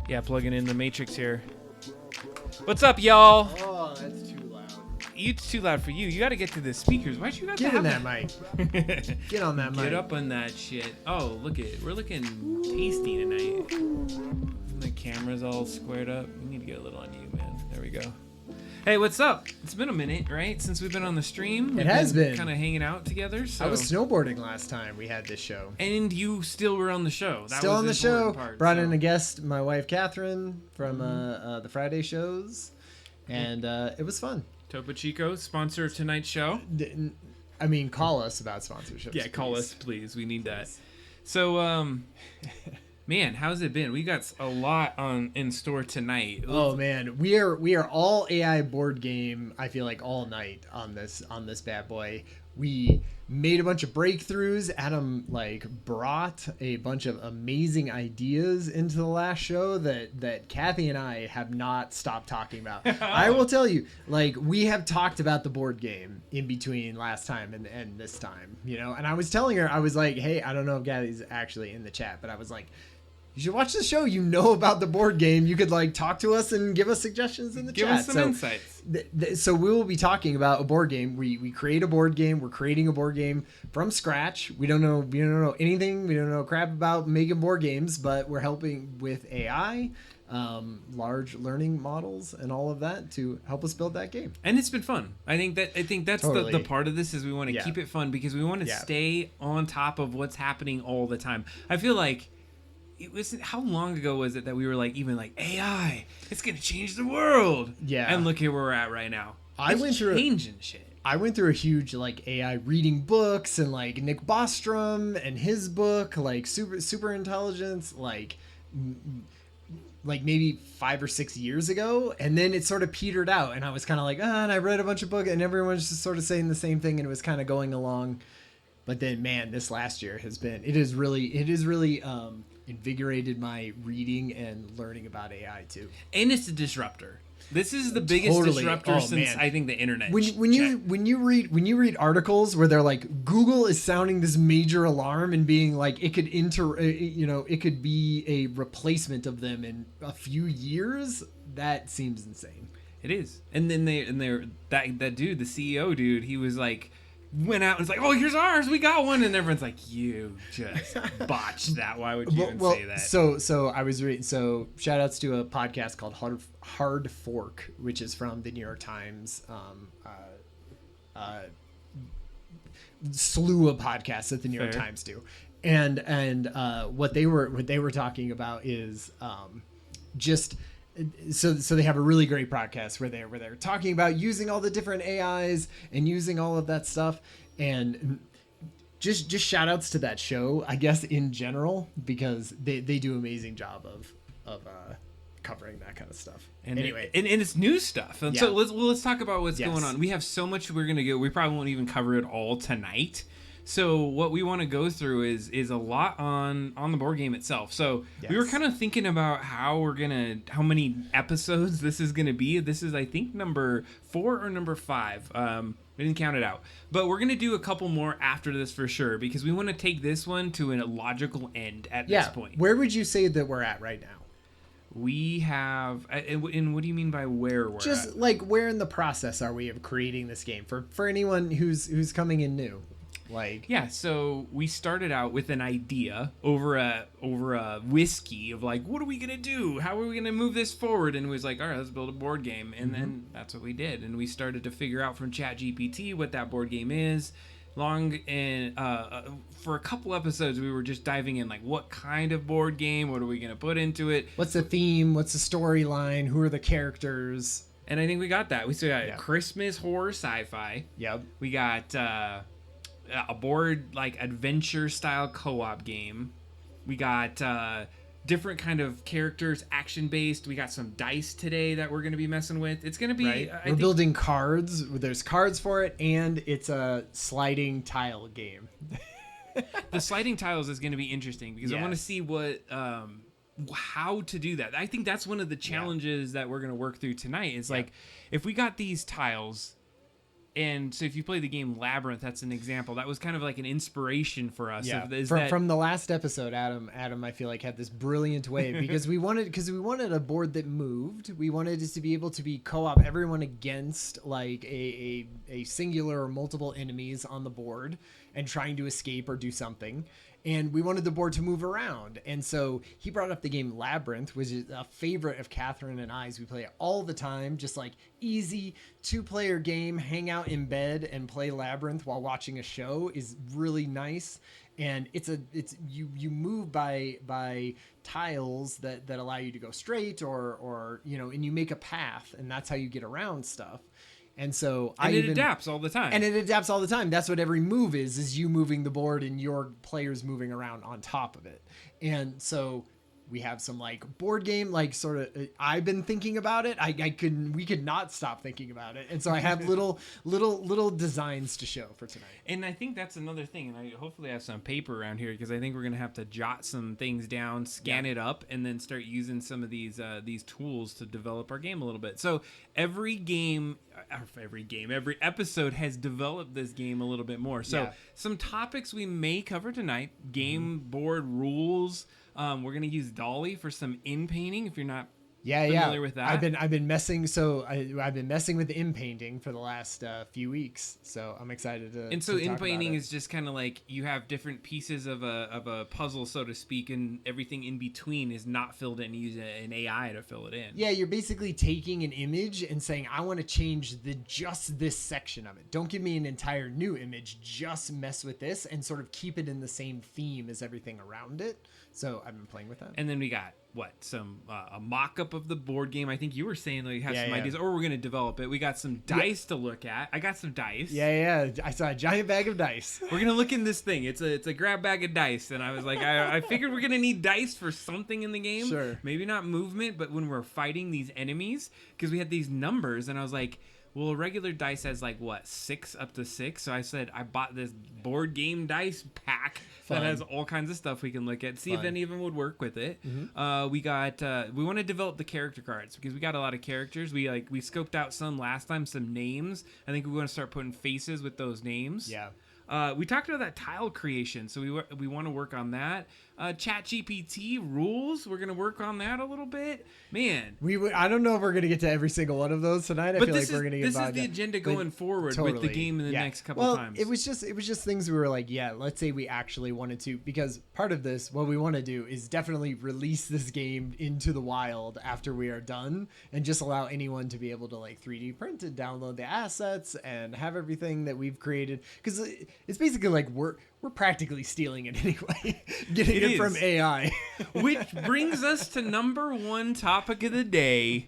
Yeah, plugging in the Matrix here. What's up, y'all? Oh, that's too loud. It's too loud for you. You got to get to the speakers. Why'd you got Get to in have that mic. Get on that mic. Get up on that shit. Oh, look it. We're looking tasty tonight. The camera's all squared up. We need to get a little on you, man. There we go. Hey, what's up? It's been a minute, right? Since we've been on the stream. It has been. Kind of hanging out together. So. I was snowboarding last time we had this show. And you still were on the show. Still on the show. Brought in a guest, my wife Catherine, from the Friday shows. And it was fun. Topo Chico, sponsor of tonight's show. I mean, call us about sponsorships. Yeah, call us, please. We need that. So, man, how's it been? We got a lot in store tonight. Oh man, we are all AI board game. I feel like all night on this bad boy. We made a bunch of breakthroughs. Adam brought a bunch of amazing ideas into the last show that Kathy and I have not stopped talking about. I will tell you, we have talked about the board game in between last time and this time, and I was telling her, I was like, hey, I don't know if Kathy's actually in the chat, but I was like, you should watch the show. You know about the board game. You could talk to us and give us suggestions in the chat. Give us some insights. So we will be talking about a board game. We create a board game. We're creating a board game from scratch. We don't know anything. We don't know crap about making board games, but we're helping with AI, large learning models, and all of that to help us build that game. And it's been fun. I think that's Totally. the part of this is we want to keep it fun because we want to stay on top of what's happening all the time. I feel like. It was how long ago was it that we were AI? It's gonna change the world. Yeah. And look here where we're at right now. It's changing shit. I went through a huge AI reading books and Nick Bostrom and his book super intelligence maybe 5 or 6 years ago, and then it sort of petered out, and I was kind of and I read a bunch of books, and everyone's just sort of saying the same thing, and it was kind of going along. But then, man, this last year it is really invigorated my reading and learning about AI too. And it's a disruptor. This is the biggest disruptor since I think the internet. When you read articles where they're Google is sounding this major alarm and being it could it could be a replacement of them in a few years, that seems insane. It is. And then that dude, the CEO dude, he was went out and was oh, here's ours, we got one, and everyone's you just botched that. Why would you even say that? So I was reading. So shout outs to a podcast called Hard Fork, which is from the New York Times, slew of podcasts that the New York Times do, and what they were talking about is So they have a really great podcast where they're talking about using all the different AIs and using all of that stuff, and just shout outs to that show, I guess, in general, because they do an amazing job of covering that kind of stuff. And anyway, and it's new stuff. And so let's talk about what's going on. We have so much we're gonna go. We probably won't even cover it all tonight. So what we want to go through is a lot on the board game itself. So we were kind of thinking about how many episodes this is gonna be. This is, I think, number 4 or number 5. We didn't count it out, but we're gonna do a couple more after this for sure because we want to take this one to a logical end at this point. Where would you say that we're at right now? We have, and what do you mean by where we're just at? Where in the process are we of creating this game for anyone who's coming in new? So we started out with an idea over a whiskey of what are we gonna do? How are we gonna move this forward? And it was all right, let's build a board game, and then that's what we did. And we started to figure out from ChatGPT what that board game is. For a couple episodes, we were just diving in, what kind of board game? What are we gonna put into it? What's the theme? What's the storyline? Who are the characters? And I think we got that. We still got Christmas horror sci-fi. Yep. We got a board adventure style co-op game. We got different kind of characters, action based. We got some dice today that we're going to be messing with. It's going to be we're building cards. There's cards for it, and it's a sliding tile game. The sliding tiles is going to be interesting because I want to see what how to do that. I think that's one of the challenges that we're going to work through tonight is if we got these tiles And so if you play the game Labyrinth, that's an example. That was kind of like an inspiration for us. Yeah. Of, from the last episode, Adam, I feel like had this brilliant way because we wanted a board that moved. We wanted it to be able to be co-op everyone against like a singular or multiple enemies on the board and trying to escape or do something. And we wanted the board to move around. And so he brought up the game Labyrinth, which is a favorite of Catherine and I's. We play it all the time, just like easy 2-player game, hang out in bed and play Labyrinth while watching a show is really nice. And you move by tiles that allow you to go straight or and you make a path, and that's how you get around stuff. And so it adapts all the time. And it adapts all the time. That's what every move is you moving the board and your players moving around on top of it. And so we have some like board game, like sort of, I've been thinking about it. We could not stop thinking about it. And so I have little designs to show for tonight. And I think that's another thing. And I hopefully have some paper around here because I think we're going to have to jot some things down, scan it up, and then start using some of these tools to develop our game a little bit. So every episode has developed this game a little bit more. So some topics we may cover tonight, game board rules. We're going to use Dolly for some in-painting if you're not familiar with that. I've been messing with the in-painting for the last few weeks, so I'm excited to And so in-painting is just kind of like you have different pieces of a puzzle, so to speak, and everything in between is not filled in. You use an AI to fill it in. Yeah, you're basically taking an image and saying, I want to change just this section of it. Don't give me an entire new image. Just mess with this and sort of keep it in the same theme as everything around it. So I've been playing with that. And then we got some a mock-up of the board game. I think you were saying that you have some ideas, or we're going to develop it. We got some dice to look at. I got some dice. Yeah. I saw a giant bag of dice. We're going to look in this thing. It's a grab bag of dice. And I was like, I figured we're going to need dice for something in the game. Sure. Maybe not movement, but when we're fighting these enemies, because we had these numbers, and I was like, well, a regular dice has 6 up to 6. So I said I bought this board game dice pack that has all kinds of stuff we can look at, see if any of them would work with it. Mm-hmm. We want to develop the character cards because we got a lot of characters. We scoped out some last time, some names. I think we want to start putting faces with those names. Yeah. We talked about that tile creation, so we want to work on that. ChatGPT rules, we're going to work on that a little bit. Man. I don't know if we're going to get to every single one of those tonight. I feel like we're going to get this is the agenda going forward with the game in the next couple times. It was just things we were like, let's say we actually wanted to, because part of this, what we want to do is definitely release this game into the wild after we are done and just allow anyone to be able to 3D print it, download the assets, and have everything that we've created. Because it's basically like we're practically stealing it anyway, getting it from AI. Which brings us to number one topic of the day.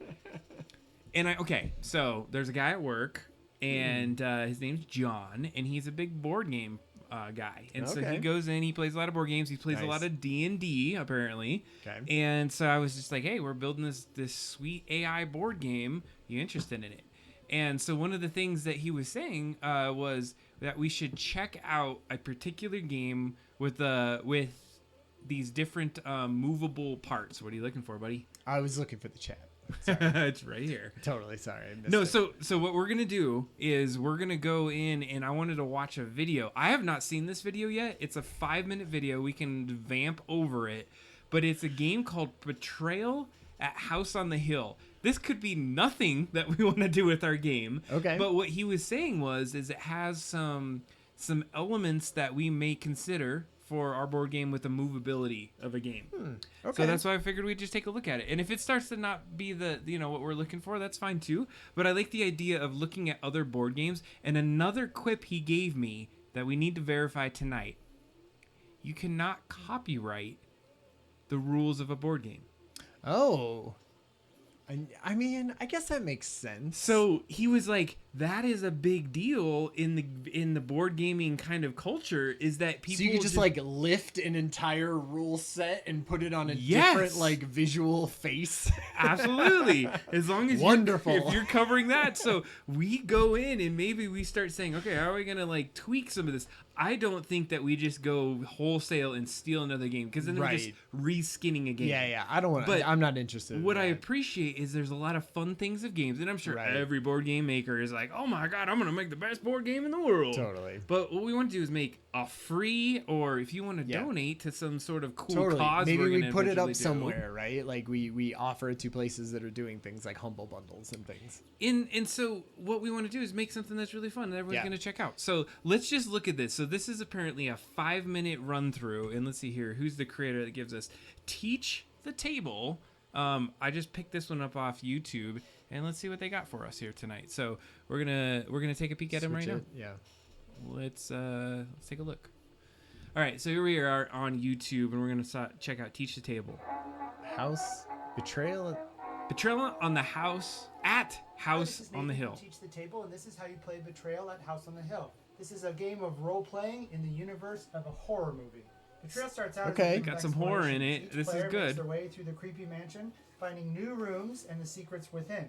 And so there's a guy at work, and his name's John, and he's a big board game guy. And so he goes in, he plays a lot of board games, he plays a lot of D&D, apparently. Okay. And so I was just like, hey, we're building this sweet AI board game. You interested in it? And so one of the things that he was saying was that we should check out a particular game with these different movable parts. What are you looking for, buddy? I was looking for the chat. It's right here. Totally sorry. I missed it. So what we're going to do is we're going to go in, and I wanted to watch a video. I have not seen this video yet. It's a 5-minute video. We can vamp over it. But it's a game called Betrayal at House on the Hill. This could be nothing that we want to do with our game. Okay. But what he was saying is it has some elements that we may consider for our board game with the movability of a game. Okay. So that's why I figured we'd just take a look at it. And if it starts to not be what we're looking for, that's fine too. But I like the idea of looking at other board games. And another quip he gave me that we need to verify tonight. You cannot copyright the rules of a board game. Oh. I mean, I guess that makes sense. So he was like, that is a big deal in the board gaming kind of culture, is that people... So you could just lift an entire rule set and put it on a different visual face? Absolutely. As long as Wonderful. If you're covering that. So we go in and maybe we start saying, okay, how are we going to tweak some of this? I don't think that we just go wholesale and steal another game, because then we're just reskinning a game. Yeah. I don't want to. I'm not interested in what I appreciate is there's a lot of fun things of games, and I'm sure every board game maker is like, like, oh my God, I'm going to make the best board game in the world. Totally. But what we want to do is make a free, or if you want to donate to some sort of cool totally. cause, maybe we put it up somewhere, right? Like we offer it to places that are doing things like Humble Bundles and things. And so what we want to do is make something that's really fun that everyone's going to check out. So let's just look at this. So this is apparently a 5-minute run through, and let's see here. Who's the creator that gives us Teach the Table? I just picked this one up off YouTube, and let's see what they got for us here tonight. So we're gonna take a peek at him right now. Yeah. Let's take a look. All right, so here we are on YouTube, and we're gonna check out Teach the Table. House Betrayal. Betrayal on the House on the Hill. Teach the Table, and this is how you play Betrayal at House on the Hill. This is a game of role playing in the universe of a horror movie. Betrayal starts out okay. Got some horror in it. Each this is player good. makes their way through the creepy mansion, finding new rooms and the secrets within.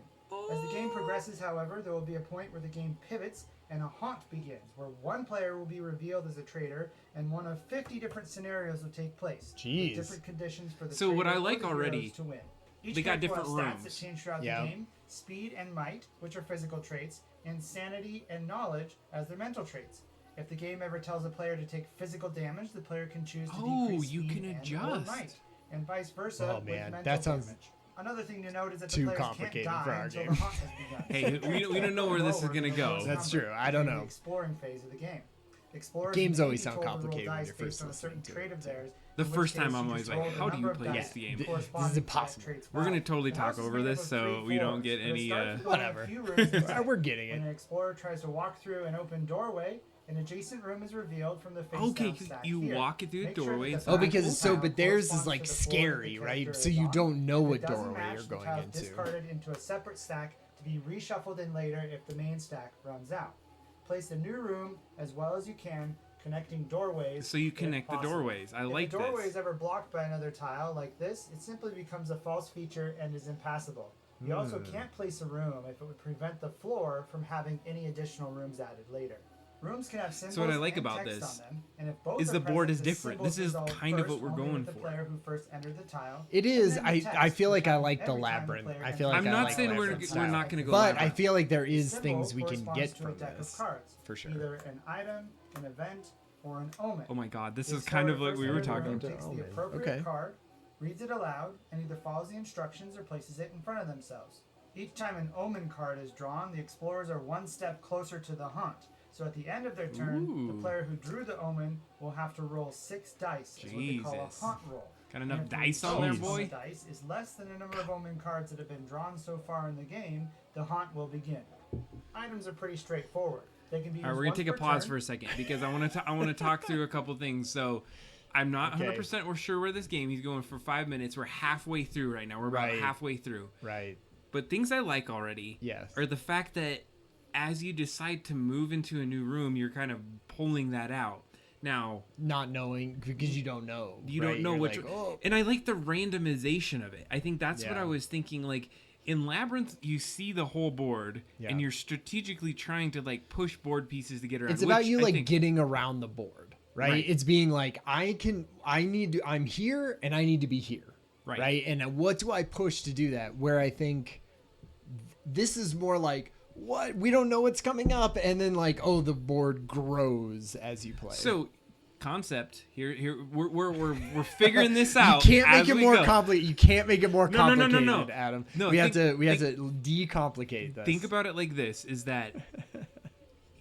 As the game progresses, however, there will be a point where the game pivots and a haunt begins, where one player will be revealed as a traitor, and one of 50 different scenarios will take place. Jeez. With different conditions for the so what I traitor like or the already, heroes to win. Each they got different will have stats rooms. that change throughout the game: speed and might, which are physical traits, and sanity and knowledge as their mental traits. If the game ever tells a player to take physical damage, the player can choose to decrease you speed can and adjust. or might, and vice versa. Oh man, with mental that sounds damage. Another thing to note is that too the players complicated can't for die our until game. the haunt has begun. Hey, we don't know where this is gonna go. That's true. I don't know. The exploring phase of the game. Explorers Games may always be sound told to roll complicated when dice you're based first on a certain listening to trait it, of theirs. The in first which time case I'm you always just like, roll the how do you number of play dice this game? corresponding is to impossible. that trait's We're gonna value. totally The talk house is over made up this of so 3 we don't floors, get but it any. starts with only a Whatever. few rooms inside. We're getting When it. an explorer tries to walk through an open doorway, an adjacent room is revealed from the face Okay, down stack you here. walk it through the Make sure doorway. that the Oh, back because tile but theirs is corresponds like to the floor that the scary, right? character So is you on. don't know If what it doesn't doorway match, you're the going tile is into. discarded into a separate stack to be reshuffled in later if the main stack runs out. Place the new room as well as you can, connecting doorways. So you if connect the possible. doorways. I like If the doorway this. is ever blocked by another tile like this, it simply becomes a false feature and is impassable. You also can't place a room if it would prevent the floor from having any additional rooms added later. Rooms can have symbols So what I like and about text this on them, and if both is are the board present, is the different. This symbols is resolve kind of first what we're only going with the for. player who first entered the tile. It and is. then the I text, feel which like I on like the every time labyrinth. player I enters feel like I'm I not like saying labyrinth we're style. not gonna go But I labyrinth. feel like there The is symbol things we can corresponds get to a from deck this of cards, for sure. either an item, an event, or an omen. Oh my God, this The is kind of explorer what we first were enters the talking room, about. takes Oh, the man. appropriate Okay. card, reads it aloud, and either follows the instructions or places it in front of themselves. Each time an omen card is drawn, the explorers are one step closer to the haunt. So at the end of their turn, the Ooh. player who drew the omen will have to roll 6 dice, is what they call a Jesus. haunt roll. Got And enough if the dice on result there, on the boy? dice is less than the number of omen cards that have been drawn so far in the game, the haunt will begin. Items are pretty straightforward. They can be used All right, we're gonna once take a per pause turn. for a second because I want to talk through a couple things. So I'm not Okay. 100% we're sure where this game. He's going for 5 minutes. We're halfway through right now. We're about Right. halfway through. Right. But things I like already Yes. are the fact that as you decide to move into a new room, you're kind of pulling that out. Now, Not knowing because you don't know. you right? don't know You're which, like, oh. and I like the randomization of it. I think that's what Yeah. I was thinking. Like in Labyrinth, you see the whole board, Yeah. and you're strategically trying to like push board pieces to get around. It's about which you I like think- getting around the board, right? Right. It's being like I'm here and I need to be here, Right. right? And what do I push to do that? Where I think this is more like what we don't know what's coming up, and then like oh the board grows as you play. So, concept here we're figuring this you out. can't make as it we more go. complicated. You can't make it more No, no, no, complicated, no, no. Adam. No, we have think- to decomplicate this. Think about it like this: is that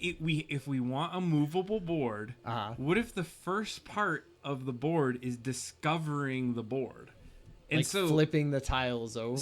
if we want a movable board, Uh-huh. what if the first part of the board is discovering the board, and like so flipping the tiles over,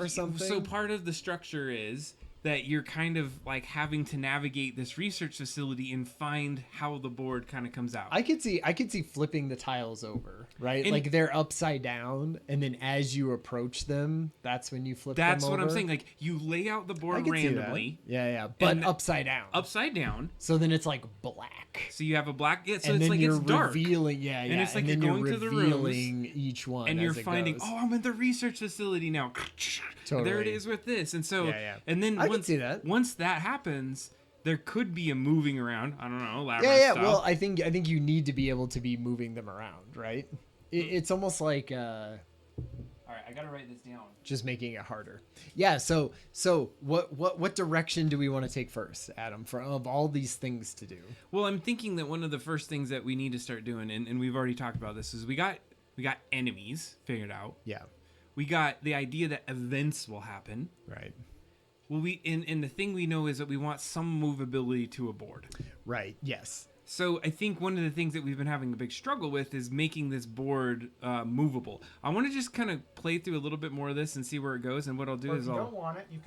or something. So part of the structure is that you're kind of like having to navigate this research facility and find how the board kind of comes out. I could see flipping the tiles over, right? And- like they're upside down, and then as you approach them, that's when you flip them over. That's what I'm saying. Like you lay out the I board could see that. randomly, Yeah, but And- upside down. upside down. So then it's like black. So you have a black. Yeah, so and it's then like you're it's dark. revealing, and it's like then you're you're going through the revealing each one, and as you're it finding, goes. oh, I'm in the research facility now. There it Totally. is with this, and so, Yeah. and then I can once, see that. once that happens, there could be a moving around. I don't know, labyrinth Yeah. style. Well, I think you need to be able to be moving them around, right? It's almost like all right, gotta write this down. Just making it harder. Yeah. So what direction do we want to take first, Adam? Of all these things to do. Well, I'm thinking that one of the first things that we need to start doing, and we've already talked about this, is we got enemies figured out. Yeah. We got the idea that events will happen. Right. Well, and the thing we know is that we want some movability to a board. Right. Yes. So I think one of the things that we've been having a big struggle with is making this board movable. I want to just kind of play through a little bit more of this and see where it goes. And what I'll do is I'll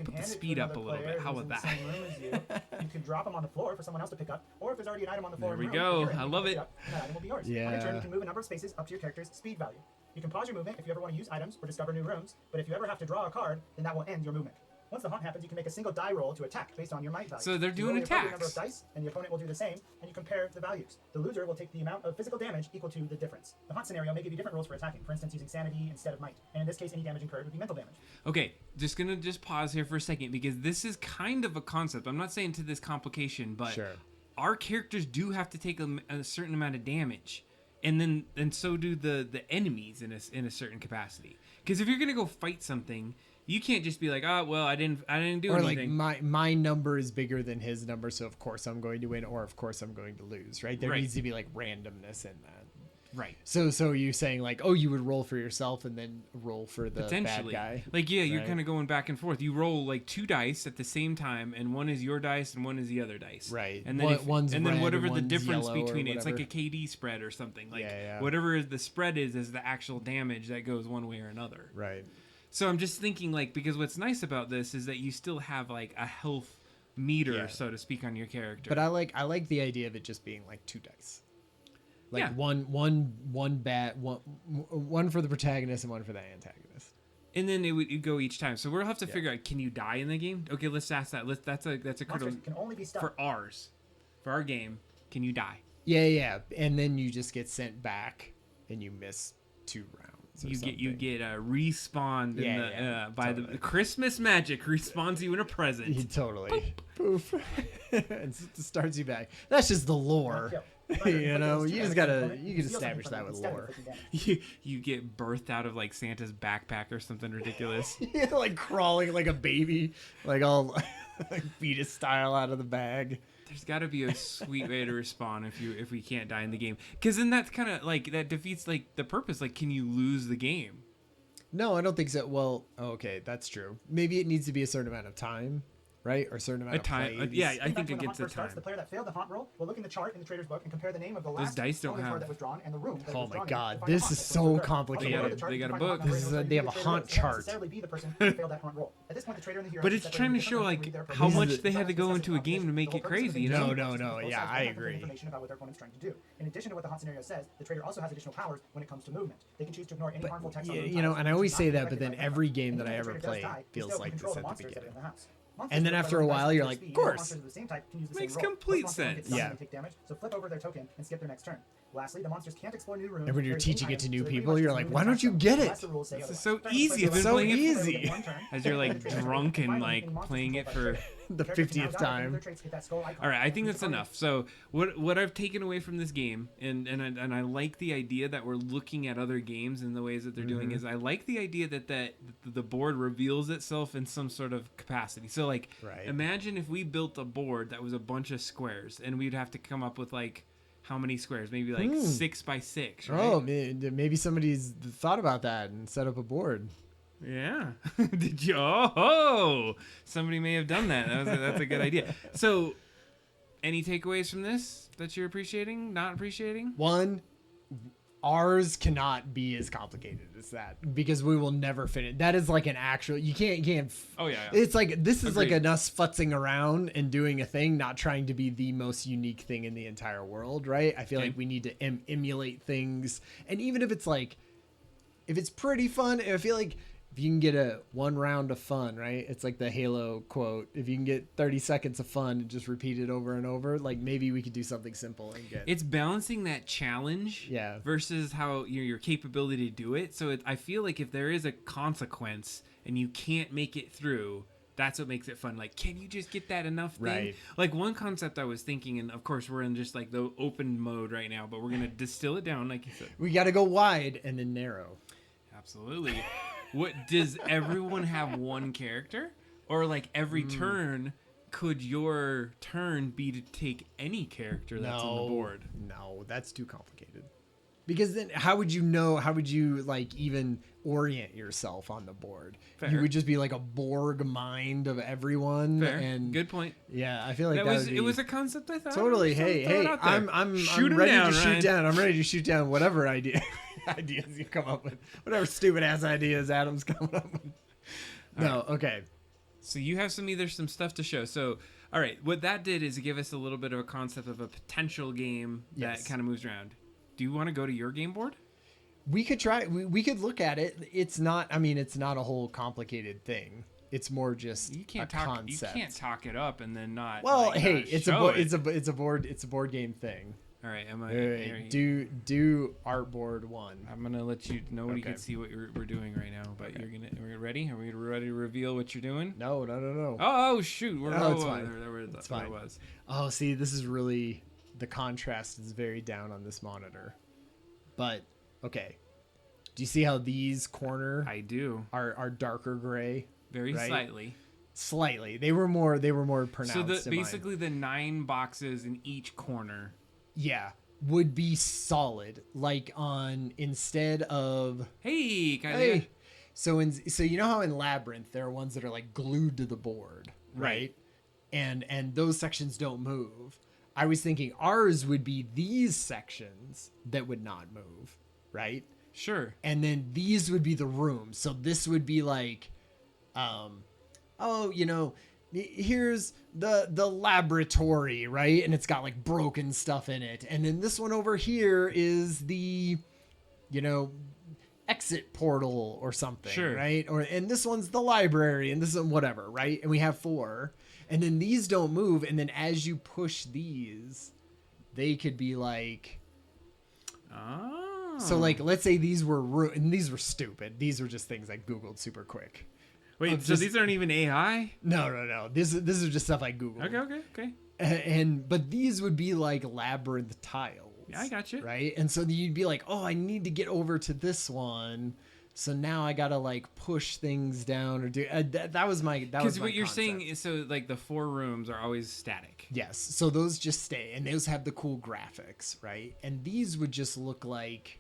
put the speed up a little bit. How about that? You can drop them on the floor for someone else to pick up, or if there's already an item on the floor. There we go. I love it. That item will be yours. Yeah. On your turn, you can move a number of spaces up to your character's speed value. You can pause your movement if you ever want to use items or discover new rooms, but if you ever have to draw a card, then that will end your movement. Once the haunt happens, you can make a single die roll to attack based on your might value. So they're doing you roll attacks. your number of dice, and the opponent will do the same, and you compare the values. The loser will take the amount of physical damage equal to the difference. The haunt scenario may give you different rules for attacking, for instance, using sanity instead of might. And in this case, any damage incurred would be mental damage. Okay, just gonna pause here for a second because this is kind of a concept. I'm not saying to this complication, but Sure. Our characters do have to take a certain amount of damage. And so do the enemies in a certain capacity. Because if you're gonna go fight something, you can't just be like, oh well, I didn't do anything. Or like my number is bigger than his number, so of course I'm going to win, or of course I'm going to lose. Right? There needs to be like randomness in that. Right. So you're saying like, oh, you would roll for yourself and then roll for the bad guy. Like you're kind of going back and forth. You roll like 2 dice at the same time, and one is your dice and one is the other dice. Right. And then red, whatever the one's difference yellow between it, it's like whatever. a KD spread or something. Like Yeah. whatever the spread is the actual damage that goes one way or another. Right. So I'm just thinking like, because what's nice about this is that you still have like a health meter, so to speak, on your character. But I like the idea of it just being like 2 dice. Like Yeah. one for the protagonist and one for the antagonist. And then it would go each time. So we'll have to figure out, can you die in the game? Okay, let's ask that. That's a critical Monsters can only be stuck. for our game. Can you die? Yeah. And then you just get sent back and you miss 2 rounds. You get respawned by totally. the Christmas magic respawns you in a present. Totally. Poof. And starts you back. That's just the lore. You know, you can establish that with lore. You get birthed out of like Santa's backpack or something ridiculous. Like crawling like a baby, like all like fetus style out of the bag. There's got to be a sweet way to respawn if we can't die in the game, because then that's kind of like that defeats like the purpose. Like, can you lose the game? No, I don't think so. Well, okay, that's true. Maybe it needs to be a certain amount of time, right? Or a certain amount of plays. Yeah, I think it when the gets haunt a first starts, time. the player that failed the haunt roll will look in the chart in the trader's book and compare the name of the last dice don't card have- that was drawn and the room that Oh was my drawn in God, to find the this haunt is that was so returned. complicated. Also, below the chart, They you got can a find book. the haunt This is rating, a- so they you have a can trader haunt will can't chart. necessarily be the person who failed that haunt roll. At this point, the trader and the hero But can it's set trying to their show movement like read their how opponent's much they had to go into a game to make it crazy. You know? No, yeah, I agree. Information about what their opponent's trying to do. In addition to what the haunt scenario says, the trader also has additional powers when it comes to movement. They can choose to ignore any harmful text on the room You know, tiles, and I which always is say not that, but affected then by the every haunt. game And that if I the ever trader does play die, you feels still like control this the at the monsters that are beginning. in the house. And then after a while, you're like, of course. Makes complete sense. Yeah. Take damage, so flip over their token and skip their next turn. Lastly, the monsters can't explore new rooms. And when you're There's teaching any it to items, new so they pretty people, much you're just like, move why and don't you attack get them, it? unless the rules say This is otherwise. so easy. I've been So playing it easy. as you're like drunk and like playing it for. The 50th time. All right, I think that's enough. So what I've taken away from this game, and I like the idea that we're looking at other games and the ways that they're doing, is I like the idea that the board reveals itself in some sort of capacity. So like, imagine if we built a board that was a bunch of squares, and we'd have to come up with like how many squares? Maybe like 6 by 6. Right? Oh, maybe somebody's thought about that and set up a board. Yeah. Did you? Oh, somebody may have done that. That's a good idea. So, any takeaways from this that you're appreciating, not appreciating? One, ours cannot be as complicated as that because we will never finish. That is like an actual. You can't. Oh yeah. It's like this is Agreed. like us futzing around and doing a thing, not trying to be the most unique thing in the entire world, right? I feel like we need to emulate things, and even if it's like, if it's pretty fun, I feel like. If you can get one round of fun, right? It's like the Halo quote. If you can get 30 seconds of fun and just repeat it over and over, like maybe we could do something simple and get. It's balancing that challenge versus how your capability to do it. So I feel like if there is a consequence and you can't make it through, that's what makes it fun. Like, can you just get that enough thing? Right. Like one concept I was thinking, and of course we're in just like the open mode right now, but we're going to distill it down, like you said. We got to go wide and then narrow. Absolutely. what does everyone have one character, or like every turn? Could your turn be to take any character that's on the board? No, that's too complicated. Because then how would you know? How would you like even orient yourself on the board? Fair. You would just be like a Borg mind of everyone. Fair. And Good point. Yeah, I feel like It was a concept I thought. Totally. Hey, I'm ready to shoot down. I'm ready to shoot down whatever ideas you come up with. Whatever stupid ass ideas Adam's coming up with. No, okay. So you have some stuff to show. So, all right, what that did is give us a little bit of a concept of a potential game that kind of moves around. Do you want to go to your game board? We could try. We could look at it. It's not. I mean, it's not a whole complicated thing. It's more just concept. You can't talk it up and then not. Well, hey, it's a board game thing. All right, do artboard 1. I'm gonna let you. Nobody can see what we're doing right now, but we're ready. Are we ready to reveal what you're doing? No. Oh shoot! It's fine. It's fine. It was. Oh, see, this is really the contrast is very down on this monitor. But okay, do you see how these corner? I do. Are darker gray. Very right? Slightly. They were more pronounced. So basically the 9 boxes in each corner. Yeah, would be solid. Like on instead of hey. So you know how in Labyrinth there are ones that are like glued to the board, right? And those sections don't move. I was thinking ours would be these sections that would not move, right? Sure. And then these would be the rooms. So this would be like, here's the laboratory, right? And it's got like broken stuff in it. And then this one over here is the, exit portal or something, sure. Right? And this one's the library and this is whatever, right? And we have 4. And then these don't move. And then as you push these, they could be like... Oh. So like, let's say these were... And these were stupid. These were just things I Googled super quick. Wait, so these aren't even AI? No. This is just stuff I Googled. Okay. But these would be like labyrinth tiles. Yeah, I got you. Right? And so you'd be like, oh, I need to get over to this one. So now I gotta like push things down or do that was my because what you're saying is so like the 4 rooms are always static. Yes, so those just stay and those have the cool graphics, right? And these would just look like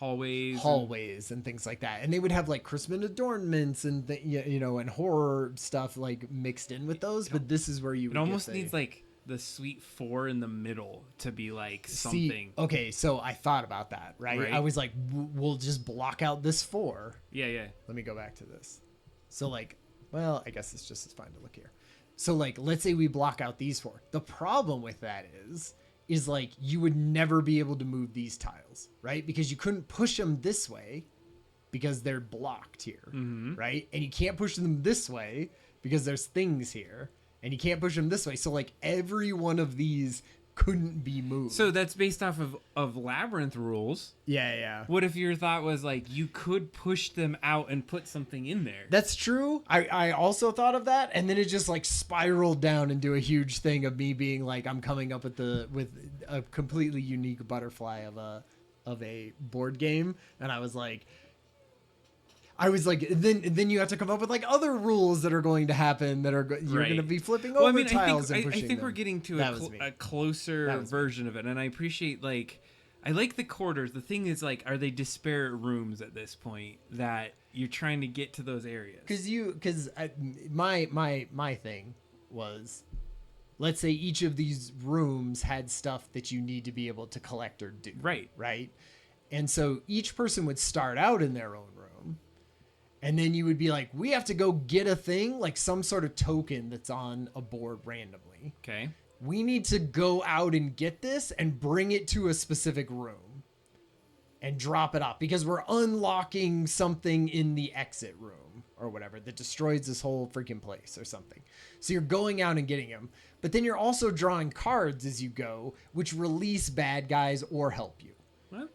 hallways and things like that, and they would have like Christmas adornments and and horror stuff like mixed in with those. But this is where you it almost needs like the sweet 4 in the middle to be like something. Okay, so I thought about that, right? I was like, we'll just block out this 4. Yeah. Let me go back to this. So like, well, I guess it's just as fine to look here. So like, let's say we block out these 4. The problem with that is like you would never be able to move these tiles, right? Because you couldn't push them this way because they're blocked here, right? And you can't push them this way because there's things here. And you can't push them this way. So, like, every one of these couldn't be moved. So that's based off of Labyrinth rules. Yeah. What if your thought was, like, you could push them out and put something in there? That's true. I also thought of that. And then it just, like, spiraled down into a huge thing of me being, like, I'm coming up with a completely unique butterfly of a board game. And I was like, then you have to come up with like other rules that are going to happen that are you're going to be flipping over tiles and pushing I think them. We're getting to a closer version of it, and I appreciate like I like the quarters. The thing is like, are they disparate rooms at this point that you're trying to get to those areas? Because my thing was, let's say each of these rooms had stuff that you need to be able to collect or do. Right. And so each person would start out in their own room. And then you would be like, we have to go get a thing, like some sort of token that's on a board randomly. Okay. We need to go out and get this and bring it to a specific room and drop it off because we're unlocking something in the exit room or whatever that destroys this whole freaking place or something. So you're going out and getting them, but then you're also drawing cards as you go, which release bad guys or help you.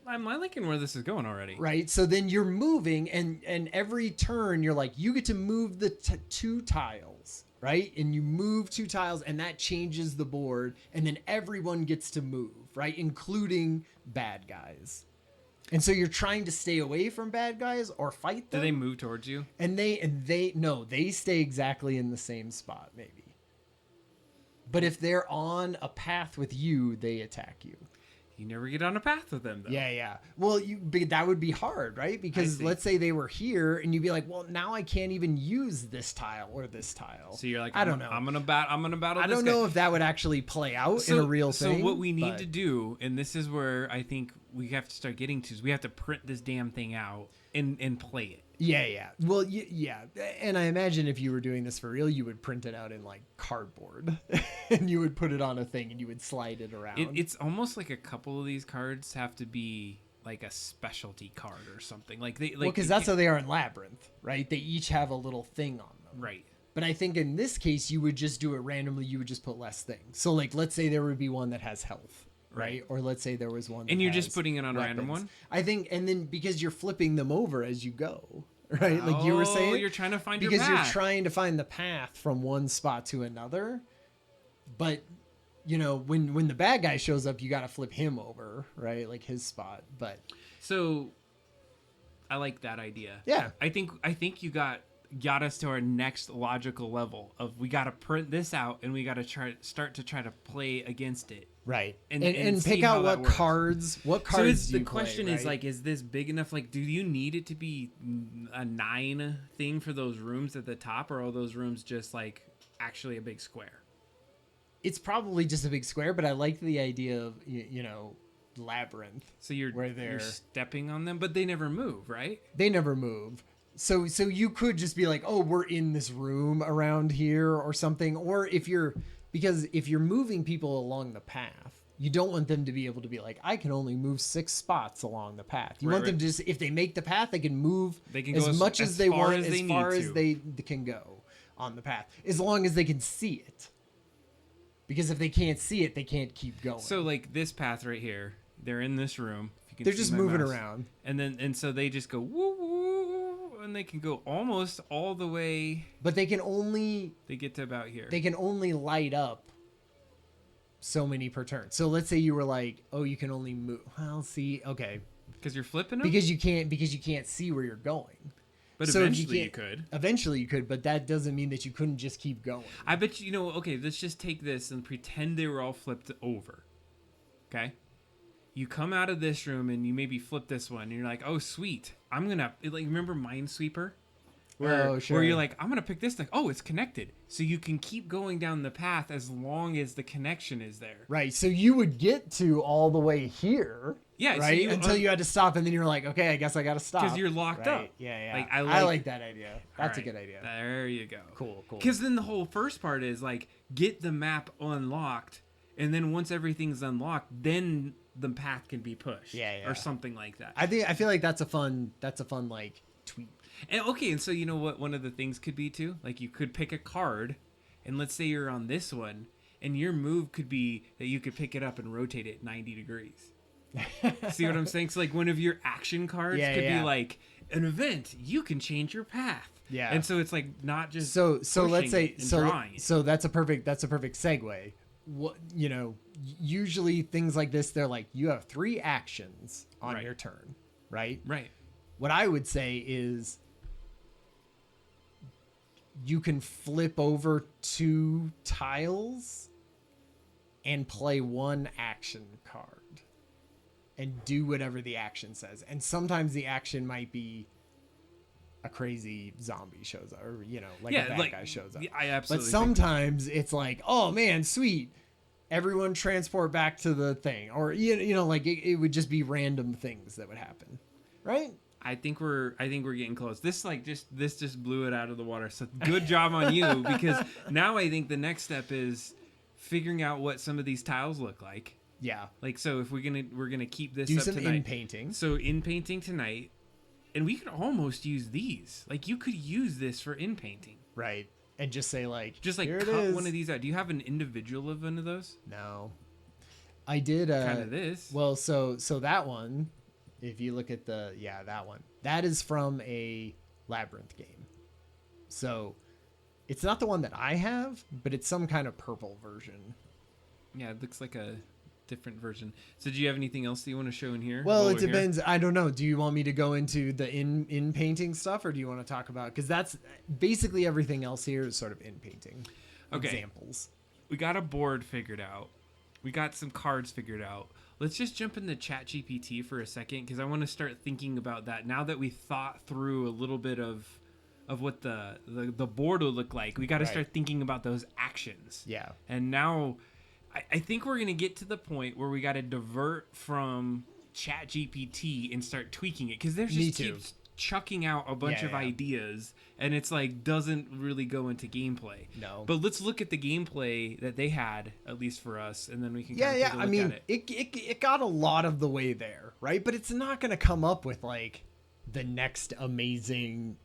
I'm liking where this is going already. Right. So then you're moving and every turn you're like, you get to move the 2 tiles, right? And you move 2 tiles and that changes the board. And then everyone gets to move, right? Including bad guys. And so you're trying to stay away from bad guys or fight them. Do they move towards you? And they stay exactly in the same spot, maybe. But if they're on a path with you, they attack you. You never get on a path with them, though. Yeah. Well, that would be hard, right? Because let's say they were here, and you'd be like, "Well, now I can't even use this tile or this tile." So you're like, "I don't know. I'm gonna battle." I don't know if that would actually play out in a real thing. So what we need to do, and this is where I think we have to start getting to, is we have to print this damn thing out and play it. Yeah. Well, yeah. And I imagine if you were doing this for real, you would print it out in like cardboard and you would put it on a thing and you would slide it around. It's almost like a couple of these cards have to be like a specialty card or something. Because that's how they are in Labyrinth, right? They each have a little thing on them. Right. But I think in this case, you would just do it randomly. You would just put less things. So like, let's say there would be one that has health. Right. Or let's say there was one that and you're has just putting it on a random one. I think, and then because you're flipping them over as you go, right? Like you were saying, you're trying to find because your path. you're trying to find the path from one spot to another. But when the bad guy shows up, you got to flip him over, right? Like his spot. But so I like that idea. Yeah. I think you got us to our next logical level of we got to print this out and we got to start to try to play against it. Right. And pick out what cards So the question play, is like, is this big enough? Like, do you need it to be a 9 thing for those rooms at the top, or are those rooms just like actually a big square? It's probably just a big square, but I like the idea of, Labyrinth. So you're stepping on them, but they never move, right? They never move. So you could just be like, oh, we're in this room around here or something. Or because if you're moving people along the path, you don't want them to be able to be like, I can only move 6 spots along the path. You want them to just, if they make the path, they can move as much as they want, as far as they can go on the path, as long as they can see it. Because if they can't see it, they can't keep going. So like this path right here, they're in this room. If you can they're see just my moving mouse. around. And so they just go woo woo, and they can go almost all the way. But they get to about here. They can only light up so many per turn. So let's say you were like, oh, you can only move. Well, see, okay. Because you're flipping them? Because you can't see where you're going. But so eventually you could. Eventually you could, but that doesn't mean that you couldn't just keep going. I bet okay, let's just take this and pretend they were all flipped over. Okay? You come out of this room and you maybe flip this one and you're like, oh, sweet. I'm going to, like, remember Minesweeper? Where you're like, I'm going to pick this thing. Oh, it's connected. So you can keep going down the path as long as the connection is there. Right. So you would get to all the way here. Yeah. Right. So until you had to stop. And then you're like, okay, I guess I got to stop. Because you're locked up. Yeah. Like, I like that idea. That's a good idea. There you go. Cool. Because then the whole first part is like, get the map unlocked. And then once everything's unlocked, then the path can be pushed. Yeah. Or something like that. I feel like that's a fun like tweak. And okay, and so you know what one of the things could be too? Like you could pick a card, and let's say you're on this one, and your move could be that you could pick it up and rotate it 90 degrees. See what I'm saying? So like one of your action cards could be like an event. You can change your path. Yeah. And so it's like not just so let's say so that's a perfect segue. What usually things like this, they're like you have 3 actions on your turn, right? Right. What I would say is you can flip over 2 tiles and play 1 action card and do whatever the action says. And sometimes the action might be a crazy zombie shows up, or a bad guy shows up. I absolutely. But sometimes it's like, oh man, sweet, everyone transport back to the thing, or like it would just be random things that would happen, right? I think we're getting close. This just blew it out of the water. So good job on you, because now I think the next step is figuring out what some of these tiles look like. Yeah. Like, so if we're gonna keep this do up some tonight. in painting. So in painting tonight, and we could almost use these. Like you could use this for in painting. Right. And just say like, here cut one of these out. Do you have an individual of one of those? No. I did kind of this. Well, so that one. If you look at that one, that is from a Labyrinth game. So it's not the one that I have, but it's some kind of purple version. Yeah, it looks like a different version. So do you have anything else that you want to show in here? Well, it depends. I don't know. Do you want me to go into the in painting stuff, or do you want to talk about, because that's basically everything else here is sort of in painting examples. We got a board figured out. We got some cards figured out. Let's just jump into ChatGPT for a second, because I want to start thinking about that now that we thought through a little bit of what the board will look like. We got to start thinking about those actions. Yeah. And now I think we're going to get to the point where we got to divert from ChatGPT and start tweaking it, because there's just keeps chucking out a bunch of ideas, and it's like doesn't really go into gameplay. No. But let's look at the gameplay that they had, at least for us, and then we can take a look I mean, at it. It got a lot of the way there, right? But it's not going to come up with like the next amazing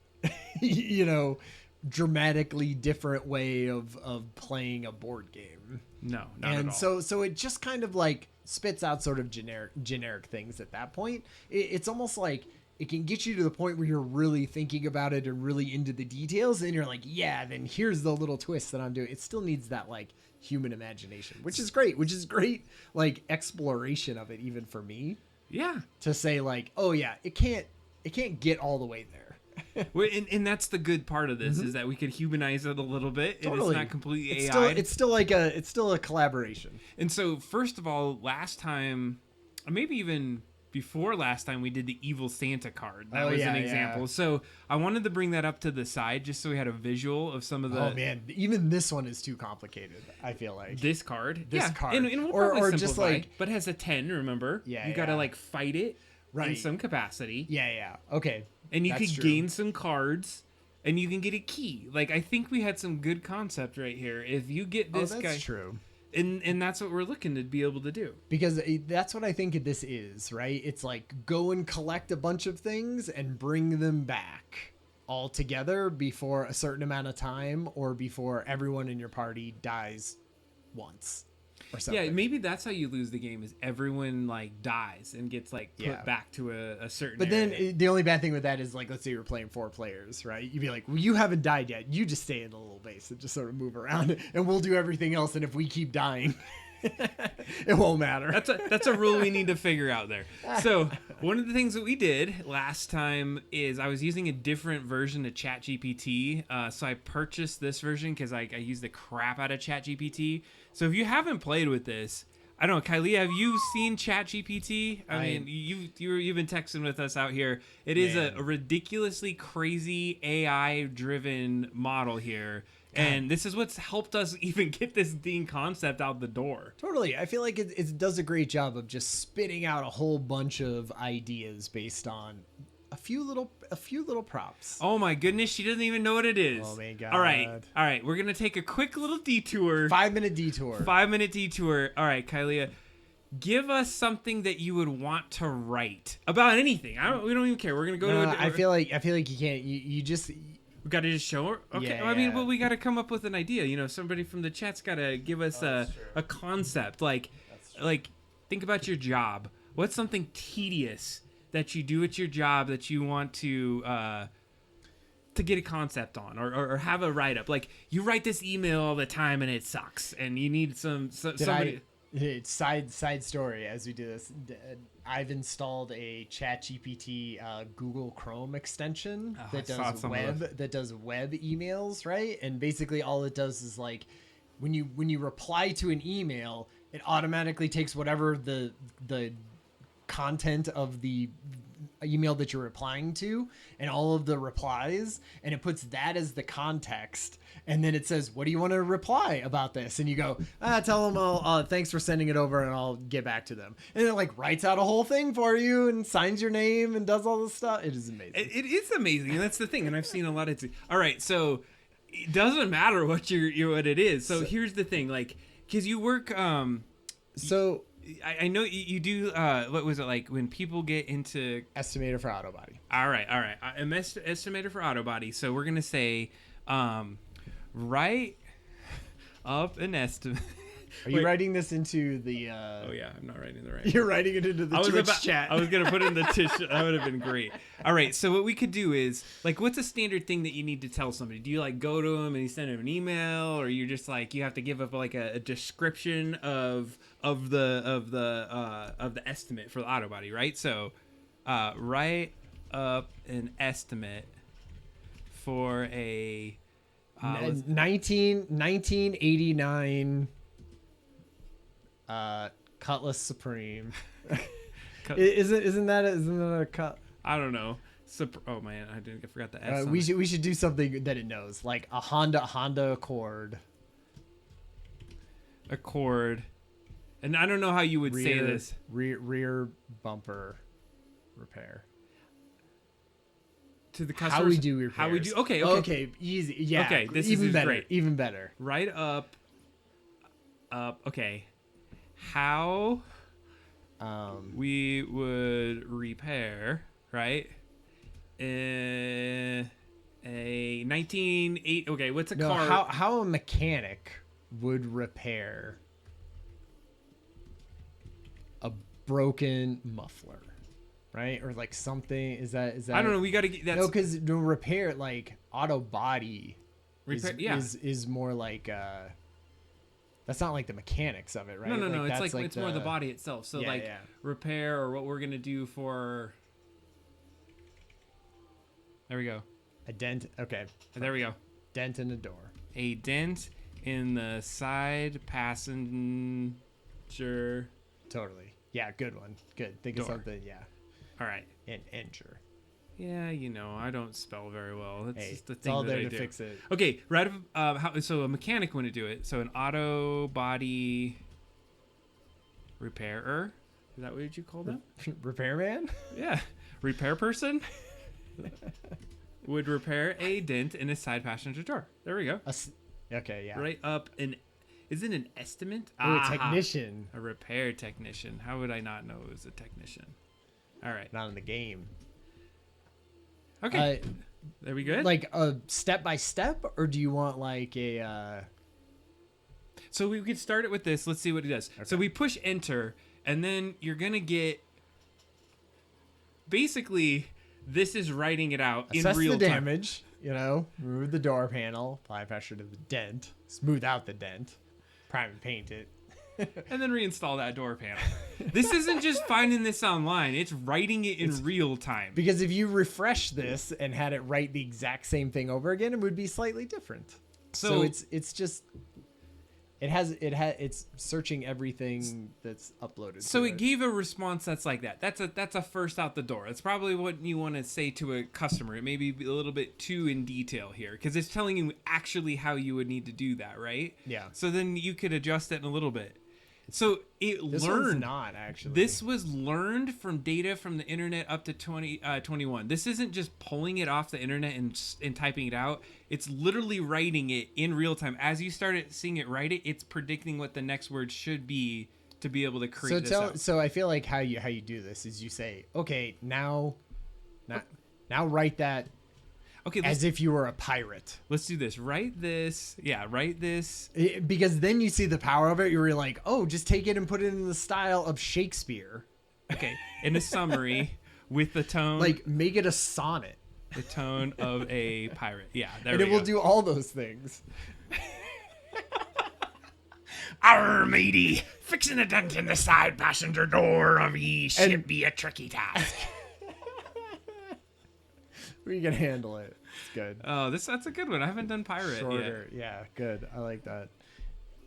dramatically different way of playing a board game. No, not at all. So it just kind of like spits out sort of generic things at that point. It's almost like it can get you to the point where you're really thinking about it and really into the details, and you're like, yeah, then here's the little twist that I'm doing. It still needs that like human imagination, which is great, like exploration of it, even for me. Yeah. To say like, oh yeah, it can't get all the way there. Well, and that's the good part of this, is that we could humanize it a little bit. Totally. And it's not completely AI. It's still a collaboration. And so, first of all, last time, or maybe even before last time, we did the Evil Santa card. That was an example. Yeah. So I wanted to bring that up to the side just so we had a visual of some of the... Oh, man. Even this one is too complicated, I feel like. This card? This card. And we'll or just like... But it has a 10, remember? Yeah, you got to like fight it in some capacity. Yeah. Okay. And you could gain some cards, and you can get a key. Like, I think we had some good concept right here. If you get this guy... that's true. And that's what we're looking to be able to do. Because that's what I think this is, right? It's like go and collect a bunch of things and bring them back all together before a certain amount of time, or before everyone in your party dies once. Or something. Yeah, maybe that's how you lose the game, is everyone like dies and gets like put back to a certain area. Then the only bad thing with that is, like, let's say you're playing 4 players, right? You'd be like, well, you haven't died yet. You just stay in the little base and just sort of move around, and we'll do everything else. And if we keep dying, it won't matter. That's a rule we need to figure out there. So one of the things that we did last time is I was using a different version of ChatGPT. So I purchased this version because I used the crap out of ChatGPT. So if you haven't played with this, I don't know, Kylie, have you seen ChatGPT? I mean, you've been texting with us out here. It is a ridiculously crazy AI-driven model here. And this is what's helped us even get this Dean concept out the door. Totally. I feel like it does a great job of just spitting out a whole bunch of ideas based on a few little props. Oh my goodness, she doesn't even know what it is. Oh my god. All right. We're going to take a quick little detour. 5-minute detour. 5-minute detour. All right, Kylie. Give us something that you would want to write about anything. We don't even care. We're going to go to I feel like you can't. You just... We got to just show her? Okay. Yeah, I mean, well, we got to come up with an idea. You know, somebody from the chat's got to give us a concept. Like, think about your job. What's something tedious that you do at your job that you want to get a concept on, or have a write-up? Like, you write this email all the time and it sucks, and you need somebody... Side story as we do this. I've installed a ChatGPT Google Chrome extension that does web emails, right? And basically all it does is, like, when you reply to an email, it automatically takes whatever the content of the email that you're replying to and all of the replies, and it puts that as the context, and then it says, what do you want to reply about this? And you go, tell them thanks for sending it over and I'll get back to them, and it like writes out a whole thing for you and signs your name and does all this stuff. It is amazing. It is amazing, and that's the thing. And I've seen a lot of all right, so it doesn't matter what what it is. So here's the thing, like, because you work I know you do, what was it, like, when people get into... Estimator for auto body. All right. I'm estimator for auto body. So we're going to say, write up an estimate. Are you writing this into the? Oh yeah, I'm not writing the right. You're writing it into the Twitch chat. I was gonna put it in the Twitch. That would have been great. All right, so what we could do is like, what's a standard thing that you need to tell somebody? Do you like go to them and you send them an email, or you just like you have to give up like a description of the estimate for the auto body, right? So, write up an estimate for a 1989 Cutlass Supreme. Isn't that a cut? I don't know. Oh man, I forgot the S. We should do something that it knows, like a Honda Accord. And I don't know how you would say this. Rear bumper repair. To the customers. How we do repairs. How we do. Okay. Easy. Yeah. Okay. This even is better. great. Even better. Right up. Okay. How we would repair, right? A 1980. Okay. What's a car? How a mechanic would repair a broken muffler. Right, or like something is that I don't know. We got to get that. No, because to repair like auto body repair, is more like that's not like the mechanics of it, right? No. It's like it's more the body itself. So repair, or what we're gonna do for. There we go. A dent. Okay. There we go. Dent in the door. A dent in the side passenger. Totally. Yeah. Good one. Good. Think of something. Yeah. All right. An enter. Yeah, I don't spell very well. That's just the thing. It's all that there I to do. fix it. Okay, right. So a mechanic wouldn't do it. So an auto body repairer. Is that what you call them? Repairman? Yeah, repair person would repair a dent in a side passenger door. There we go. Okay, yeah. Right up an. Is it an estimate? A technician. A repair technician. How would I not know it was a technician? All right. Not in the game. Okay. Are we good? Like a step by step, or do you want like a? So we could start it with this. Let's see what it does. Okay. So we push enter, and then you're gonna get. Basically, this is writing it out in real time. Assess the damage. Remove the door panel, apply pressure to the dent, smooth out the dent, prime and paint it. And then reinstall that door panel. This isn't just finding this online. It's writing it in real time. Because if you refresh this and had it write the exact same thing over again, it would be slightly different. So it's just it's searching everything that's uploaded. So it gave a response that's like that. That's a first out the door. That's probably what you want to say to a customer. It may be a little bit too in detail here because it's telling you actually how you would need to do that, right? Yeah. So then you could adjust it in a little bit. So this one's not actually. This was learned from data from the internet up to 2021. This isn't just pulling it off the internet and typing it out. It's literally writing it in real time. As you start seeing it write it, it's predicting what the next word should be to be able to create this out. So I feel like how you do this is you say, okay, now write that. Okay, as if you were a pirate. Let's do this. Write this. Yeah, write this. Because then you see the power of it. You're like, oh, just take it and put it in the style of Shakespeare. Okay, in a summary with the tone. Like, make it a sonnet. The tone of a pirate. Yeah, there we go. And it will do all those things. Arr, matey, fixing a dent in the side passenger door of ye ship be a tricky task. We can handle it. It's good. Oh, that's a good one. I haven't done pirate yet. Yeah, good. I like that.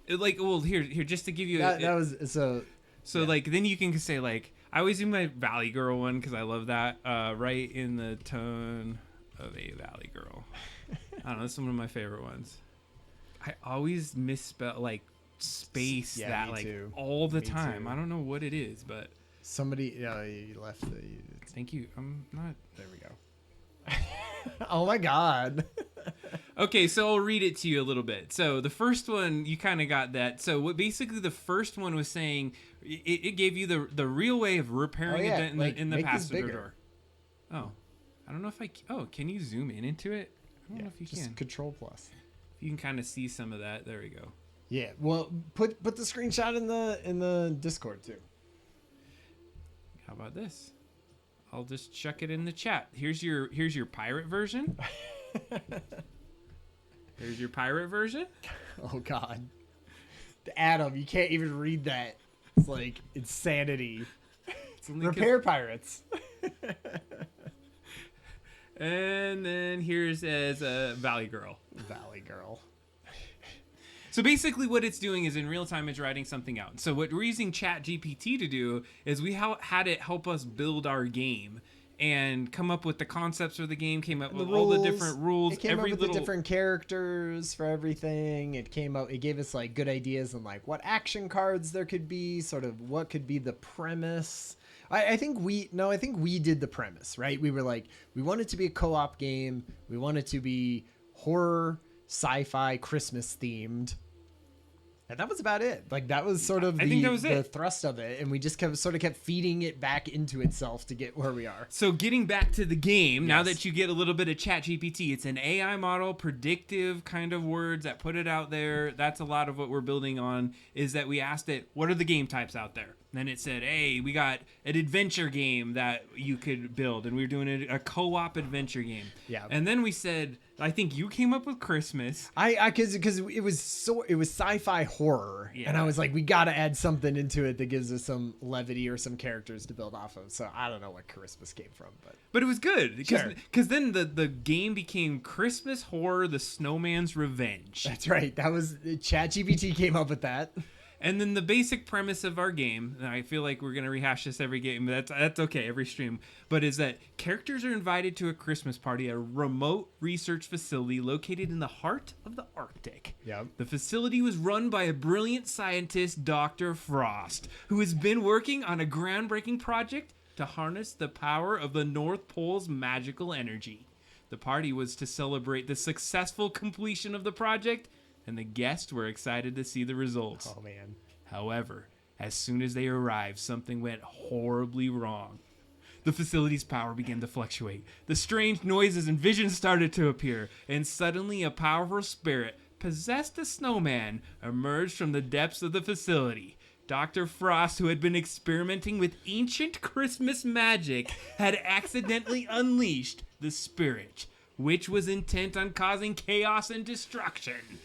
Here, just to give you that was so. So yeah. Like then you can say like I always do my Valley Girl one because I love that. Right in the tone of a Valley Girl. I don't know. That's one of my favorite ones. I always misspell space that all the time. Too. I don't know what it is, but somebody you left the. Thank you. I'm not. There we go. Oh my god. Okay, so I'll read it to you a little bit. So the first one, you kind of got that. So what basically the first one was saying, it gave you the real way of repairing a dent in the passenger door. Oh, I don't know if can you zoom in into it? I don't know if you can. Control plus. You can kind of see some of that. There we go. Yeah. Well, put the screenshot in the Discord too. How about this? I'll just chuck it in the chat. Here's your pirate version. Here's your pirate version. Oh God, Adam, you can't even read that. It's like insanity. It's only Repair pirates. And then here's as a Valley Girl. Valley Girl. So basically what it's doing is in real time it's writing something out. So what we're using ChatGPT to do is we had it help us build our game and come up with the concepts for the game, came up with all the different rules. It came up with the different characters for everything. It gave us like good ideas on like what action cards there could be, sort of what could be the premise. I think we did the premise, right? We were like, we want it to be a co-op game. We want it to be horror, sci-fi, Christmas themed. And that was about it. Like that was sort of the thrust of it, and we just kept feeding it back into itself to get where we are. So getting back to the game, yes. Now that you get a little bit of ChatGPT, it's an AI model, predictive kind of words that put it out there. That's a lot of what we're building on. Is that we asked it, what are the game types out there? And then it said, hey, we got an adventure game that you could build, and we were doing a co-op adventure game. Yeah. And then we said, I think you came up with Christmas. Because it was sci-fi horror, yeah. And I was like, we got to add something into it that gives us some levity or some characters to build off of. So I don't know what Christmas came from, but it was good because sure. Then the game became Christmas Horror: The Snowman's Revenge. That's right. That was ChatGPT came up with that. And then the basic premise of our game, and I feel like we're going to rehash this every game, but that's okay, every stream, but is that characters are invited to a Christmas party at a remote research facility located in the heart of the Arctic. Yep. The facility was run by a brilliant scientist, Dr. Frost, who has been working on a groundbreaking project to harness the power of the North Pole's magical energy. The party was to celebrate the successful completion of the project, and the guests were excited to see the results. Oh, man. However, as soon as they arrived, something went horribly wrong. The facility's power began to fluctuate. The strange noises and visions started to appear, and suddenly a powerful spirit, possessed a snowman, emerged from the depths of the facility. Dr. Frost, who had been experimenting with ancient Christmas magic, had accidentally unleashed the spirit, which was intent on causing chaos and destruction.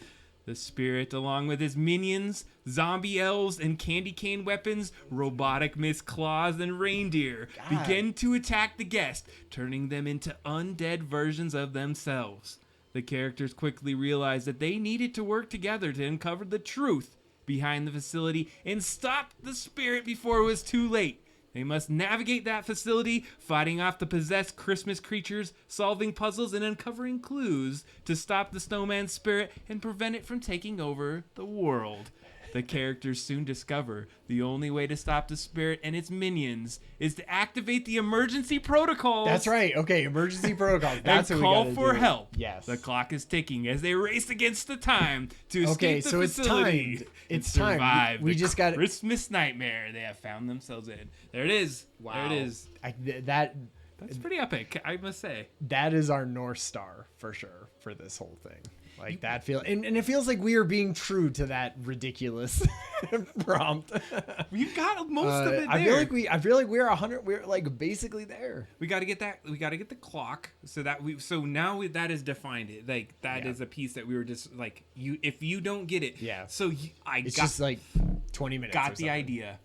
The spirit, along with his minions, zombie elves, and candy cane weapons, robotic mist claws, and reindeer, began to attack the guests, turning them into undead versions of themselves. The characters quickly realized that they needed to work together to uncover the truth behind the facility and stop the spirit before it was too late. They must navigate that facility, fighting off the possessed Christmas creatures, solving puzzles, and uncovering clues to stop the snowman spirit and prevent it from taking over the world. The characters soon discover the only way to stop the spirit and its minions is to activate the emergency protocols. That's right. Okay, emergency protocols. That's and what we call gotta for do. help. Yes. The clock is ticking as they race against the time to escape the facility. It's timed. It's and survive timed. We just got Christmas nightmare they have found themselves in. There it is. Wow. There it is. That's pretty epic, I must say. That is our North Star for sure for this whole thing. Like that feel, and it feels like we are being true to that ridiculous prompt. We've got most of it there. I feel like we're 100. We're like basically there. We got to get that. We got to get the clock so that that is defined. It like that is a piece that we were just like you. If you don't get it, So it's just like 20 minutes. Got the idea.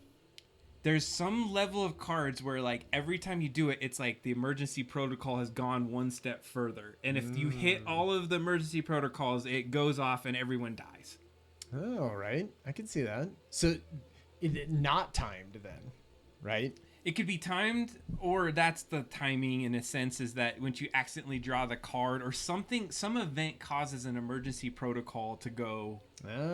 There's some level of cards where like every time you do it, it's like the emergency protocol has gone one step further. And if you hit all of the emergency protocols, it goes off and everyone dies. Oh, right. I can see that. So not timed then, right? It could be timed, or that's the timing in a sense, is that when you accidentally draw the card or something, some event causes an emergency protocol to go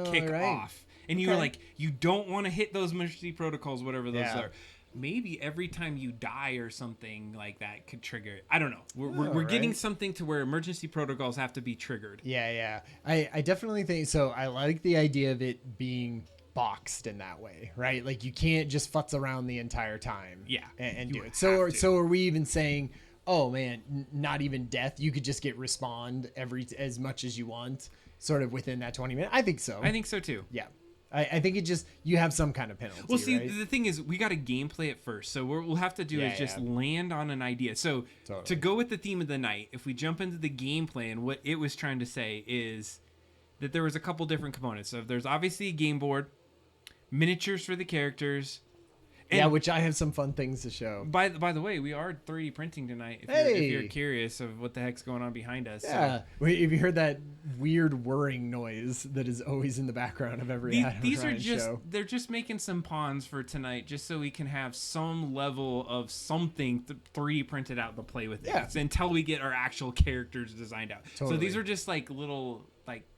kick off. And you're like, you don't want to hit those emergency protocols, whatever those are. Maybe every time you die or something like that could trigger it. I don't know. We're getting something to where emergency protocols have to be triggered. Yeah. I definitely think so. I like the idea of it being boxed in that way, right? Like you can't just futz around the entire time and do it. So are we even saying, oh man, not even death, you could just get respawned as much as you want? sort of within that 20 minutes? I think so. I think so too. Yeah. I think it just, you have some kind of penalty. Well, see, right? the thing is, we got to gameplay it first. So what we'll have to do is just land on an idea. So to go with the theme of the night, if we jump into the gameplay, and what it was trying to say is that there was a couple different components. So there's obviously a game board, miniatures for the characters. And which I have some fun things to show. By the way, we are 3D printing tonight. If you're curious of what the heck's going on behind us. Yeah. So. Have you heard that weird whirring noise that is always in the background of every these are just show? They're just making some pawns for tonight, just so we can have some level of something 3D printed out to play with it. Yeah. Until we get our actual characters designed out. Totally. So these are just like little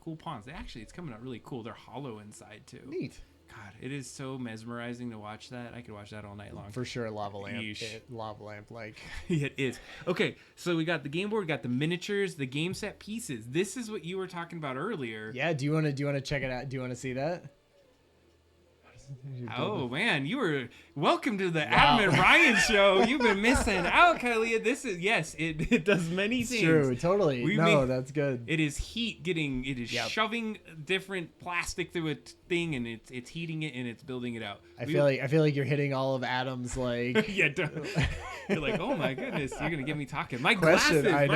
cool pawns. It's coming out really cool. They're hollow inside too. Neat. God, it is so mesmerizing to watch that. I could watch that all night long. For sure, lava lamp like. It is. Okay, so we got the game board, we got the miniatures, the game set pieces. This is what you were talking about earlier. Yeah. Do you want to check it out? Do you want to see that? Oh man, you were welcome to the Adam and Ryan show. You've been missing out, Kylie. This is it does many things. True, totally. That's good. It is shoving different plastic through a thing, and it's heating it and it's building it out. I feel like you're hitting all of Adam's like. Yeah, you're like, oh my goodness, you're gonna get me talking. My glasses are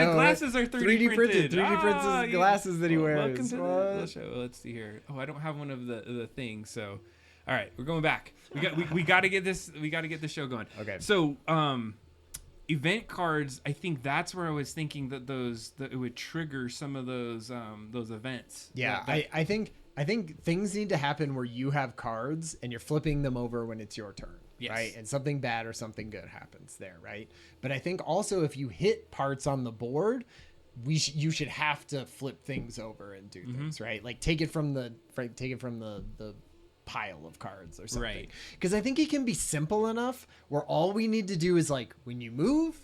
3D printed. 3D printed glasses that he wears. Welcome to the show. Let's see here. Oh, I don't have one of the things, so. All right, we're going back. We got to get this. We got to get the show going. Okay. So, event cards. I think that's where I was thinking that it would trigger some of those events. Yeah, I think things need to happen where you have cards and you're flipping them over when it's your turn. Yes. Right, and something bad or something good happens there, right? But I think also if you hit parts on the board, you should have to flip things over and do things, right? Like take it from the pile of cards or something, right? Because I think it can be simple enough where all we need to do is like when you move,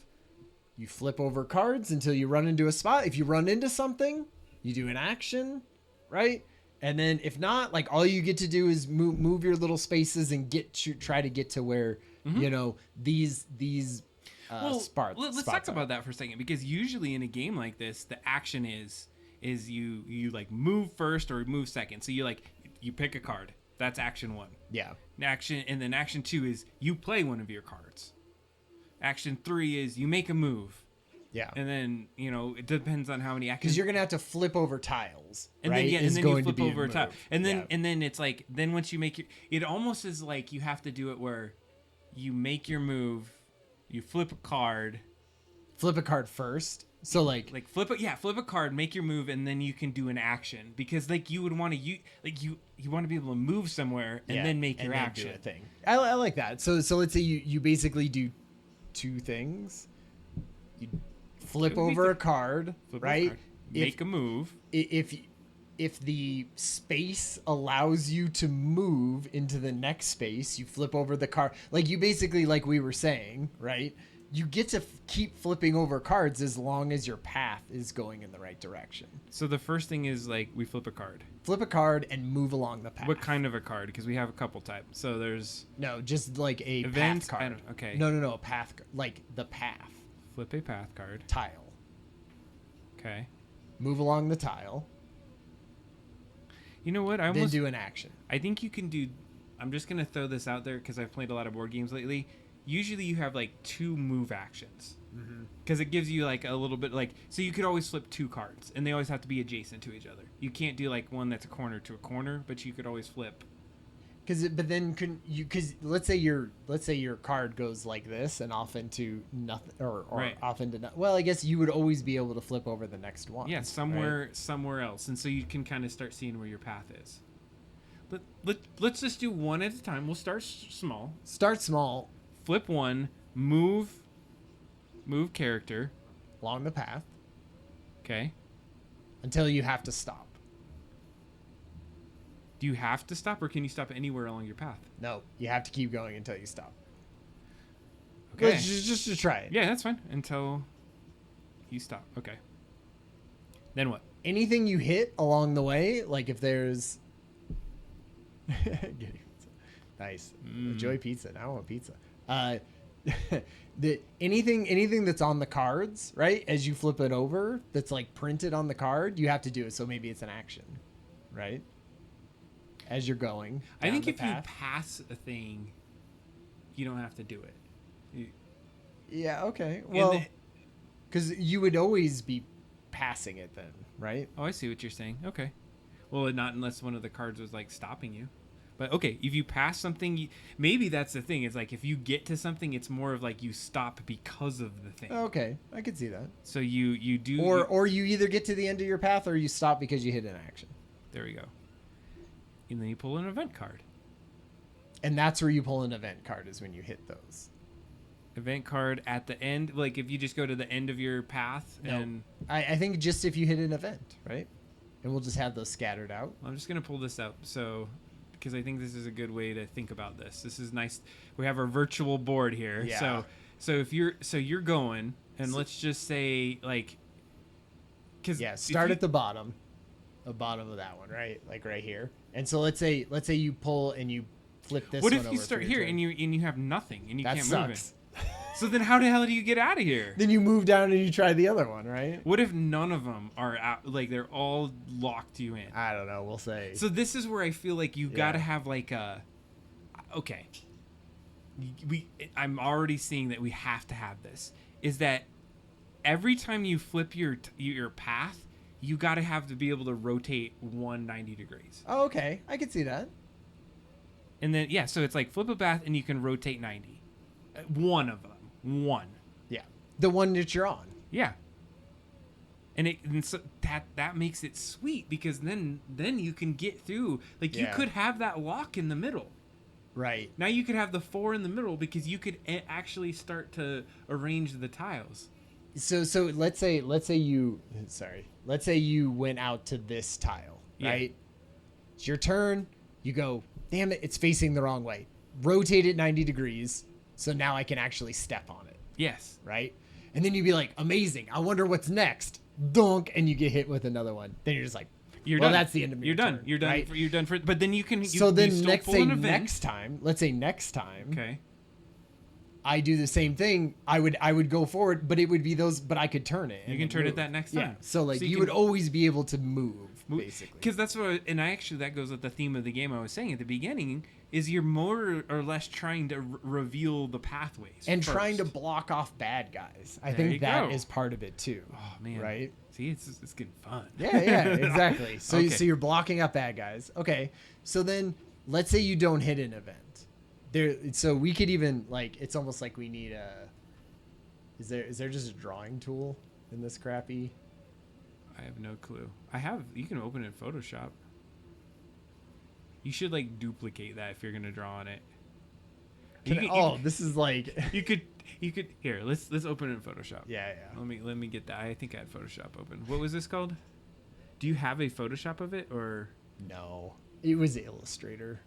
you flip over cards until you run into a spot. If you run into something, you do an action, right? And then if not, like all you get to do is move your little spaces and try to get to where these let's talk about that for a second, because usually in a game like this, the action is you like move first or move second. So you pick a card. That's action 1. Yeah. Action 2 is you play one of your cards. Action 3 is you make a move. Yeah. And then, it depends on how many actions. Because you're going to have to flip over tiles. And right? then you flip over a tile. And then it's like, then once you make it almost is like you have to do it where you make your move, you flip a card. Flip a card first. So flip a card, make your move, and then you can do an action, because you would want to you want to be able to move somewhere and then make your action. Do a thing. I like that. So let's say you basically do 2 things. You flip over a card, right? Make a move. If the space allows you to move into the next space, you flip over the card. Like you basically, like we were saying, right? You get to keep flipping over cards as long as your path is going in the right direction. So the first thing is we flip a card. Flip a card and move along the path. What kind of a card? Because we have a couple types. So there's... No, just like a event path card. Okay. No, a path. Like the path. Flip a path card. Tile. Okay. Move along the tile. You know what? Then do an action. I think you can do... I'm just going to throw this out there because I've played a lot of board games lately. Usually you have 2 move actions, because it gives you a little bit so you could always flip 2 cards, and they always have to be adjacent to each other. You can't do one that's a corner to a corner, but you could always flip. Because let's say your card goes like this and off into nothing or right. Off into nothing. Well, I guess you would always be able to flip over the next one. Yeah, somewhere else, and so you can kind of start seeing where your path is. Let's just do one at a time. We'll start small. Flip 1, move character along the path. Okay. Until you have to stop. Do you have to stop, or can you stop anywhere along your path? No, you have to keep going until you stop. Okay. Just to try it. Yeah, that's fine. Until you stop. Okay. Then what? Anything you hit along the way, like if there's... Nice. Enjoy pizza. Now I want pizza. anything that's on the cards, right? As you flip it over, that's like printed on the card, you have to do it. So maybe it's an action, right? As you're going. I think if path. you pass a thing, you don't have to do it. Yeah. Okay. Well, because you would always be passing it then, right? Oh, I see what you're saying. Okay. Well, not unless one of the cards was like stopping you. But okay, if you pass something, maybe that's the thing. It's like if you get to something, it's more of like you stop because of the thing. Okay, I could see that. So you do, or you either get to the end of your path or you stop because you hit an action. There we go. And then you pull an event card. And that's where you pull an event card, is when you hit those. Event card at the end, like if you just go to the end of your path. And I think just if you hit an event, right? And we'll just have those scattered out. I'm just gonna pull this up because I think this is a good way to think about this. This is nice. We have our virtual board here. Yeah. So if you're going, and let's just say like, start at the bottom of that one, right? Like right here. And so let's say you pull and you flip this. What one if over you start here and you have nothing and you that can't sucks. move it? So then how the hell do you get out of here? Then you move down and you try the other one, right? What if none of them are out, like they're all locked you in? I don't know. We'll say. So this is where I feel like you got to have like a, okay. I'm already seeing that we have to have this. Is that every time you flip your path, you got to have to be able to rotate 190 degrees. Oh, okay. I can see that. And then so it's like flip a path and you can rotate 90. One of them. One. Yeah. The one that you're on. Yeah. And so that makes it sweet because then you can get through. Like you could have that lock in the middle. Right. Now you could have the 4 in the middle because you could actually start to arrange the tiles. So let's say you went out to this tile, right? It's your turn. You go, damn it, it's facing the wrong way. Rotate it 90 degrees. So now I can actually step on it. Yes. Right? And then you'd be like, amazing. I wonder what's next. Dunk. And you get hit with another one. Then you're just like, you're done. That's the end of your turn. You're done. Right? You're done for. But then you can. Let's say next time. Okay. I do the same thing. I would go forward, but it would be those. But I could turn it. You can turn it that next time. Yeah. So like you would always be able to move basically. Because that's what. And that goes with the theme of the game I was saying at the beginning. Is you're more or less trying to reveal the pathways and first. Trying to block off bad guys. I think that is part of it too. Oh man, right? See, it's getting fun. Yeah, exactly. So so you're blocking up bad guys. Okay, so then let's say you don't hit an event. So we could even like it's almost like we need a. Is there just a drawing tool in this crappy? I have no clue. You can open it in Photoshop. You should like duplicate that if you're gonna draw on it. This is like you could here. Let's open it in Photoshop. Yeah. Let me get that. I think I had Photoshop open. What was this called? Do you have a Photoshop of it or? No, it was Illustrator.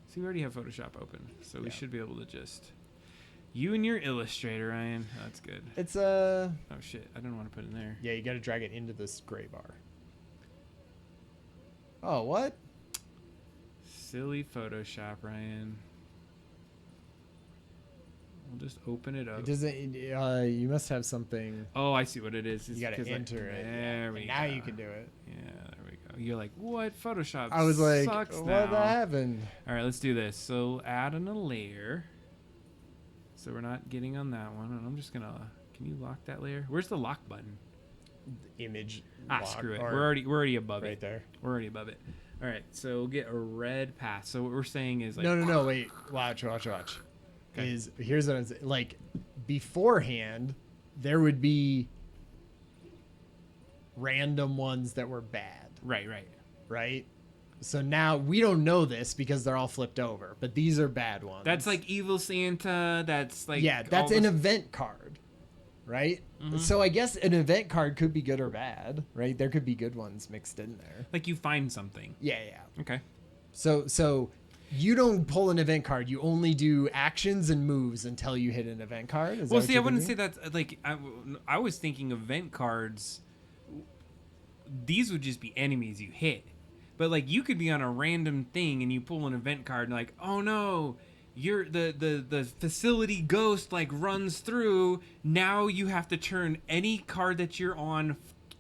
See, we already have Photoshop open, so we should be able to just. You and your Illustrator, Ryan. Oh, that's good. It's Oh shit! I don't want to put it in there. Yeah, you got to drag it into this gray bar. Oh, what? Silly Photoshop, Ryan. We'll just open it up. It doesn't. You must have something. Oh, I see what it is. You got to enter it. There we go. Now you can do it. Yeah, there we go. You're like, what? Photoshop I was like, sucks what now. happened? All right, let's do this. So add in a layer. So we're not getting on that one. And I'm just going to... Can you lock that layer? Where's the lock button? Image. Screw it. We're already above it. Right there. We're already above it. All right, so we'll get a red path. So what we're saying is like... No, wait. Watch. Okay. Here's what I'm saying. Like, beforehand, there would be random ones that were bad. Right? So now we don't know this because they're all flipped over, but these are bad ones. That's like Evil Santa. That's like... Yeah, that's an event card. Right? Mm-hmm. So I guess an event card could be good or bad, right? There could be good ones mixed in there. Like you find something. Yeah. Okay. So you don't pull an event card. You only do actions and moves until you hit an event card. Well, see, I wouldn't say that's like I was thinking event cards. These would just be enemies you hit, but like you could be on a random thing and you pull an event card and like, oh no, the facility ghost like runs through. Now you have to turn any card that you're on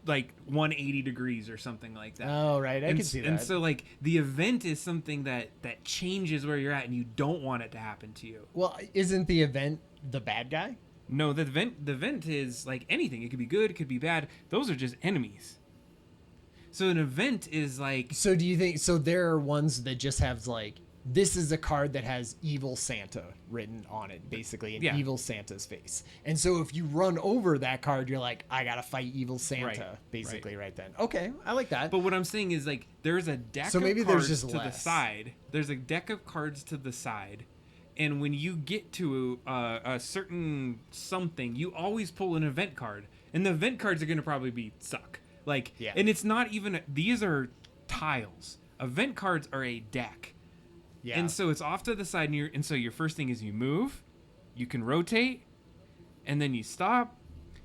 like 180 degrees or something like that. Oh, right. I can see that. And so like the event is something that changes where you're at, and you don't want it to happen to you. Well, isn't the event the bad guy? No, the event is like anything. It could be good, it could be bad. Those are just enemies. So an event is like... So do you think... So there are ones that just have like... This is a card that has Evil Santa written on it, basically, in Evil Santa's face. And so if you run over that card, you're like, I gotta fight Evil Santa, basically, right then. Okay, I like that. But what I'm saying is, like, there's a deck of cards to the side. There's a deck of cards to the side. And when you get to a certain something, you always pull an event card. And the event cards are going to probably suck. Like, and it's not even... These are tiles. Event cards are a deck. Yeah. And so it's off to the side, and so your first thing is you move, you can rotate, and then you stop,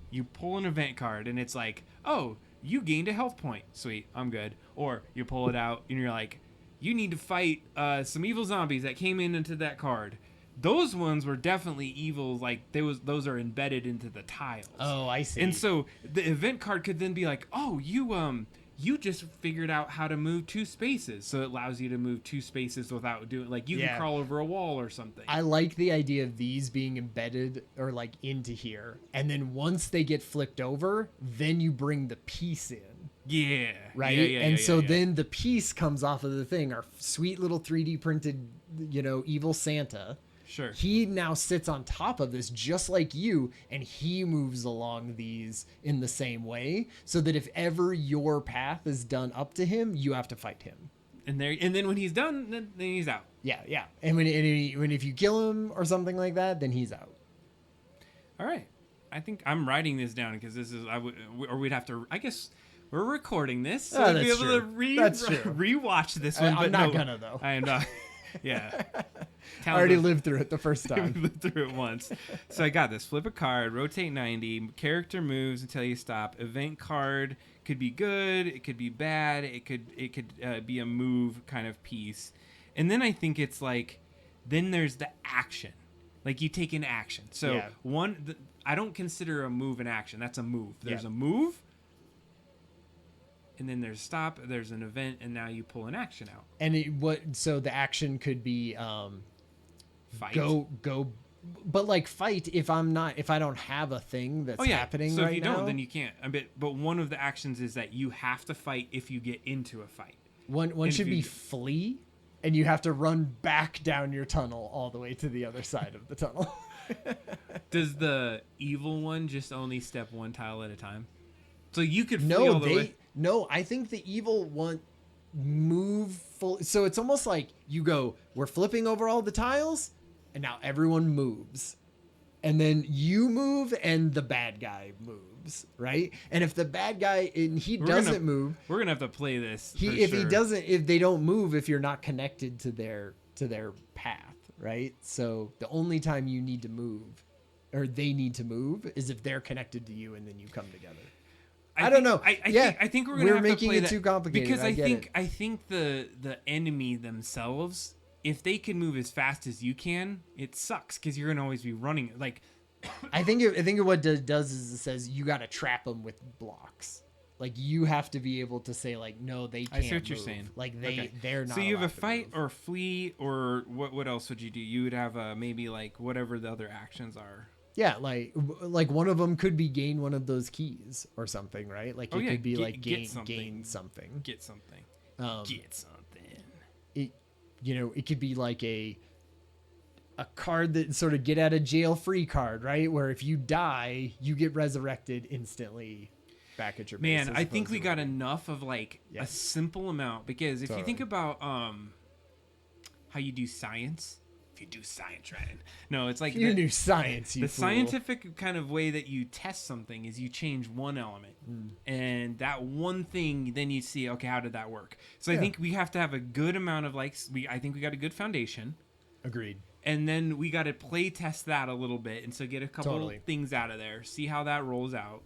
you pull an event card, and it's like, oh, you gained a health point. Sweet, I'm good. Or you pull it out, and you're like, you need to fight some evil zombies that came into that card. Those ones were definitely evil, like those are embedded into the tiles. Oh, I see. And so the event card could then be like, oh, you just figured out how to move 2 spaces. So it allows you to move 2 spaces without doing... Like, you can crawl over a wall or something. I like the idea of these being embedded or, like, into here. And then once they get flipped over, then you bring the piece in. Yeah. Right? And so then the piece comes off of the thing. Our sweet little 3D printed, Evil Santa. Sure. He now sits on top of this just like you, and he moves along these in the same way, so that if ever your path is done up to him, you have to fight him. And then when he's done, then he's out. Yeah. And when if you kill him or something like that, then he's out. All right. I think I'm writing this down because this is we'd have to. I guess we're recording this, so we'd be able to rewatch this one. I'm not gonna though. I am not. Yeah. I already lived through it the first time. Lived through it once. So I got this. Flip a card, rotate 90, character moves until you stop. Event card could be good, it could be bad, it could be a move kind of piece. And then I think it's like, then there's the action. Like you take an action. So I don't consider a move an action. That's a move. There's a move. And then there's stop, there's an event, and now you pull an action out. And so the action could be fight. Go but like fight if I don't have a thing that's happening right now. So if you don't, then you can't. But one of the actions is that you have to fight if you get into a fight. One should be flee, and you have to run back down your tunnel all the way to the other side of the tunnel. Does the evil one just only step 1 tile at a time? So you could flee all the way? No, I think the evil one move full. So it's almost like you go, we're flipping over all the tiles, and now everyone moves. And then you move, and the bad guy moves, right? And if the bad guy, and he doesn't move... We're going to have to play this if they don't move, if you're not connected to their path, right? So the only time you need to move, or they need to move, is if they're connected to you, and then you come together. I don't know. I think we're gonna have to play that too complicated because I think the enemy themselves, if they can move as fast as you can, it sucks because you're gonna always be running. Like, I think what it does is it says you got to trap them with blocks. Like you have to be able to say like no, they can't. I see what you're saying. Like they're not. So you have a fight or flee or what else would you do? You would have maybe like whatever the other actions are. Yeah, like one of them could be gain one of those keys or something, right? Like it could be like gain something. Get something. Get something. It could be like a card that sort of get out of jail free card, right? Where if you die, you get resurrected instantly back at your base. Man, I think we got enough of like a simple amount because if you think about how you do science. If you do science right. No, it's like you do science. The scientific kind of way that you test something is you change one element, and that one thing, then you see, okay, how did that work? So I think we have to have a good amount of I think we got a good foundation. Agreed. And then we got to play test that a little bit, and so get a couple things out of there, see how that rolls out,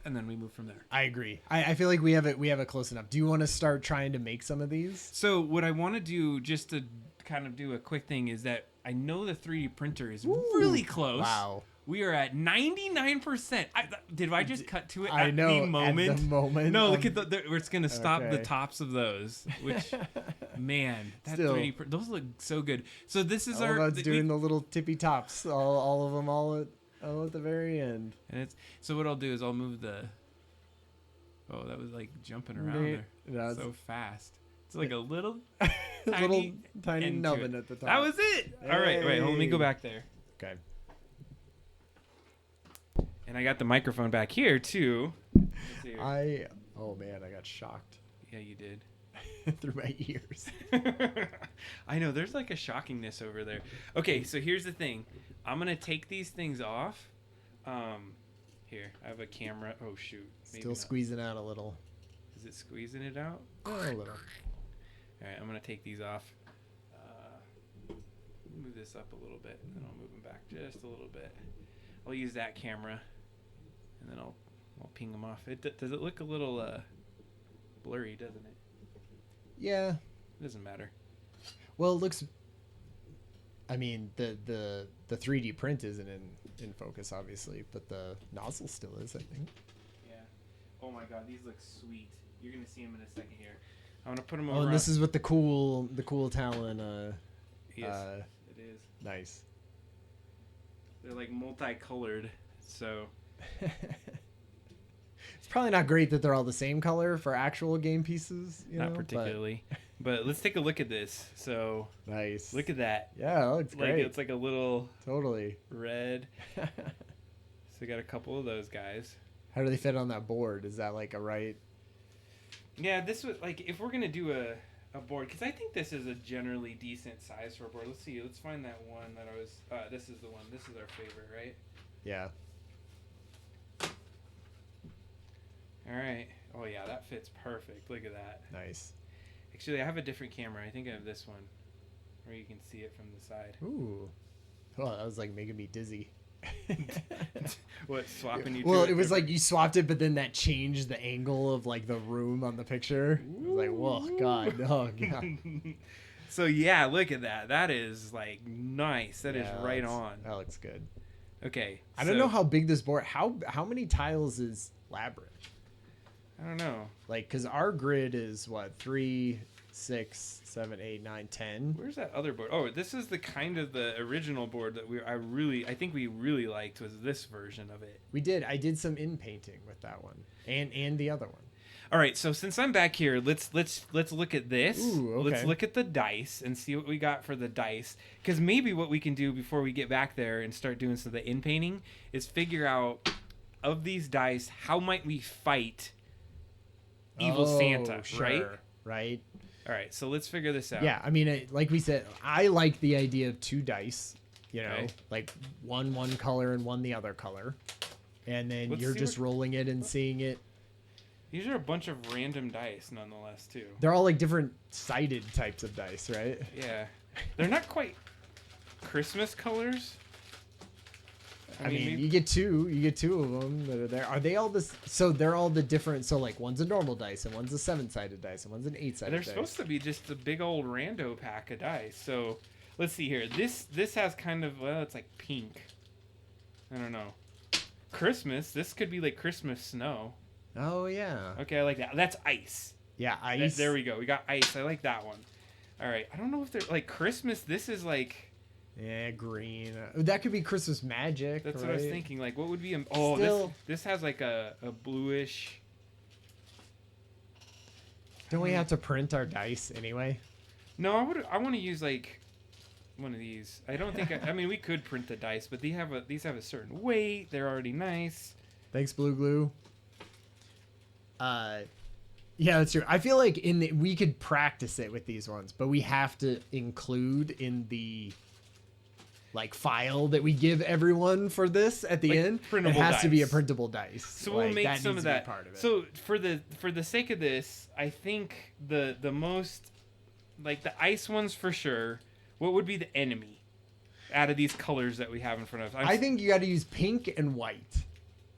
and then we move from there. I agree. I feel like we have it close enough. Do you want to start trying to make some of these? So what I want to do, just to kind of do a quick thing, is that I know the 3D printer is really close. Wow. We are at 99%. Did I just cut to it I know, the moment? at the moment. No, look at where it's going to stop the Okay. tops of those. Which, man, that Still. 3D those look so good. So this is All our... about doing the little tippy tops, all of them, all at the very end. And so what I'll do is I'll move the... Oh, that was like jumping around there so fast. It's like a little tiny end to nubbin it. at the top. That was it. All right, wait, let me go back there. Okay. And I got the microphone back here too. Oh man, I got shocked Yeah, you did. through my ears. I know, there's like a shockingness over there. Okay, so here's the thing. I'm going to take these things off. Here, I have a camera. Oh, shoot. Maybe Still not. squeezing out a little. Is it squeezing it out? A little. All right, I'm going to take these off. Move this up a little bit, and then I'll move them back just a little bit. I'll use that camera, and then I'll ping them off. Does it look a little blurry, doesn't it? Yeah. It doesn't matter. Well, it looks. I mean, the 3D print isn't in focus, obviously, but the nozzle still is, I think. Yeah. Oh my God, these look sweet. You're gonna see them in a second here. I'm gonna put them over. Oh, and this is with the cool Talon. Yes, it is. Nice. They're like multicolored, so. It's probably not great that they're all the same color for actual game pieces. Not particularly. But let's take a look at this. So. Nice. Look at that. Yeah, that looks great. It's like a little. Totally. Red. So we got a couple of those guys. How do they fit on that board? Is that like a right? Yeah, this was like if we're gonna do a board, because I think this is a generally decent size for a board. Let's see. Let's find that one that I was. This is the one. This is our favorite, right? Yeah. All right. Oh yeah, that fits perfect. Look at that. Nice. Actually, I have a different camera. I think I have this one, where you can see it from the side. Ooh. Oh, that was like making me dizzy. What, swapping you? Well, to it was like you swapped it, but then that changed the angle of like the room on the picture. It was like, whoa, God, oh God. So yeah, look at that. That is like nice. That is right on. That looks good. Okay. I don't know how big this board. How many tiles is Labyrinth? I don't know. Like, because our grid is what, 3, 6, 7, 8, 9, 10. Where's that other board? Oh, this is the kind of the original board that I think we really liked was this version of it. We did. I did some in painting with that one and the other one. All right, so since I'm back here, let's look at this. Ooh, okay. Let's look at the dice and see what we got for the dice. Because maybe what we can do before we get back there and start doing some of the in painting is figure out of these dice how might we fight Evil Santa, right? Right. All right, so let's figure this out. Yeah, I mean, like we said, I like the idea of 2 dice. You know, Okay. like one color and one the other color, and then Let's you're see just rolling it and seeing it. These are a bunch of random dice, nonetheless, too. They're all like different sided types of dice, right? Yeah, they're not quite Christmas colors. I mean, maybe- you get two of them that are there. Are they all this? So they're all the different. So like one's a normal dice and one's a 7-sided dice and one's an 8-sided they're dice. supposed to be just a big old rando pack of dice. So let's see here. This has kind of it's like pink. I don't know. Christmas. This could be like Christmas snow. Oh yeah. Okay, I like that. That's ice. Yeah, ice. There we go. We got ice. I like that one. All right. I don't know if they're like Christmas. This is like. Yeah, green. That could be Christmas magic. That's right? what I was thinking. Like, what would be? Still, this has like a bluish. Don't we have to print our dice anyway? No, I want to use like one of these. I don't think. I mean, we could print the dice, but these have a certain weight. They're already nice. Thanks, Blue Glue. Yeah, that's true. I feel like we could practice it with these ones, but we have to include in the like file that we give everyone for this at the Like end. printable It has to be a dice. printable dice. So we'll make some needs of to be that. part of it. So for the sake of this, I think the most like the ice ones for sure. What would be the enemy out of these colors that we have in front of us? I think you got to use pink and white,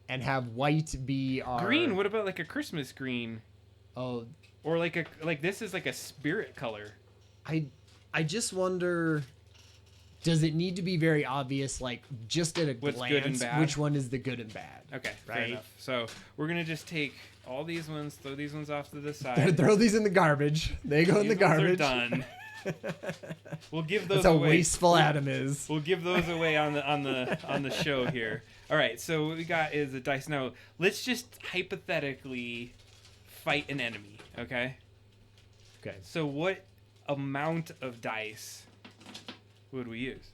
and have white be our green. What about like a Christmas green? Oh, Or like this is like a spirit color. I just wonder. Does it need to be very obvious, like just at a What's good and glance, bad? which one is the good and bad? Okay, fair Right. enough. So we're gonna just take all these ones, throw these ones off to the side. Throw these in the garbage. They go in the These ones are garbage. done. We'll give those That's how away. wasteful Adam is. We'll give those away on the show here. All right, so what we got is a dice. Now let's just hypothetically fight an enemy. Okay. Okay. So what amount of dice would we use?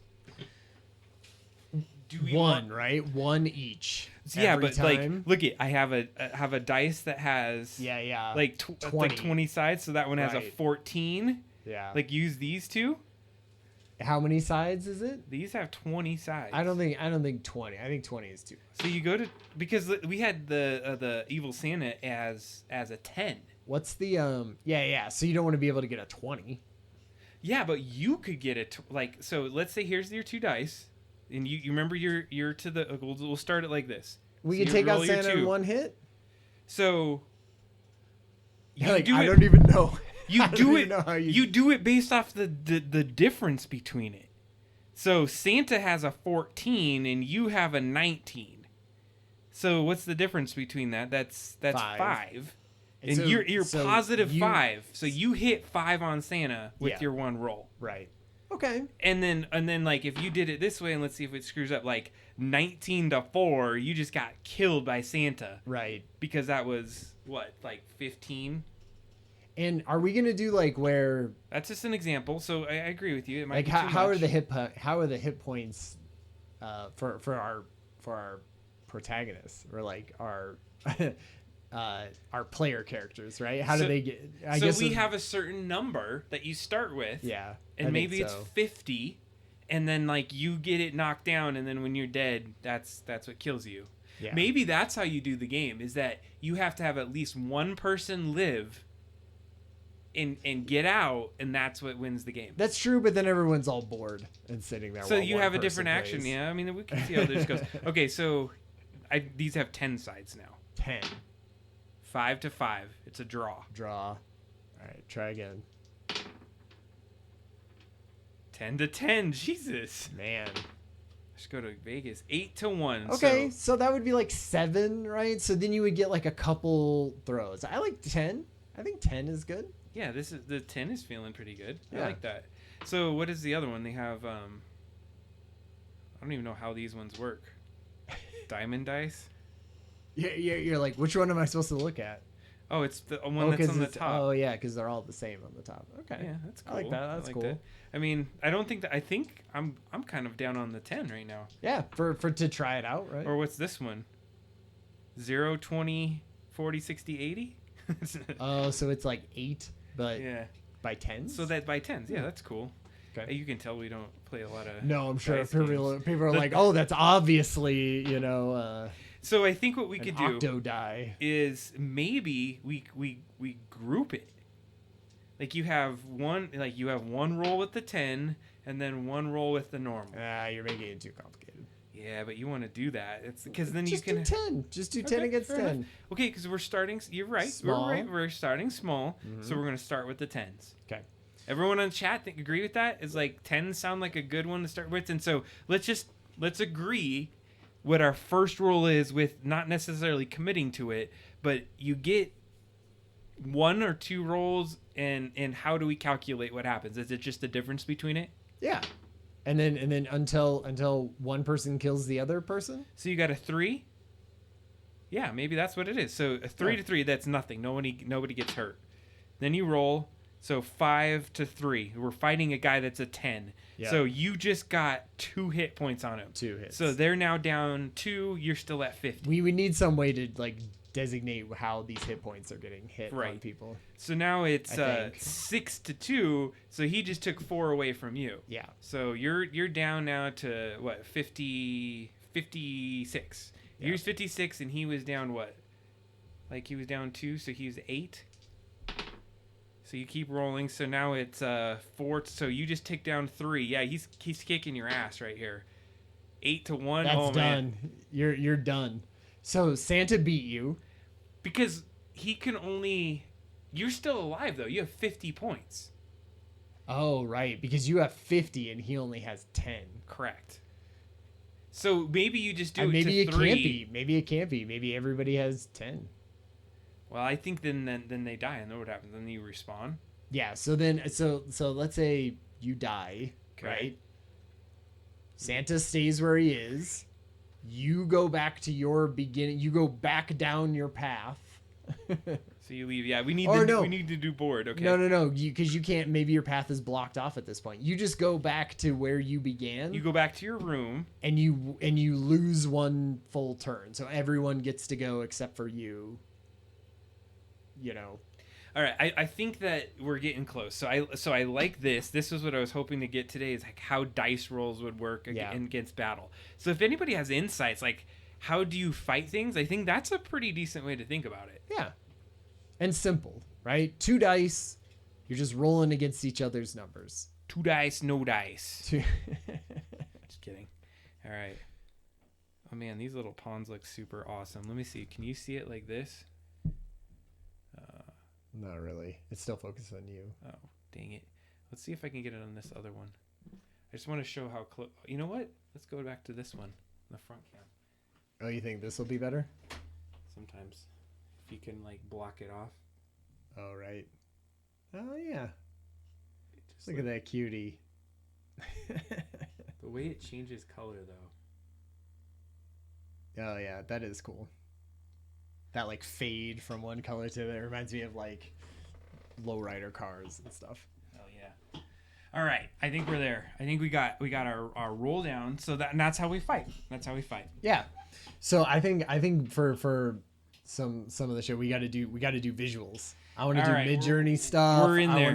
Do we One, right? One each. Yeah, every but time. like, look it. I have a dice that has Yeah. like 20. like 20 sides. So that one has a Right. 14. Yeah. Like use these two. How many sides is it? These have 20 sides. I don't think 20. I think 20 is too. So you go to, because we had the Evil Santa as a 10. What's the yeah. So you don't want to be able to get a 20. Yeah, but you could get it like, so let's say here's your two dice, and you remember you're to the, we'll start it like this. We So can you take out roll your Santa in two. one hit. So you Like, do I it. don't even know. You I don't do even it. know how You do it based off the difference between it. So Santa has a 14 and you have a 19. So what's the difference between that? That's 5. And so- you're so positive you- 5. So you hit 5 on Santa with Yeah. your one roll. Right. Okay. And then like if you did it this way, and let's see if it screws up, like 19-4, you just got killed by Santa Right. because that was what, like 15. And are we gonna do like where That's just an example. So I agree with you. It might like be how, too how are much. the hit points for our protagonists or like our player characters, right? How do So- they get? I so guess we have a certain number that you start with, yeah, and I maybe think it's so. 50, and then like you get it knocked down, and then when you're dead, that's what kills you. Yeah. Maybe that's how you do the game, is that you have to have at least one person live and get out, and that's what wins the game. That's true, but then everyone's all bored and sitting there. So while you one have a person different action, plays. yeah. I mean, we can see how this goes. Okay, so these have 10 sides now. 10 5-5. It's a draw. draw. All right, try again. 10-10. Jesus. Man. Let's go to Vegas. 8-1. Okay, So so that would be like 7, right? So then you would get like a couple throws. I like 10. I think 10 is good. yeah, this is the 10 is feeling pretty good. I Yeah. like that. So what is the other one? They have I don't even know how these ones work. Diamond dice? You're like, which one am I supposed to look at? Oh, it's the one that's 'cause on the it's- top. Oh yeah, because they're all the same on the top. Okay. Yeah, that's cool. I like that. That's like cool. that. I mean, I don't think that. I think I'm kind of down on the 10 right now. Yeah, for to try it out, right? Or what's this one? 0, 20, 40, 60, 80? Oh, so it's like 8, but Yeah. by 10s? So that by 10s. Yeah, that's cool. Okay. You can tell we don't play a lot of. No, I'm sure dice people games. are like, oh, that's obviously, So I think what we an could octo do die. is maybe we group it. Like you have one roll with the 10 and then one roll with the normal. You're making it too complicated. Yeah, but you want to do that. It's because then Just you can do 10. Just do 10 Okay, against fair 10. enough. Okay, because we're starting. You're right. Small. We're right. We're starting small, so Mhm. we're gonna start with the 10s. Okay. Everyone on chat agree with that? Is like 10s sound like a good one to start with, and so let's agree what our first roll is with not necessarily committing to it, but you get 1 or 2 rolls, and how do we calculate what happens? Is it just the difference between it? Yeah. And then until one person kills the other person? So you got a 3. Yeah, maybe that's what it is. So a 3 to 3, that's nothing. Nobody gets hurt. Then you roll. So 5 to 3. We're fighting a guy that's a 10. Yeah. So you just got 2 hit points on him. 2 hits. So they're now down 2. You're still at 50. we would need some way to like designate how these hit points are getting hit on Right. people. So now it's I think. 6 to 2. So he just took 4 away from you. Yeah. So you're down now to what, 56. Yeah. He was 56 and he was down what? Like he was down 2, so he was 8. So you keep rolling. So now it's 4. So you just take down 3. Yeah, he's kicking your ass right here. 8-1. That's oh done. man. You're done. So Santa beat you. Because he can only. You're still alive though. You have 50 points. Oh, right, because you have 50 and he only has 10. Correct. So maybe you just do it maybe to it 3. Can't be. Maybe it can't be. Maybe everybody has 10. Well, I think then they die, and then what happens? Then you respawn. Yeah. So then, so let's say you die, Okay. right? Santa stays where he is. You go back to your beginning. You go back down your path. So you leave. Yeah, we need to do board. Okay. No. Because you can't. Maybe your path is blocked off at this point. You just go back to where you began. You go back to your room, and you lose one full turn. So everyone gets to go except for you. You know. All right, I think that we're getting close. So I like this. This is what I was hoping to get today, is like how dice rolls would work against battle. So if anybody has insights, like how do you fight things, I think that's a pretty decent way to think about it. Yeah. And simple, right? 2 dice. You're just rolling against each other's numbers. 2 dice, no dice. Just kidding. All right. Oh man, these little pawns look super awesome. Let me see. Can you see it like this? Not really. It's still focused on you. Oh, dang it. Let's see if I can get it on this other one. I just want to show how close. You know what? Let's go back to this one, the front cam. Oh, you think this will be better? Sometimes. If you can, like, block it off. Oh, right. Oh, yeah. Just Look at that cutie. The way it changes color, though. Oh, yeah. That is cool. That like fade from one color to the other reminds me of like lowrider cars and stuff. Oh yeah. All right, I think we're there. I think we got our roll down. So that's how we fight. Yeah. So I think for some of the show we got to do visuals. I want to do Mid-Journey stuff. We're in there.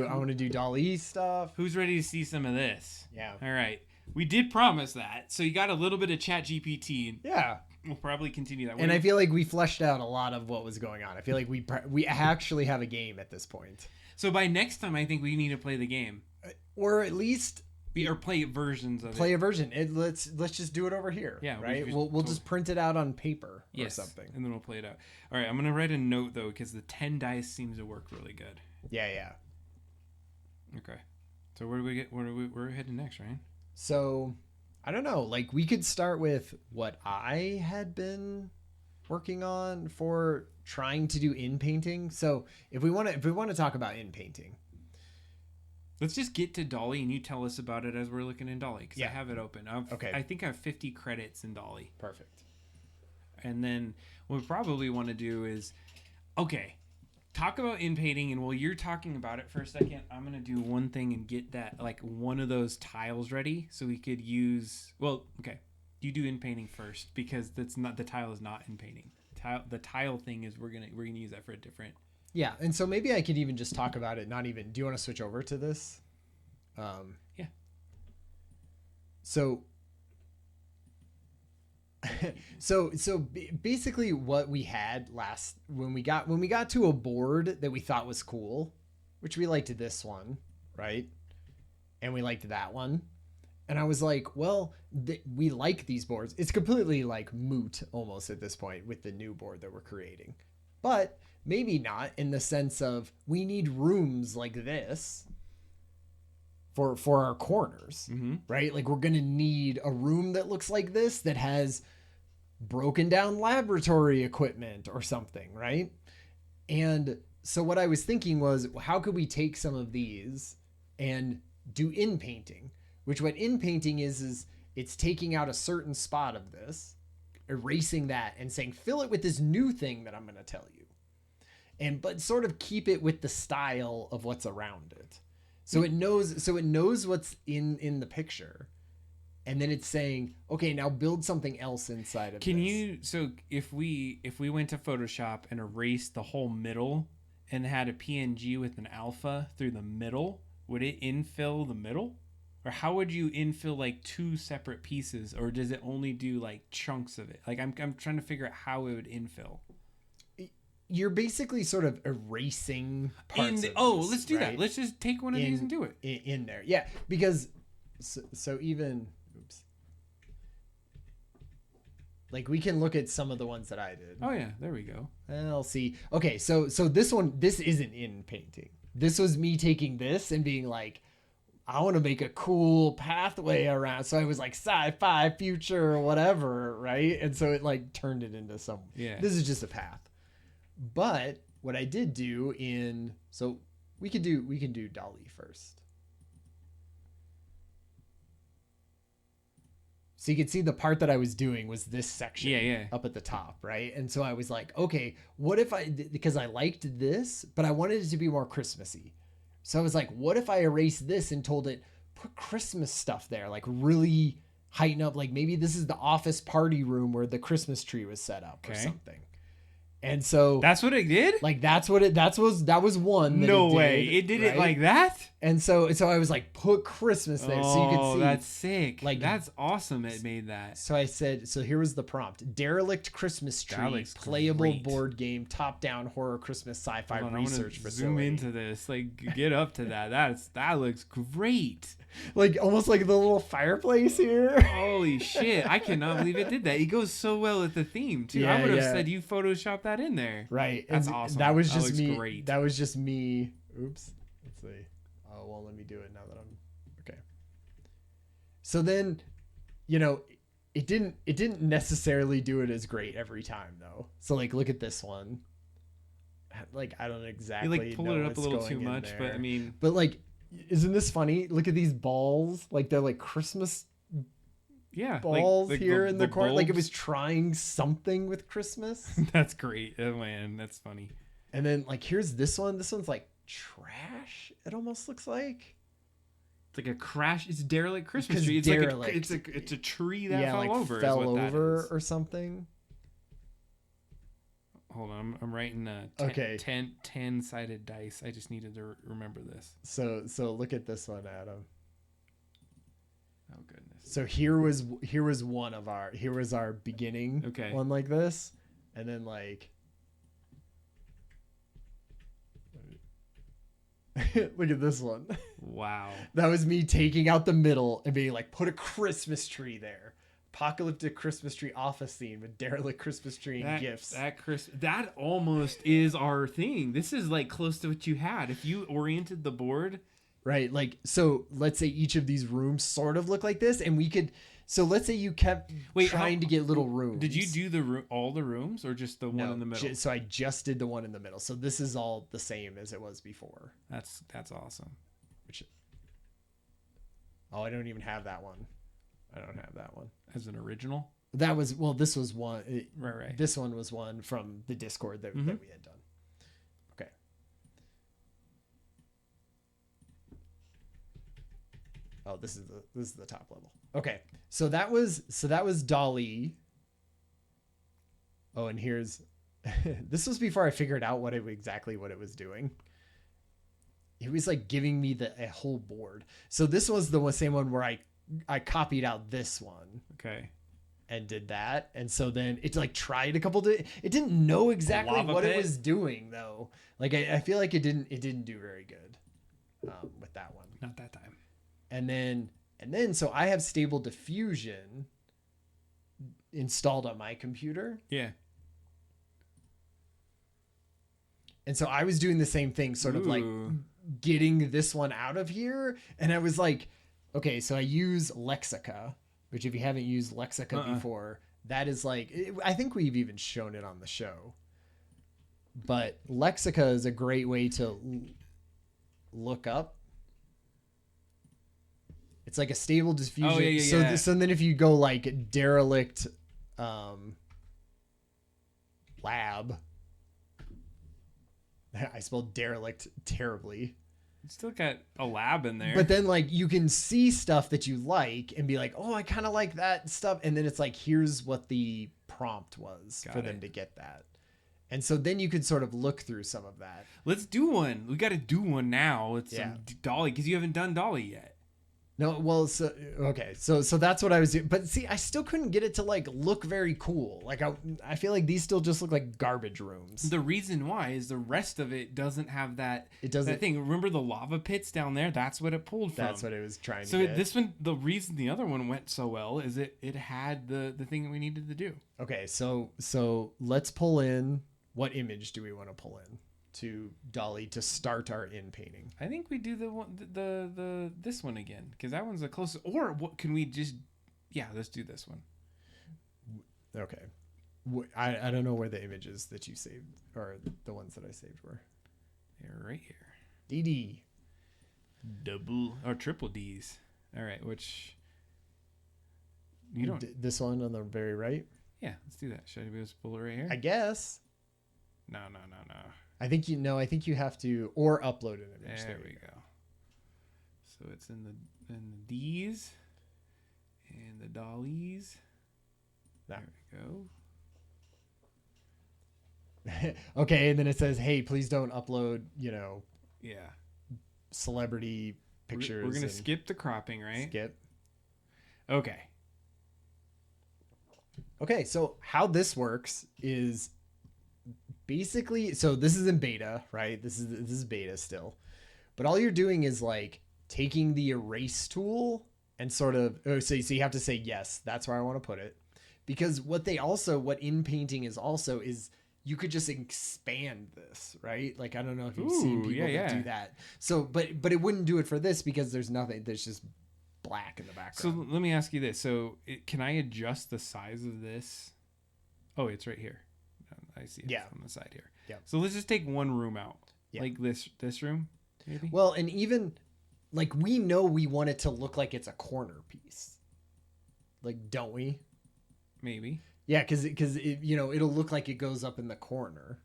I want to do DALL-E stuff. Who's ready to see some of this? Yeah. All right. We did promise that. So you got a little bit of ChatGPT. Yeah. We'll probably continue that. And I feel like we fleshed out a lot of what was going on. I feel like we actually have a game at this point. So by next time, I think we need to play the game, or at least play versions of it. Play a version. Let's just do it over here. Yeah, right. We'll just print it out on paper or something, and then we'll play it out. All right, I'm gonna write a note though because the 10 dice seems to work really good. Yeah. Okay. So where do we get? We're heading next, right? So. I don't know. Like we could start with what I had been working on for trying to do in painting. So if we want to talk about in painting, let's just get to DALL-E and you tell us about it as we're looking in DALL-E because I have it open. Okay. I think I have 50 credits in DALL-E. Perfect. And then what we probably want to do is, talk about in painting, and while you're talking about it for a second, I'm gonna do one thing and get that like one of those tiles ready so we could use. Well, okay, you do in painting first because that's not the tile is not in painting. The tile thing is we're gonna use that for a different. Yeah, and so maybe I could even just talk about it. Not even. Do you want to switch over to this? Yeah. So. So basically what we had when we got to a board that we thought was cool, which we liked this one, right? And we liked that one. And I was like, well, we like these boards. It's completely like moot almost at this point with the new board that we're creating. But maybe not in the sense of we need rooms like this for our corners, right? Like we're going to need a room that looks like this that has broken down laboratory equipment or something, right? And so what I was thinking was, how could we take some of these and do in painting? Which what in painting is it's taking out a certain spot of this, erasing that and saying, fill it with this new thing that I'm going to tell you. But sort of keep it with the style of what's around it. So it knows what's in the picture. And then it's saying, okay, now build something else inside of this. So if we went to Photoshop and erased the whole middle and had a PNG with an alpha through the middle, would it infill the middle? Or how would you infill like 2 separate pieces? Or does it only do like chunks of it? Like I'm trying to figure out how it would infill. You're basically sort of erasing parts of this, let's do right? that. Let's just take one of these and do it. In there. Yeah, because so even... Oops. Like we can look at some of the ones that I did. Oh yeah, there we go. I'll see. Okay, so this isn't in painting, this was me taking this and being like, I want to make a cool pathway around. So I was like sci-fi future or whatever, right? And so it like turned it into some. Yeah. This is just a path. But what I did do so we can do Dolly first. So you can see the part that I was doing was this section up at the top, right? And so I was like, okay, what if because I liked this, but I wanted it to be more Christmassy. So I was like, what if I erase this and told it, put Christmas stuff there, like really heighten up, like maybe this is the office party room where the Christmas tree was set up or something. And so that's what it did? Like that was one. No way. It did it like that? And so I was like, put Christmas there so you could see. Oh, that's sick. Like that's awesome. It made that. So I said, so here was the prompt: derelict Christmas tree, playable board game, top-down horror Christmas sci-fi research facility. Zoom into this. Like get up to that. That looks great. Like almost like the little fireplace here. Holy shit. I cannot believe it did that. It goes so well with the theme too. I would have said you photoshopped that in there. Right. That's awesome. That was just me. Great. That was just me. Oops. Let's see. Oh, well, let me do it now that I'm okay. So then, it didn't necessarily do it as great every time though. So like, look at this one. Like, I don't exactly you like pulled it up a little too much, but I mean, but like, isn't this funny? Look at these balls. Like they're like Christmas balls like here in the corner. Like it was trying something with Christmas. That's great. Oh man, that's funny. And then like here's this one. This one's like trash. It almost looks like it's like a crash. It's a derelict Christmas tree. It's derelict. Like it's a tree that fell over or something. Hold on, I'm writing 10 sided dice. I just needed to remember this. So look at this one, Adam. Oh goodness. So here was our beginning one like this, and then like look at this one. Wow. That was me taking out the middle and being like, put a Christmas tree there. Apocalyptic Christmas tree office theme with derelict Christmas tree and gifts. That almost is our thing. This is like close to what you had. If you oriented the board. Right. Like, so let's say each of these rooms sort of look like this, and we could, so let's say you kept trying to get little rooms. Did you do all the rooms or just the one in the middle? So I just did the one in the middle. So this is all the same as it was before. That's awesome. I don't even have that one. I don't have that one. As an original? This was one. Right. This one was one from the Discord that we had done. Okay. Oh, this is the top level. Okay. So that was Dolly. Oh, and here's this was before I figured out exactly what it was doing. It was like giving me a whole board. So this was the same one where I copied out this one. Okay. And did that. And so then it like tried a couple it didn't know exactly what it was doing though. Like I feel like it didn't do very good with that one. Not that time. And then so I have Stable Diffusion installed on my computer. Yeah. And so I was doing the same thing, sort of like getting this one out of here. And I was like, okay, so I use Lexica, which if you haven't used Lexica before, that is like, I think we've even shown it on the show. But Lexica is a great way to look up. It's like a Stable Diffusion. Oh, yeah. So then if you go like derelict lab, I spelled derelict terribly. It's still got a lab in there. But then like you can see stuff that you like and be like, oh, I kind of like that stuff. And then it's like, here's what the prompt was for them to get that. And so then you could sort of look through some of that. Let's do one. We got to do one now. It's some Dolly, because you haven't done Dolly yet. No, well, so that's what I was doing. But see, I still couldn't get it to like look very cool. Like I feel like these still just look like garbage rooms. The reason why is the rest of it doesn't have that. It doesn't. That thing. Remember the lava pits down there? That's what it pulled from. That's what it was trying to So get. this one, the reason the other one went so well is it had the thing that we needed to do. Okay, so let's pull in. What image do we want to pull in? to Dolly to start our in painting. I think we do this one again because that one's the closest. Or what can we just? Yeah, let's do this one. Okay. I don't know where the images that you saved or the ones that I saved were. They're right here. DD. Double or triple D's. All right, which you don't. This one on the very right. Yeah, let's do that. Should I be able to pull it right here? I guess. No. I think you have to or upload an image. There we go. So it's in the D's and the dollies. There we go. Okay, and then it says, "Hey, please don't upload, Yeah. celebrity pictures." We're gonna skip the cropping, right? Skip. Okay. Okay, so how this works is basically, so this is in beta, right? This is beta still, but all you're doing is like taking the erase tool and sort of so you have to say yes, that's where I want to put it, because what in painting is you could just expand this, right? Like I don't know if you've seen people that do that. So, but it wouldn't do it for this because there's nothing. There's just black in the background. So let me ask you this: can I adjust the size of this? Oh, it's right here. I see it on the side here. Yeah. So let's just take one room out, like this room, maybe. Well, and even like we know we want it to look like it's a corner piece, like don't we? Maybe. Yeah, because it'll look like it goes up in the corner.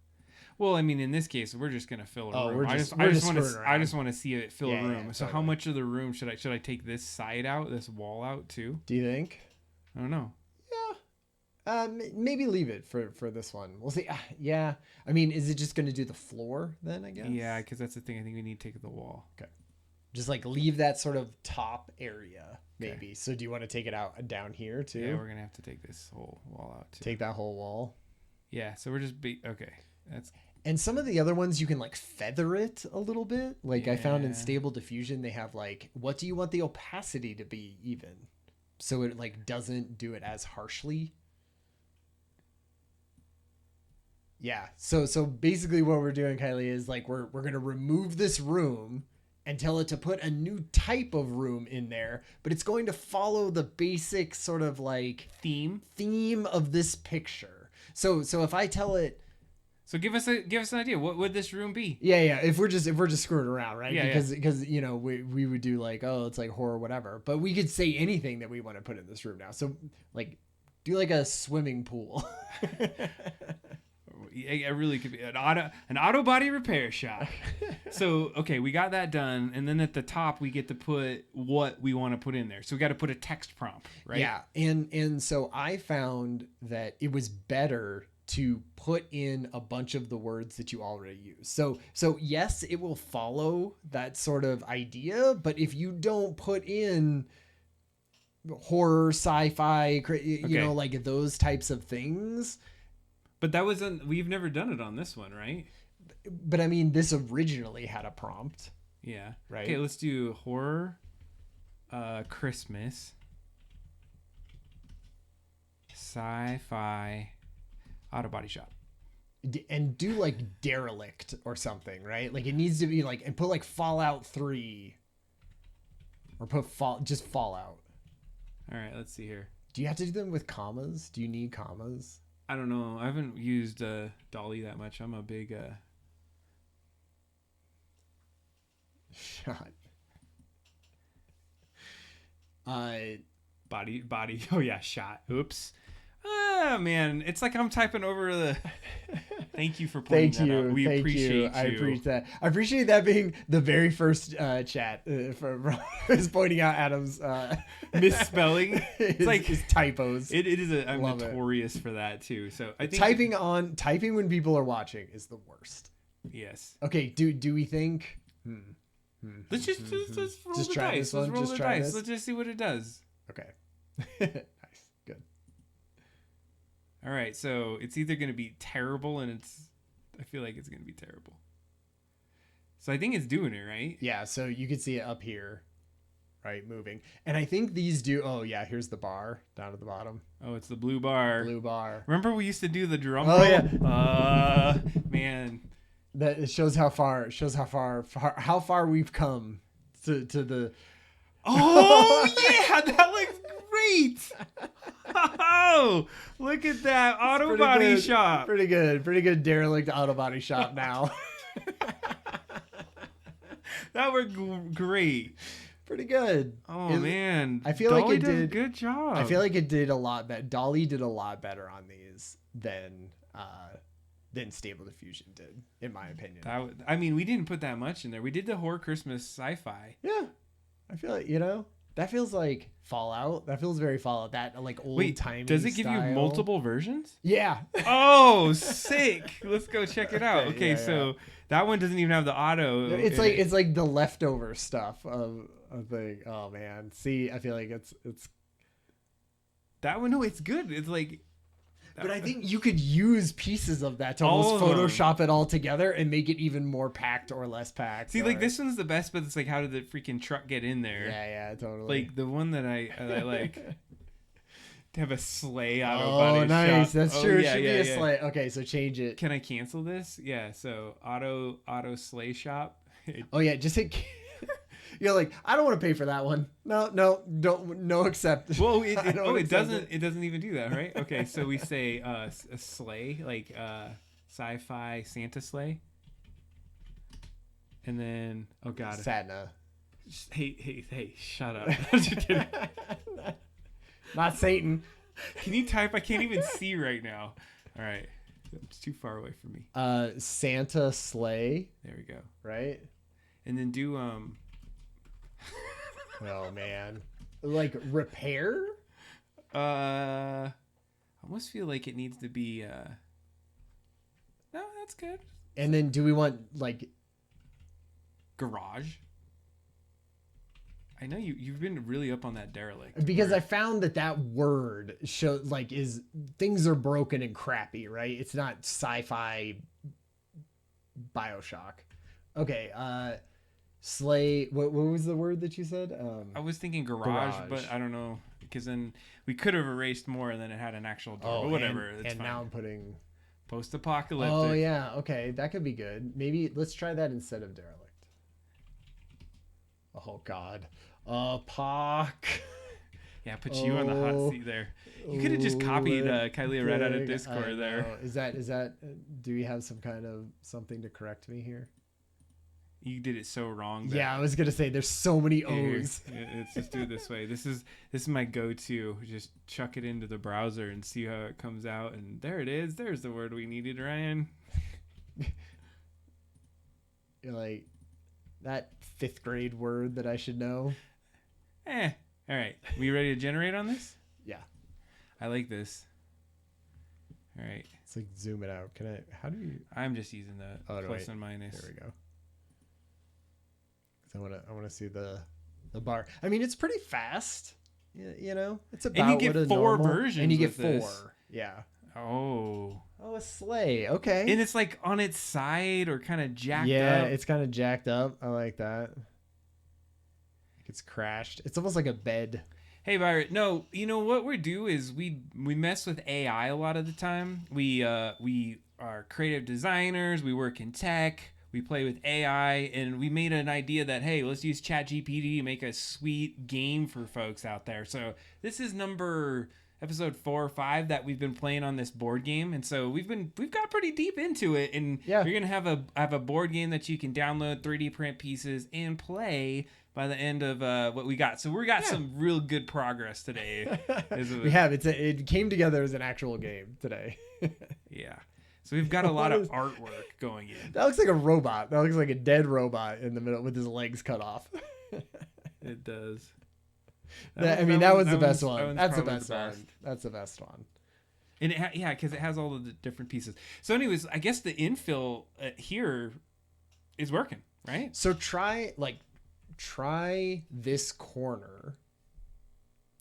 Well, I mean, in this case, we're just gonna fill a room. I just want to see it fill a room. Yeah, so totally. how much of the room should I take this side out, this wall out too? Do you think? I don't know. Yeah. Maybe leave it for this one. We'll see. Yeah. I mean, is it just gonna do the floor then? I guess. Yeah, because that's the thing. I think we need to take the wall. Okay. Just like leave that sort of top area, maybe. Okay. So do you want to take it out down here too? Yeah, we're gonna have to take this whole wall out too. Take that whole wall. Yeah. So we're just okay. And some of the other ones you can like feather it a little bit. Like I found in Stable Diffusion they have like, what do you want the opacity to be even, so it like doesn't do it as harshly. Yeah. So basically what we're doing, Kylie, is like we're gonna remove this room and tell it to put a new type of room in there, but it's going to follow the basic sort of like theme of this picture. So if I tell it, so give us an idea. What would this room be? Yeah. If we're just screwing around, right? Yeah, because we would do like, oh, it's like horror, whatever. But we could say anything that we want to put in this room now. So like, do like a swimming pool. It really could be an auto body repair shop. So okay, we got that done, and then at the top we get to put what we want to put in there. So we got to put a text prompt, right? Yeah, and so I found that it was better to put in a bunch of the words that you already use. So yes, it will follow that sort of idea, but if you don't put in horror, sci-fi, like those types of things. But we've never done it on this one, right? But I mean, this originally had a prompt. Yeah. Right. Okay, let's do horror, Christmas, sci-fi, auto body shop. And do like derelict or something, right? Like it needs to be like, and put like Fallout 3 or put just Fallout. All right, let's see here. Do you have to do them with commas? Do you need commas? I don't know. I haven't used Dolly that much. I'm a big shot. Body. Oh yeah, shot. Oops. Ah, man, it's like I'm typing over the. Thank you for pointing that out. We appreciate you. I appreciate that. I appreciate that being the very first chat for is pointing out Adam's misspelling. It's like his typos. It is. I'm notorious for that too. So I think typing when people are watching is the worst. Yes. Okay. Do we think? Let's just roll the dice. Let's roll the dice. Let's just see what it does. Okay. Nice. Good. All right, so it's either going to be terrible, and I feel like it's going to be terrible. So I think it's doing it, right? Yeah, so you can see it up here, right, moving. And I think these do, oh yeah, here's the bar down at the bottom. Oh, it's the blue bar. Blue bar. Remember we used to do the drum roll? Yeah. Man, That it shows how far we've come to the. Oh yeah, that looks great. Oh, look at that auto body shop. Pretty good derelict auto body shop now. That worked great. Pretty good. Oh man, I feel Dolly like it does did a good job. I feel like it did a lot better. Dolly did a lot better on these than Stable Diffusion did, in my opinion. I mean, we didn't put that much in there. We did the horror Christmas sci-fi. Yeah, I feel like that feels like Fallout. That feels very Fallout. That like old timey. Does it give you multiple versions? Yeah. Oh, sick! Let's go check it out. Okay, yeah. So that one doesn't even have the auto. It's like the leftover stuff of the. Oh man, see, I feel like it's that one. No, it's good. It's like. But I think you could use pieces of that to almost Photoshop it all together and make it even more packed or less packed. See, like this one's the best, but it's like, how did the freaking truck get in there? Yeah, totally. Like the one that I like to have a sleigh auto body shop. Nice. That's true. Yeah, it should be a sleigh. Okay, so change it. Can I cancel this? Yeah. So auto sleigh shop. Oh yeah, just hit. You're like, I don't want to pay for that one. No, accept. Well, it doesn't even do that, right? Okay, so we say a sleigh, like sci-fi Santa sleigh, and then Satna. Hey, shut up! Just kidding. Not Satan. Can you type? I can't even see right now. All right, it's too far away from me. Santa sleigh. There we go. Right. And then do Oh man, like repair. I almost feel like it needs to be. No, that's good. And then do we want like garage? I know you've been really up on that derelict. Because I found that word shows like is things are broken and crappy, right? It's not sci-fi BioShock. Okay, sleigh. What was the word that you said? I was thinking garage, but I don't know, because then we could have erased more and then it had an actual door. But whatever. And fine. Now I'm putting post-apocalyptic. Oh yeah, okay, that could be good. Maybe let's try that instead of derelict. Oh God, POC. Yeah, put you on the hot seat there. You could have just copied Kylie right out of Discord there. Is that? Do we have some kind of something to correct me here? You did it so wrong. Yeah, I was gonna say there's so many O's. Let's just do it this way. This is my go-to. Just chuck it into the browser and see how it comes out. And there it is. There's the word we needed, Ryan. You're like that 5th grade word that I should know. All right. We ready to generate on this? Yeah. I like this. All right. It's like zoom it out. Can I? How do you? I'm just using the plus and minus. There we go. I want to see the bar. I mean, it's pretty fast. You know, it's about and you get 4 versions. And you get 4. This. Yeah. Oh, a sleigh. Okay. And it's like on its side or kind of jacked up. Yeah, it's kind of jacked up. I like that. It's crashed. It's almost like a bed. Hey, Byron. No, you know what we do is we mess with AI a lot of the time. We are creative designers. We work in tech. We play with AI, and we made an idea that, hey, let's use ChatGPT to make a sweet game for folks out there. So this is episode 4 or 5 that we've been playing on this board game, and so we've got pretty deep into it. And you're gonna have a board game that you can download, 3D print pieces, and play by the end of what we got. So we got some real good progress today. We have it came together as an actual game today. Yeah. So we've got a lot of artwork going in. That looks like a robot. That looks like a dead robot in the middle with his legs cut off. It does. That was the best one. That's the best one. That's the best one. And because it has all of the different pieces. So anyways, I guess the infill here is working, right? So try this corner.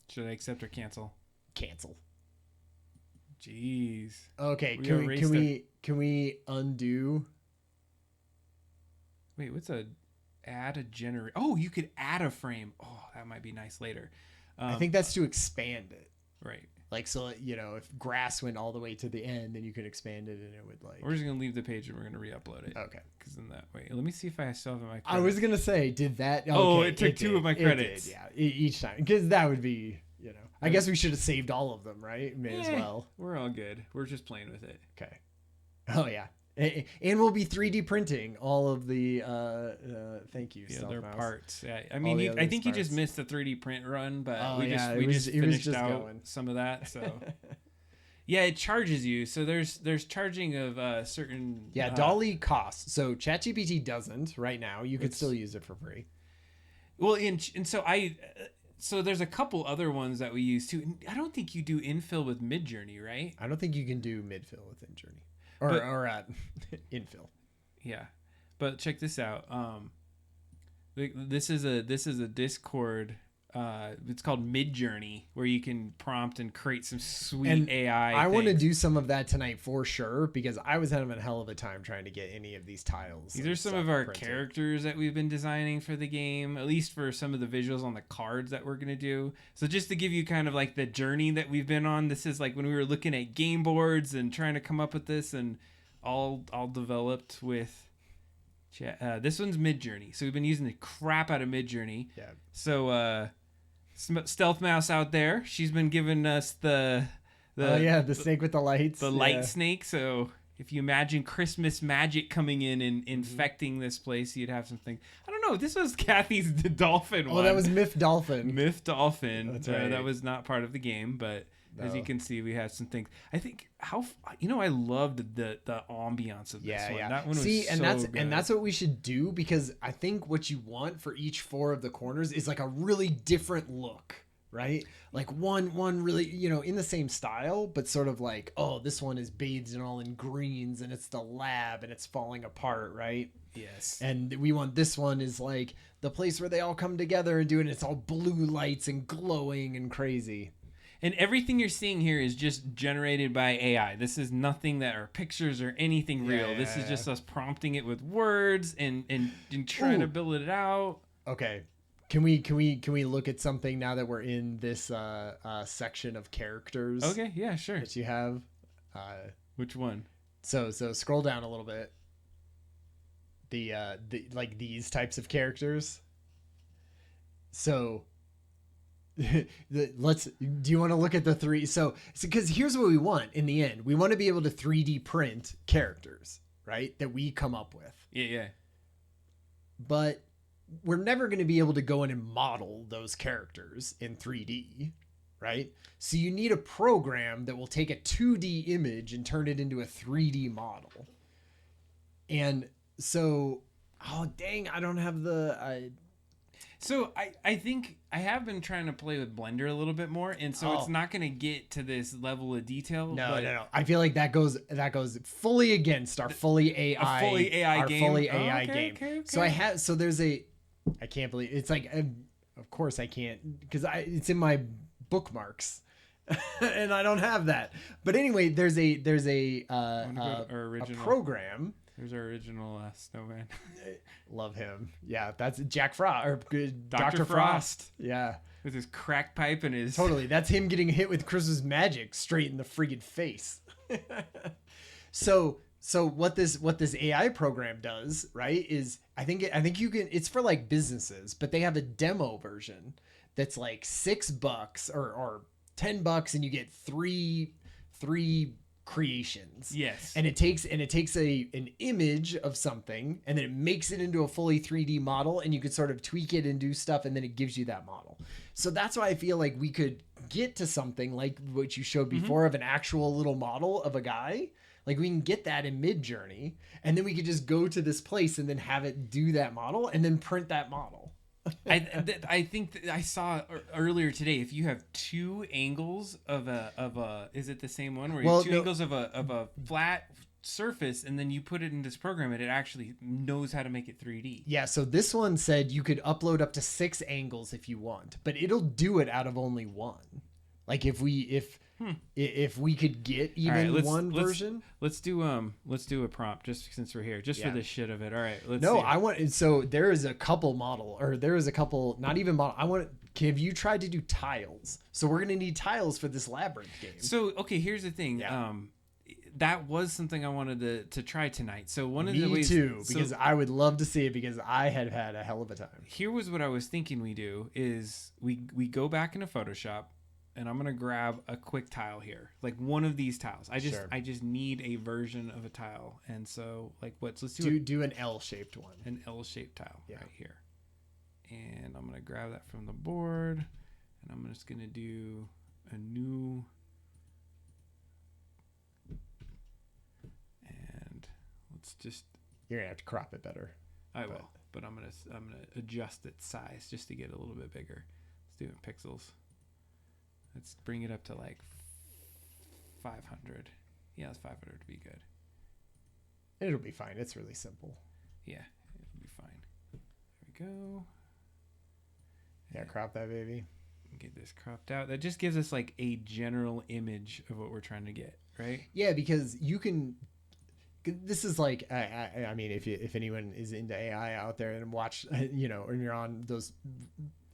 Should I accept or cancel? Cancel. Jeez. Okay, can we undo? Wait, what's add a generator? Oh, you could add a frame. Oh, that might be nice later. I think that's to expand it. Right. Like, so, you know, if grass went all the way to the end, then you could expand it and it would like... We're just going to leave the page and we're going to re-upload it. Okay. Because in that way... Let me see if I still have my credits. I was going to say, did that... Okay, oh, it took 2 of my credits. It did, yeah, each time. Because that would be, you know... I guess we should have saved all of them, right? May as well. We're all good. We're just playing with it. Okay. Oh, yeah. And we'll be 3D printing all of the thank you other parts. Yeah, I mean, I think you just missed the 3D print run, but we just finished out some of that. So yeah, it charges you. So there's charging of certain DALL-E costs. So ChatGPT doesn't right now. You could still use it for free. Well, and so so there's a couple other ones that we use too. I don't think you do infill with Midjourney, right? I don't think you can do midfill with Midjourney. Or at infill. Yeah. But check this out. This is a Discord. It's called Midjourney, where you can prompt and create some sweet AI. I want to do some of that tonight for sure, because I was having a hell of a time trying to get any of these tiles. These are some of our characters that we've been designing for the game, at least for some of the visuals on the cards that we're going to do. So just to give you kind of like the journey that we've been on, this is like when we were looking at game boards and trying to come up with this, and all developed with... this one's Midjourney. So we've been using the crap out of Midjourney. Yeah. So... Stealth Mouse out there, she's been giving us the snake with the lights, the light snake. So if you imagine Christmas magic coming in and infecting this place, you'd have something. I don't know. This was Kathy's dolphin one. Oh, that was Myth Dolphin. Myth Dolphin. That's right. That was not part of the game, but as you can see, we had some things. I think I loved the ambiance of this one. Yeah. That one was and that's what we should do, because I think what you want for each 4 of the corners is like a really different look, right? Like one really, in the same style, but sort of like, oh, this one is bathed in all in greens and it's the lab and it's falling apart, right? Yes. And we want this one is like the place where they all come together and do it. And it's all blue lights and glowing and crazy. And everything you're seeing here is just generated by AI. This is nothing that are pictures or anything real. This is just us prompting it with words and trying to build it out. Okay. Can we look at something now that we're in this section of characters? Okay, yeah, sure. That you have. Which one? So scroll down a little bit. The like these types of characters. So do you want to look at the 3? So because here's what we want in the end. We want to be able to 3D print characters, right? That we come up with. Yeah. But we're never going to be able to go in and model those characters in 3D, right? So you need a program that will take a 2D image and turn it into a 3D model. And so, oh dang, I don't have the... So I think I have been trying to play with Blender a little bit more, and so it's not going to get to this level of detail. No. I feel like that goes fully against our fully AI game. Okay. So there's I can't believe it's like, of course I can't, because it's in my bookmarks. And I don't have that. But anyway, there's a program. There's our original snowman. Love him. Yeah, that's Jack Frost or Dr. Frost. Yeah, with his crack pipe and his That's him getting hit with Christmas magic straight in the friggin' face. So what this AI program does, right, is I think you can. It's for like businesses, but they have a demo version that's like $6 or $10, and you get three creations. Yes. And it takes an image of something, and then it makes it into a fully 3D model, and you could sort of tweak it and do stuff, and then it gives you that model. So that's why I feel like we could get to something like what you showed before of an actual little model of a guy. Like we can get that in Midjourney, and then we could just go to this place and then have it do that model and then print that model. I think that I saw earlier today, if you have 2 angles of a is it the same one where you have 2 angles of a flat surface, and then you put it in this program and it actually knows how to make it 3D. Yeah, so this one said you could upload up to 6 angles if you want, but it'll do it out of only 1. Like if If we could get even one version. Let's do a prompt just since we're here, just for the shit of it. All right, let's. No, see. I want. So there is a couple model, or there is a couple, not even model. I want. Have you tried to do tiles? So we're gonna need tiles for this labyrinth game. So okay, here's the thing. Yeah. That was something I wanted to try tonight. So one of the Me ways, too, because I would love to see it because I had had a hell of a time. Here was what I was thinking we do is we go back into Photoshop, and I'm gonna grab a quick tile here, like one of these tiles. I just need a version of a tile, and so like let's do an L-shaped one, an L-shaped tile right here, and I'm gonna grab that from the board, and I'm just gonna do a new. Let's just. You're gonna have to crop it better. I will, but I'm gonna adjust its size just to get a little bit bigger. Let's do it in pixels. Let's bring it up to like 500. Yeah, it's 500 to be good. It'll be fine. It's really simple. Yeah, it'll be fine. There we go. Yeah, crop that baby. Get this cropped out. That just gives us like a general image of what we're trying to get, right? Yeah, because you can. This is like I mean, if anyone is into AI out there and watch, or you're on those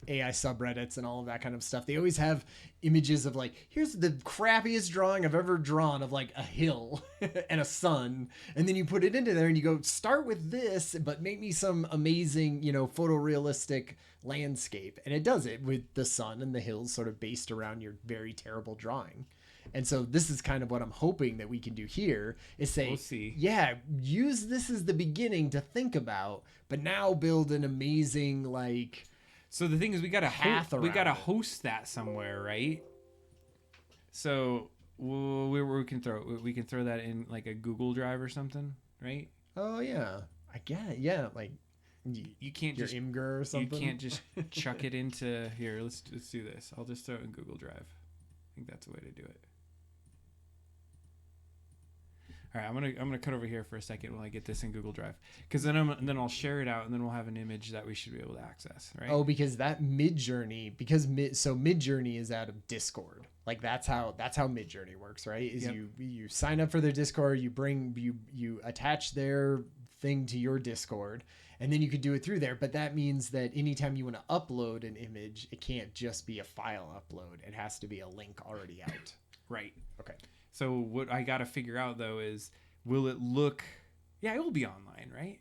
AI subreddits and all of that kind of stuff, they always have images of like, here's the crappiest drawing I've ever drawn of like a hill and a sun, and then you put it into there and you go, start with this, but make me some amazing, photorealistic landscape, and it does it with the sun and the hills sort of based around your very terrible drawing. And so this is kind of what I'm hoping that we can do here is say, we'll see. Yeah, use this as the beginning to think about, but now build an amazing like. So the thing is, we gotta host that somewhere, right? So we can throw that in like a Google Drive or something, right? Oh yeah, I get it. Yeah, like you can't your just Imgur or something. You can't just chuck it into here. Let's do this. I'll just throw it in Google Drive. I think that's the way to do it. All right, I'm gonna cut over here for a second while I get this in Google Drive, because then I'll share it out, and then we'll have an image that we should be able to access, right? Oh, because that Midjourney, Midjourney is out of Discord. Like that's how Midjourney works, right? Is you sign up for their Discord, you attach their thing to your Discord, and then you can do it through there. But that means that anytime you want to upload an image, it can't just be a file upload. It has to be a link already out. Right. Okay. So what I got to figure out though is, will it look? Yeah, it will be online, right?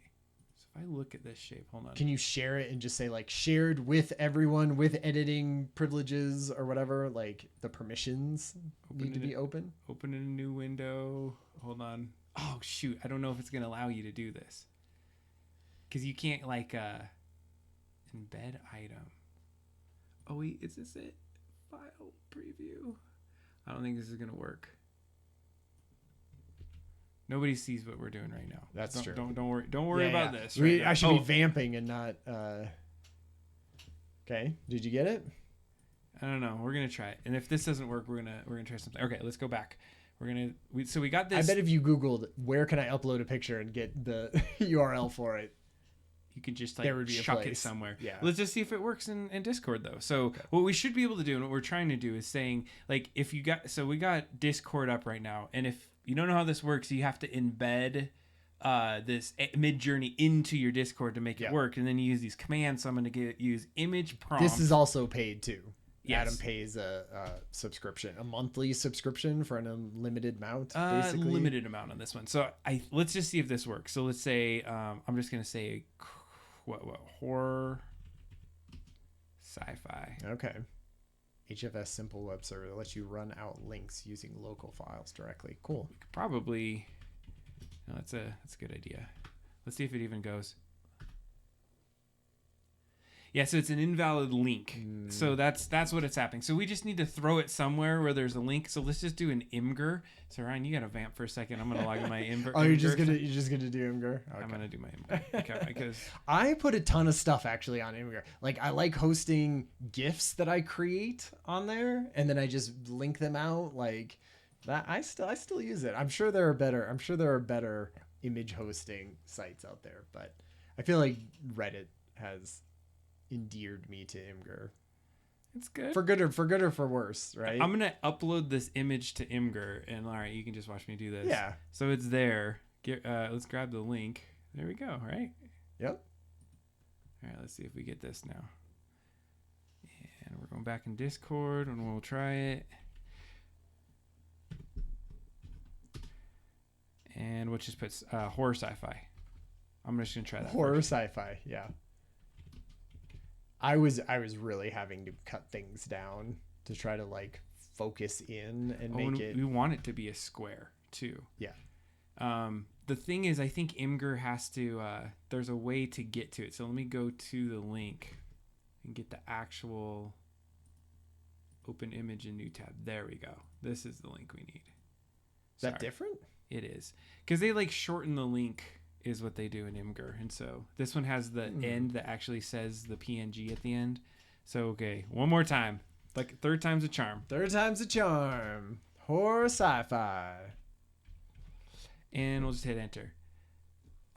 So if I look at this shape, hold on. Can you share it and just say like shared with everyone with editing privileges or whatever? Like the permissions need to be open. Open in a new window. Hold on. Oh shoot! I don't know if it's gonna allow you to do this, because you can't like embed item. Oh wait, is this it? File preview. I don't think this is gonna work. Nobody sees what we're doing right now. That's true. Don't worry about this. I should be vamping and not. Okay. Did you get it? I don't know. We're gonna try it, and if this doesn't work, we're gonna try something. Okay, let's go back. So we got this. I bet if you Googled where can I upload a picture and get the URL for it, you could just like chuck it somewhere. Yeah. Let's just see if it works in Discord though. So what we should be able to do, and what we're trying to do, is saying like, if you got, so we got Discord up right now, and if you don't know how this works, you have to embed this Midjourney into your Discord to make it work, and then you use these commands. So I'm going to use image prompt. This is also paid too. Yes. Adam pays a subscription, a monthly subscription for an unlimited amount, basically. Limited amount on this one. So let's just see if this works. So let's say I'm just going to say what horror sci-fi. Okay. HFS simple web server that lets you run out links using local files directly. Cool. We could probably. No, that's a good idea. Let's see if it even goes. Yeah, so it's an invalid link. So that's what it's happening. So we just need to throw it somewhere where there's a link. So let's just do an Imgur. So Ryan, you gotta vamp for a second. I'm gonna log in my Imgur. Oh, you're just gonna do Imgur? Okay. I'm gonna do my Imgur. Because I put a ton of stuff actually on Imgur. Like I like hosting GIFs that I create on there, and then I just link them out like that. I still use it. I'm sure there are better image hosting sites out there, but I feel like Reddit has endeared me to Imgur. It's good. For good or for worse, right? I'm gonna upload this image to Imgur, and all right, you can just watch me do this. Yeah. So it's there. Let's grab the link. There we go. Right. Yep. All right. Let's see if we get this now. And we're going back in Discord, and we'll try it. And we'll just put horror sci-fi. I'm just gonna try that. Horror sci-fi. Yeah. I was really having to cut things down to try to like focus in and make it. We want it to be a square too. Yeah. The thing is, I think Imgur has to. There's a way to get to it. So let me go to the link and get the actual open image in new tab. There we go. This is the link we need. Is that different? It is, because they like shorten the link. Is what they do in Imgur. And so this one has the end that actually says the PNG at the end. So, okay, one more time. Like third time's a charm. Third time's a charm. Horror sci-fi. And we'll just hit enter.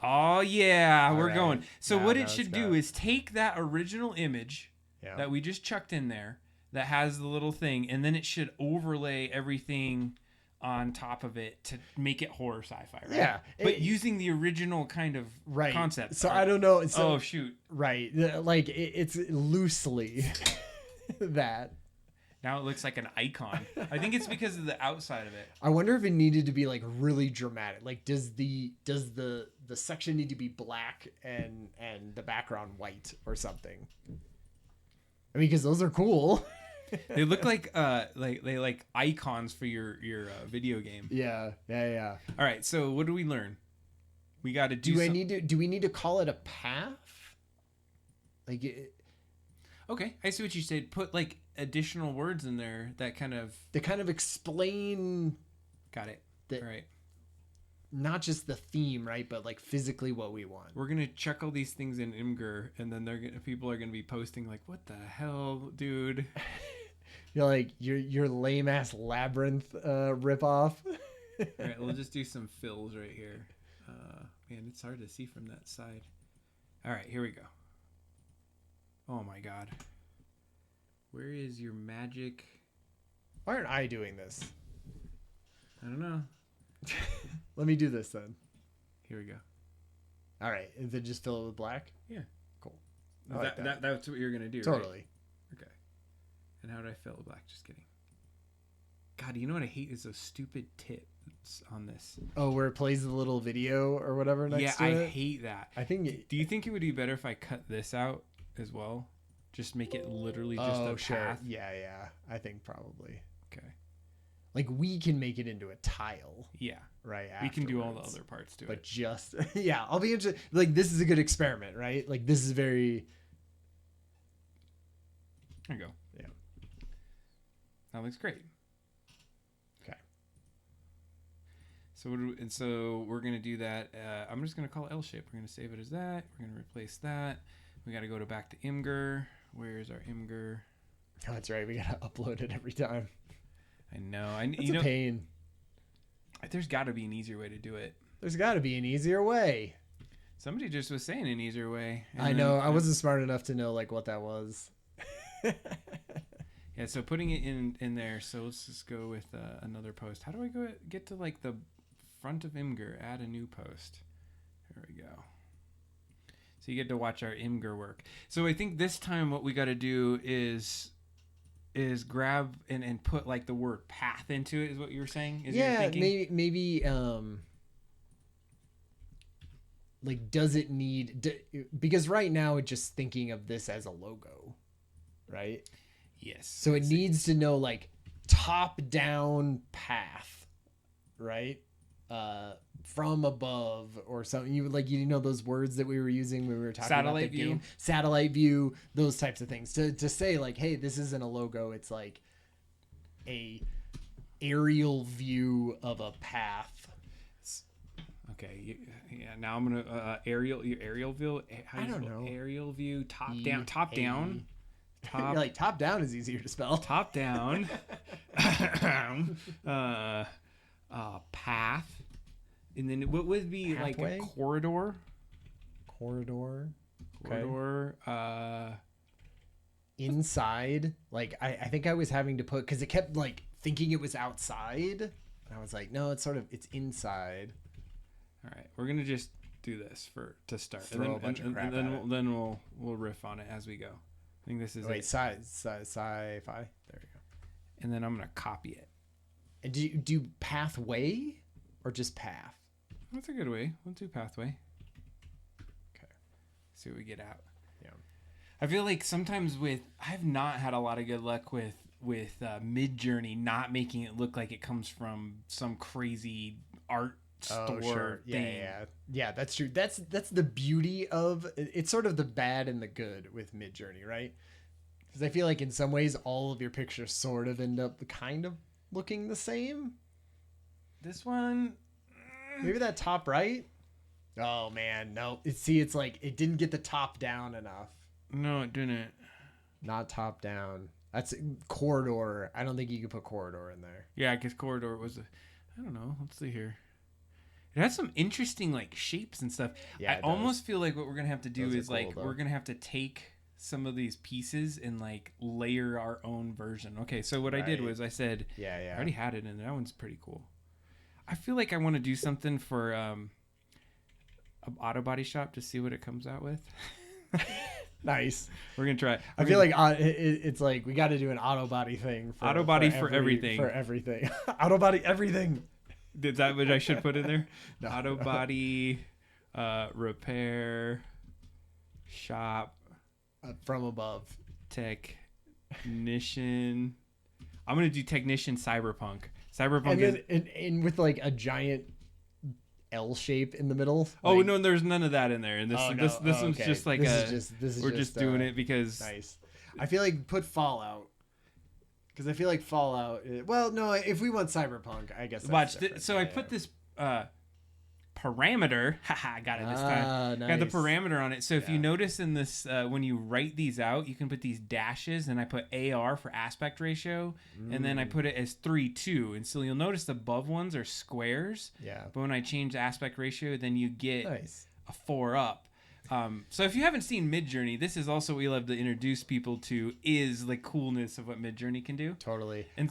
Oh, yeah, we're going. So what it should do is take that original image that we just chucked in there that has the little thing, and then it should overlay everything on top of it to make it horror sci-fi, right? Yeah. But using the original kind of concept. So I don't know. So, oh, shoot. Right. Like it's loosely that. Now it looks like an icon. I think it's because of the outside of it. I wonder if it needed to be like really dramatic. Like does the section need to be black and the background white or something? I mean, because those are cool. They look like icons for your video game. Yeah. All right, so what do we learn? We got to do. Do we need to call it a path? Like okay, I see what you said. Put like additional words in there that kind of explain. Got it. All right. Not just the theme, right, but like physically what we want. We're gonna check all these things in Imgur, and then people are gonna be posting like, "What the hell, dude?" You're like your lame ass labyrinth ripoff. All right, we'll just do some fills right here. Man, it's hard to see from that side. All right, here we go. Oh my god, where is your magic? Why aren't I doing this? I don't know. Let me do this then. Here we go. All right, and then just fill it with black. Yeah, cool. That's what you're gonna do. Totally. Right? Okay. And how did I fill it black? Just kidding. God, you know what I hate is those stupid tips on this. Oh, where it plays the little video or whatever next to it? Yeah, I hate that. I think. Do you think it would be better if I cut this out as well? Just make it literally just a path? Yeah. I think probably. Okay. Like we can make it into a tile. Yeah. Right. We can do all the other parts to it. But just yeah, I'll be interested. Like this is a good experiment, right? Like this is very. There you go. Yeah. That looks great. Okay. So we're gonna do that. I'm just gonna call it L shape. We're gonna save it as that. We're gonna replace that. We gotta go back to Imgur. Where's our Imgur? Oh, that's right. We gotta upload it every time. I know. It's a pain. There's got to be an easier way to do it. There's got to be an easier way. Somebody just was saying an easier way. I know. I wasn't smart enough to know like what that was. Yeah. So putting it in there. So let's just go with another post. How do I get to like the front of Imgur? Add a new post. There we go. So you get to watch our Imgur work. So I think this time what we got to do is grab and put like the word path into it, is what you were saying? Maybe like does it need because right now it's just thinking of this as a logo, right? Yes. So it needs to know like top down path, right? From above or something. You know those words that we were using when we were talking about the game, satellite view, those types of things. To say like, hey, this isn't a logo, it's like a aerial view of a path. Okay, yeah. Now I'm gonna aerial view. I don't know. Aerial view, top down. Top. Like top down is easier to spell. Top down. Path. And then what would be Pathway? Like a corridor? Corridor. Corridor. inside. Like I think I was having to put, because it kept like thinking it was outside, and I was like, no, it's inside. All right, we're gonna just do this to start. Throw a bunch of crap at it. Then we'll riff on it as we go. I think this is sci-fi. There we go. And then I'm gonna copy it. And do you do pathway or just path? That's a good way. We'll do pathway. Okay. See what we get out. Yeah. I feel like sometimes I've not had a lot of good luck with Midjourney not making it look like it comes from some crazy art store thing. Yeah, that's true. That's the beauty of it's sort of the bad and the good with Midjourney, right? Because I feel like in some ways all of your pictures sort of end up kind of looking the same. This one, maybe that top right. Oh man, no. It's like it didn't get the top down enough. No, it didn't. Not top down. That's corridor. I don't think you could put corridor in there. Yeah, I guess corridor was I don't know. Let's see here. It has some interesting like shapes and stuff. Yeah, I almost feel like what we're gonna have to do is like we're gonna have to take some of these pieces and like layer our own version. Okay, so what I did was I said, I already had it in there. That one's pretty cool. I feel like I want to do something for an auto body shop to see what it comes out with. Nice. We're gonna try it. I feel like it's like we got to do an auto body thing. Auto body for everything. For everything. Auto body everything. Is that what I should put in there? No. Auto body, repair, shop, from above. Technician. I'm gonna do technician cyberpunk. And with like a giant L shape in the middle. Oh no, there's none of that in there. And this one's just like we're just doing it because nice. I feel like put Fallout. Because I feel like Fallout. Well, no, if we want Cyberpunk, I guess. Watch. I put this parameter. Haha, I got it this time. Nice. Got the parameter on it. So if you notice in this, when you write these out, you can put these dashes, and I put AR for aspect ratio, and then I put it as 3:2. And so you'll notice the above ones are squares. Yeah. But when I change aspect ratio, then you get a 4 up. So if you haven't seen Midjourney, this is also what we love to introduce people to, is the coolness of what Midjourney can do. Totally. And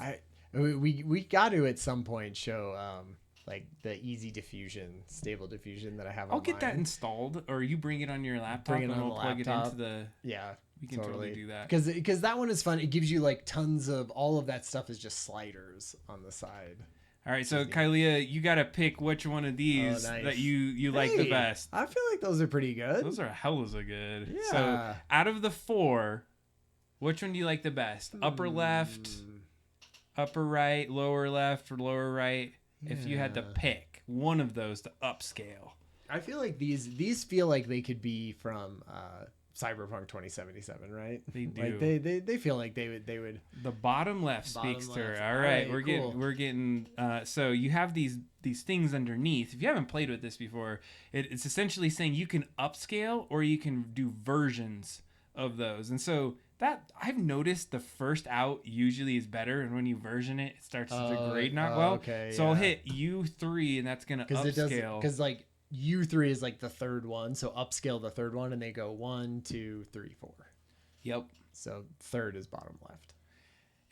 we got to at some point show like the easy diffusion, stable diffusion that I have. I'll get that installed, or you bring it on your laptop and we'll plug it into the. Yeah, we can totally do that. Because that one is fun. It gives you like tons of all of that stuff is just sliders on the side. All right, so Kylia, you got to pick which one of these that you like the best. I feel like those are pretty good. Those are hella good. Yeah. So out of the 4, which one do you like the best? Upper left, upper right, lower left, or lower right? Yeah. If you had to pick one of those to upscale. I feel like these feel like they could be from Cyberpunk 2077, right? They do. Like they feel like they would. The bottom left speaks to her. All right, we're getting. So you have these things underneath. If you haven't played with this before, it's essentially saying you can upscale or you can do versions of those. And so that I've noticed the first out usually is better, and when you version it, it starts to degrade not well. Okay, so I'll hit U3, and that's gonna upscale. Because like U3 is like the third one, so upscale the third one, and they go 1, 2, 3, 4. Yep. So third is bottom left.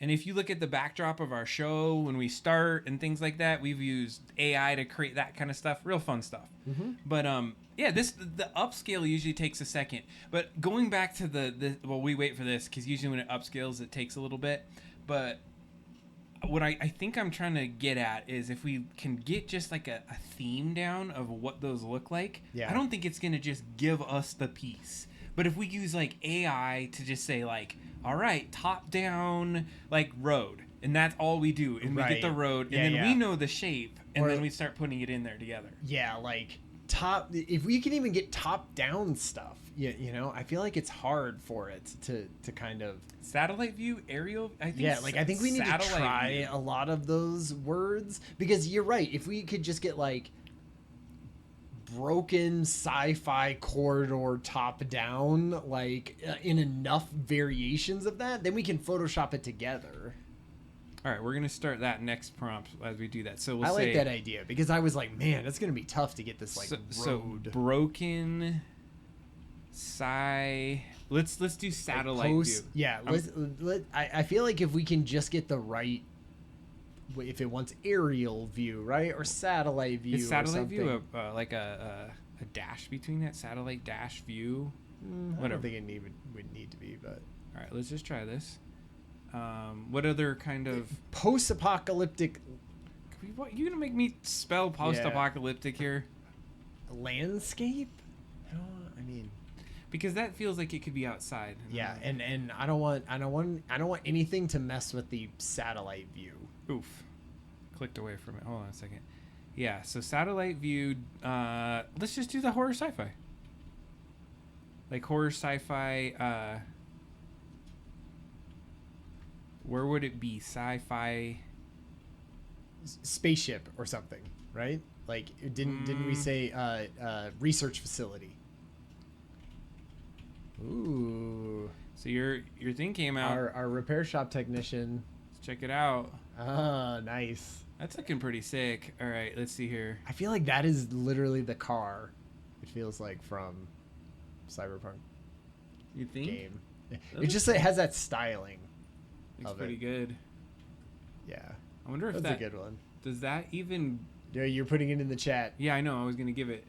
And if you look at the backdrop of our show when we start and things like that, we've used AI to create that kind of stuff. Real fun stuff. Mm-hmm. But yeah, the upscale usually takes a second. But going back to well, we wait for this because usually when it upscales, it takes a little bit. But what I think I'm trying to get at is if we can get just like a theme down of what those look like, I don't think it's going to just give us the piece. But if we use like AI to just say like, all right, top down, like road, and that's all we do, and we get the road, and then we know the shape, and then we start putting it in there together. Yeah, like if we can even get top down stuff, you know, I feel like it's hard for it to kind of satellite view, aerial. I think I think we need to try a lot of those words, because you're right. If we could just get like broken sci-fi corridor top down, like in enough variations of that, then we can Photoshop it together. All right, we're gonna start that next prompt as we do that. So I like that idea, because I was like, man, it's gonna be tough to get this like road. So broken sci-fi Let's do satellite view. Yeah, I feel like if we can just get the right, if it wants aerial view, right, or satellite view. Is satellite view like a dash between that? Satellite dash view. I don't think it would need to be, but all right, let's just try this. What other kind of post-apocalyptic? What, you gonna make me spell post-apocalyptic here? Landscape? No, I mean, because that feels like it could be outside. Yeah, and I don't want anything to mess with the satellite view. Oof. Clicked away from it. Hold on a second. Yeah, so satellite view, let's just do the horror sci-fi. Like horror sci-fi, where would it be? Sci-fi spaceship or something, right? Like didn't we say research facility? Ooh. So your thing came out. Our repair shop technician. Let's check it out. Ah, nice. That's looking pretty sick. All right, let's see here. I feel like that is literally the car. It feels like from Cyberpunk. You think? Game. It just has that styling. Looks pretty good. Yeah. I wonder if that's a good one. Does that even? Yeah, you're putting it in the chat. Yeah, I know. I was gonna give it.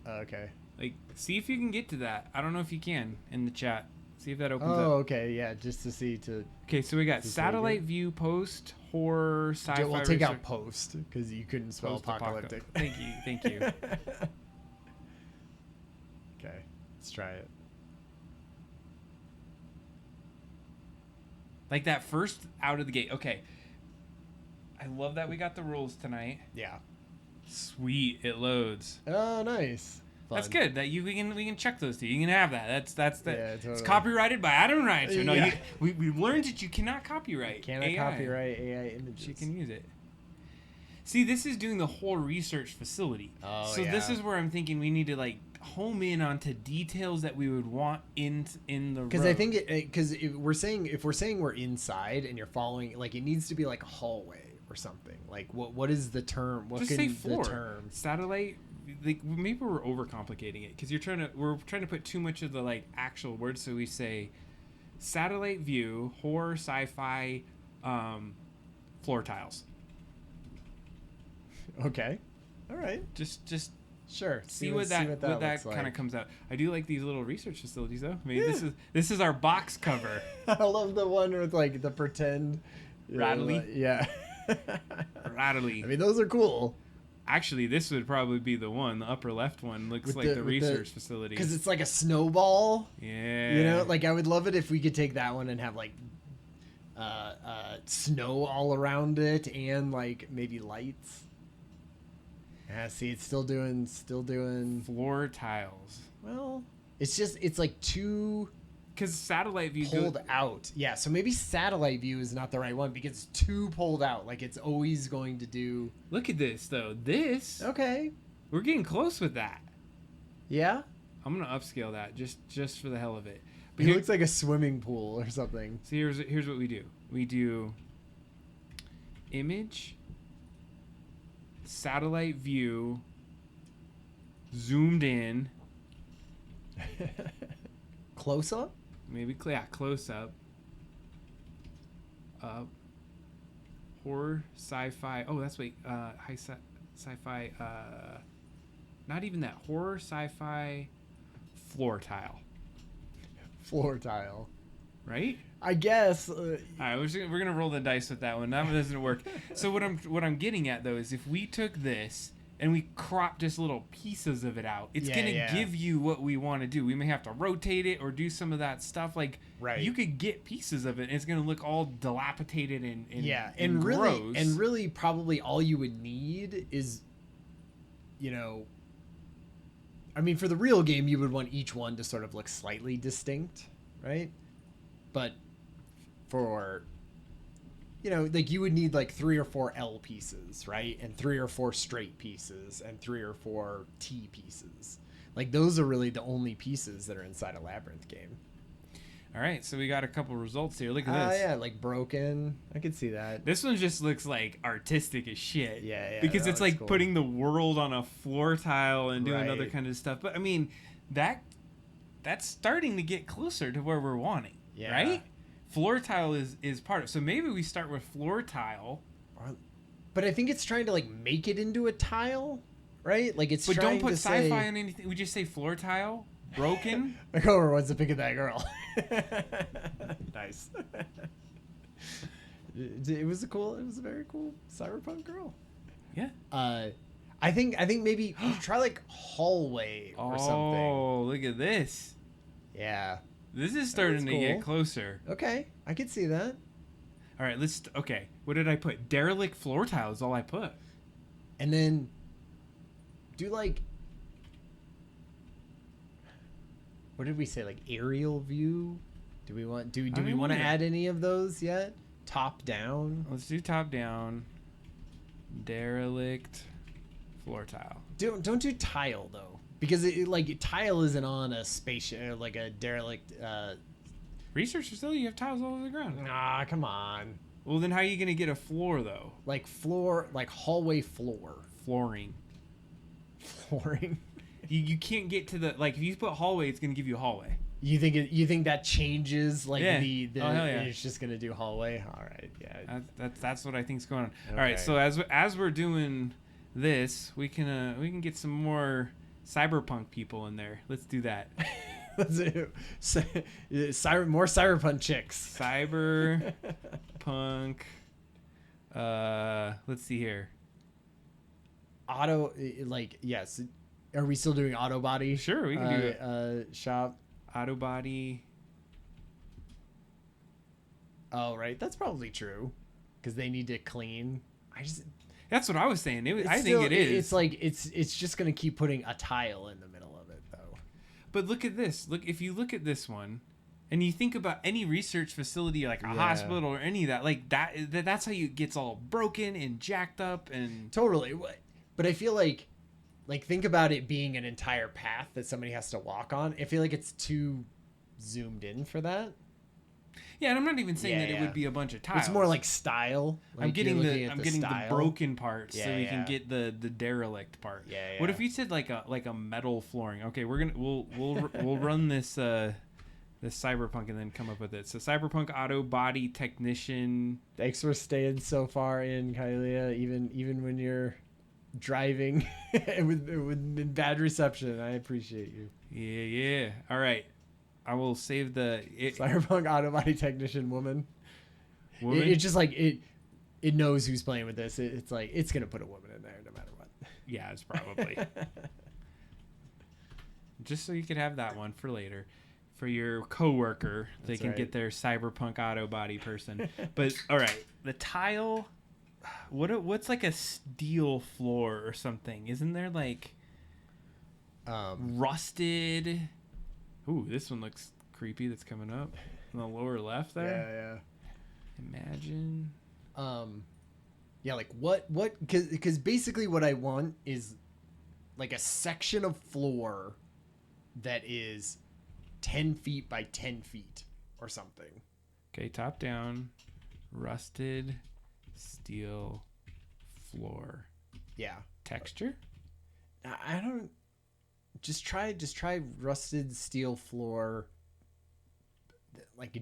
Okay. Like, see if you can get to that. I don't know if you can in the chat. See if that opens up. Oh, okay. Yeah, just to see to. Okay, so we got satellite view, post, horror, sci-fi. We'll take out post because you couldn't spell apocalyptic. Thank you. Okay, let's try it. Like that first out of the gate. Okay. I love that we got the rules tonight. Yeah. Sweet, it loads. Oh, nice. Fun. That's good. That we can check those two. You can have that. That's the. Yeah, totally. It's copyrighted by Adam Ryan. So no, yeah. we learned that you cannot copyright. Copyright AI images. You can use it. See, this is doing the whole research facility. Oh, so this is where I'm thinking we need to like home in onto details that we would want in the. Because I think because if we're saying we're inside and you're following, like it needs to be like a hallway or something. Like what is the term? What just can say floor. The term? Satellite. Like maybe we're overcomplicating it because we're trying to put too much of the like actual words. So we say satellite view, horror, sci-fi, floor tiles. Okay, all right. Just sure. See what that kind of comes out. I do like these little research facilities though. I mean, this is our box cover. I love the one with like the pretend rattly. Yeah. Rattly. I mean, those are cool. Actually, this would probably be the one. The upper left one looks with like the research facility. Because it's like a snowball. Yeah. You know, like I would love it if we could take that one and have like snow all around it and like maybe lights. Yeah, see, it's still doing floor tiles. Well, it's like too. Because satellite view pulled out. Yeah, so maybe satellite view is not the right one because it's too pulled out. Like it's always going to do. Look at this though. This. Okay. We're getting close with that. Yeah. I'm gonna upscale that just for the hell of it. But it looks like a swimming pool or something. So here's what we do. We do image, satellite view, zoomed in. Close up. Maybe close up. Horror, sci-fi. Oh, that's high sci-fi. Not even that. Horror, sci-fi, floor tile. Floor tile. Right? I guess. All right, we're gonna roll the dice with that one. That one doesn't work. So what I'm getting at though is if we took this and we crop just little pieces of it out, it's going to give you what we want to do. We may have to rotate it or do some of that stuff. Like, you could get pieces of it, and it's going to look all dilapidated and gross. Really probably all you would need is, you know, I mean, for the real game, you would want each one to sort of look slightly distinct, right? But for... You know, like you would need like 3 or 4 L pieces, right? And 3 or 4 straight pieces and 3 or 4 T pieces. Like those are really the only pieces that are inside a Labyrinth game. All right, so we got a couple results here. Look at this. Yeah, like broken. I could see that. This one just looks like artistic as shit. Yeah. Because it's like putting the world on a floor tile and doing other kind of stuff. But I mean, that that's starting to get closer to where we're wanting. Yeah. Right? Floor tile is part of. So maybe we start with floor tile. But I think it's trying to like make it into a tile, right? Like it's. But trying don't put to sci-fi say... on anything. We just say floor tile. Broken. My coworker wants to pick at that girl. Nice. It was a very cool cyberpunk girl. Yeah. I think maybe try like hallway or something. Oh, look at this. Yeah. This is starting to get closer. Okay, I can see that. All right, okay. What did I put? Derelict floor tile is all I put. And then do like, what did we say? Like aerial view? Do we want to add any of those yet? Top down? Let's do top down. Derelict floor tile. Don't do tile though, because like tile isn't on a spaceship like a derelict. Research facility. You have tiles all over the ground. Nah, come on. Well, then how are you gonna get a floor though? Like floor, like hallway floor. Flooring. You can't get to the if you put hallway, it's gonna give you a hallway. You think that changes like the hell yeah. it's just gonna do hallway? All right, yeah. That's what I think's going on. Okay. All right, so as we're doing this, we can get some more cyberpunk people in there. Let's do that. Let's do more cyberpunk chicks. Cyberpunk. Let's see here. Auto yes. Are we still doing auto body? Sure, we can do it. Shop. Auto body. Oh, right. That's probably true. Because they need to clean. That's what I was saying. I think it is. It's like it's just gonna keep putting a tile in the middle of it though. But look at this. If you look at this one, and you think about any research facility like a hospital or any of that, that's how it gets all broken and jacked up and totally. But I feel like think about it being an entire path that somebody has to walk on. I feel like it's too zoomed in for that. Yeah, and I'm not even saying that it would be a bunch of tiles. It's more like style. Like I'm getting the broken parts so we can get the derelict part. Yeah. What if you said like a metal flooring? Okay, we'll run this cyberpunk and then come up with it. So cyberpunk auto body technician. Thanks for staying so far in, Kylia. Even when you're driving with bad reception, I appreciate you. Yeah. All right. I will save cyberpunk auto body technician woman. It's just like it knows who's playing with this. It's like it's gonna put a woman in there no matter what. Yeah, it's probably just so you could have that one for later for your coworker. They can get their cyberpunk auto body person. But all right, the tile. What's like a steel floor or something? Isn't there like rusted? Ooh, this one looks creepy. That's coming up in the lower left there. Yeah. Imagine. Yeah, like what? Because basically what I want is like a section of floor that is 10 feet by 10 feet or something. Okay, top down, rusted steel floor. Yeah. Texture? I don't. Just try rusted steel floor, like a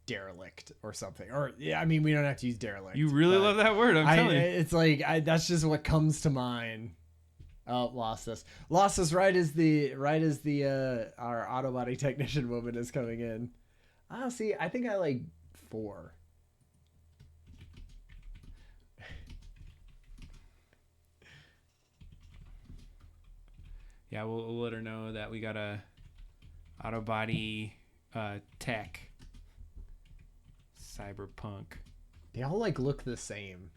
derelict or something. Or yeah, I mean we don't have to use derelict. You really love that word. I'm telling you. It's like that's just what comes to mind. Oh, lost us right as the our auto body technician woman is coming in. Oh, see, I think I like 4. Yeah, we'll let her know that we got a auto body tech cyberpunk. They all like look the same.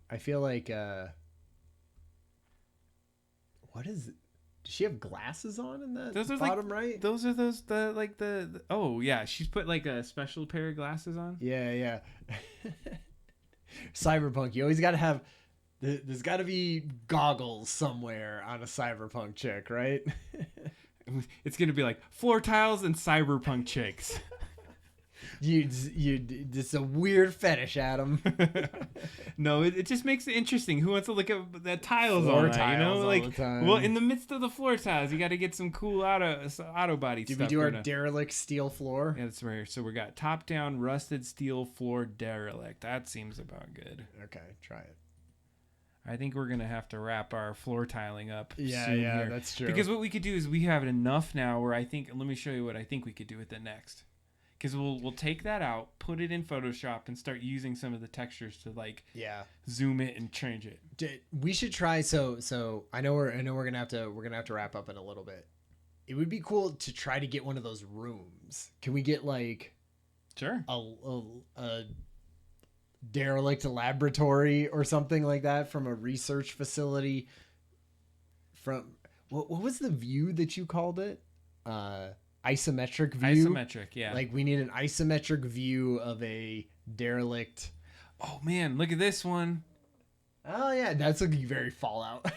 I feel like what is it? Does she have glasses on in that bottom right? Those are the oh yeah, she's put like a special pair of glasses on. Yeah. Cyberpunk, you always got to have. There's got to be goggles somewhere on a cyberpunk chick, right? It's going to be like floor tiles and cyberpunk chicks. It's a weird fetish, Adam. No, it just makes it interesting. Who wants to look at the tiles Floor on that? You know, tiles all like the time. well, in the midst of the floor tiles, you got to get some cool auto body Did stuff. we do our derelict steel floor? Yeah, that's right. So we got top down rusted steel floor derelict. That seems about good. Okay, try it. I think we're gonna have to wrap our floor tiling up. Yeah, soon yeah, here. that's true. Because what we could do is we have enough now where I think. Let me show you what I think we could do with it next. Because we'll take that out, put it in Photoshop, and start using some of the textures to zoom it and change it. We should try. So I know we're gonna have to wrap up in a little bit. It would be cool to try to get one of those rooms. Can we get like Sure a derelict laboratory or something like that from a research facility? From what was the view that you called it? Isometric view. Isometric, yeah. Like we need an isometric view of a derelict. Oh man, look at this one. Oh yeah, that's looking very Fallout.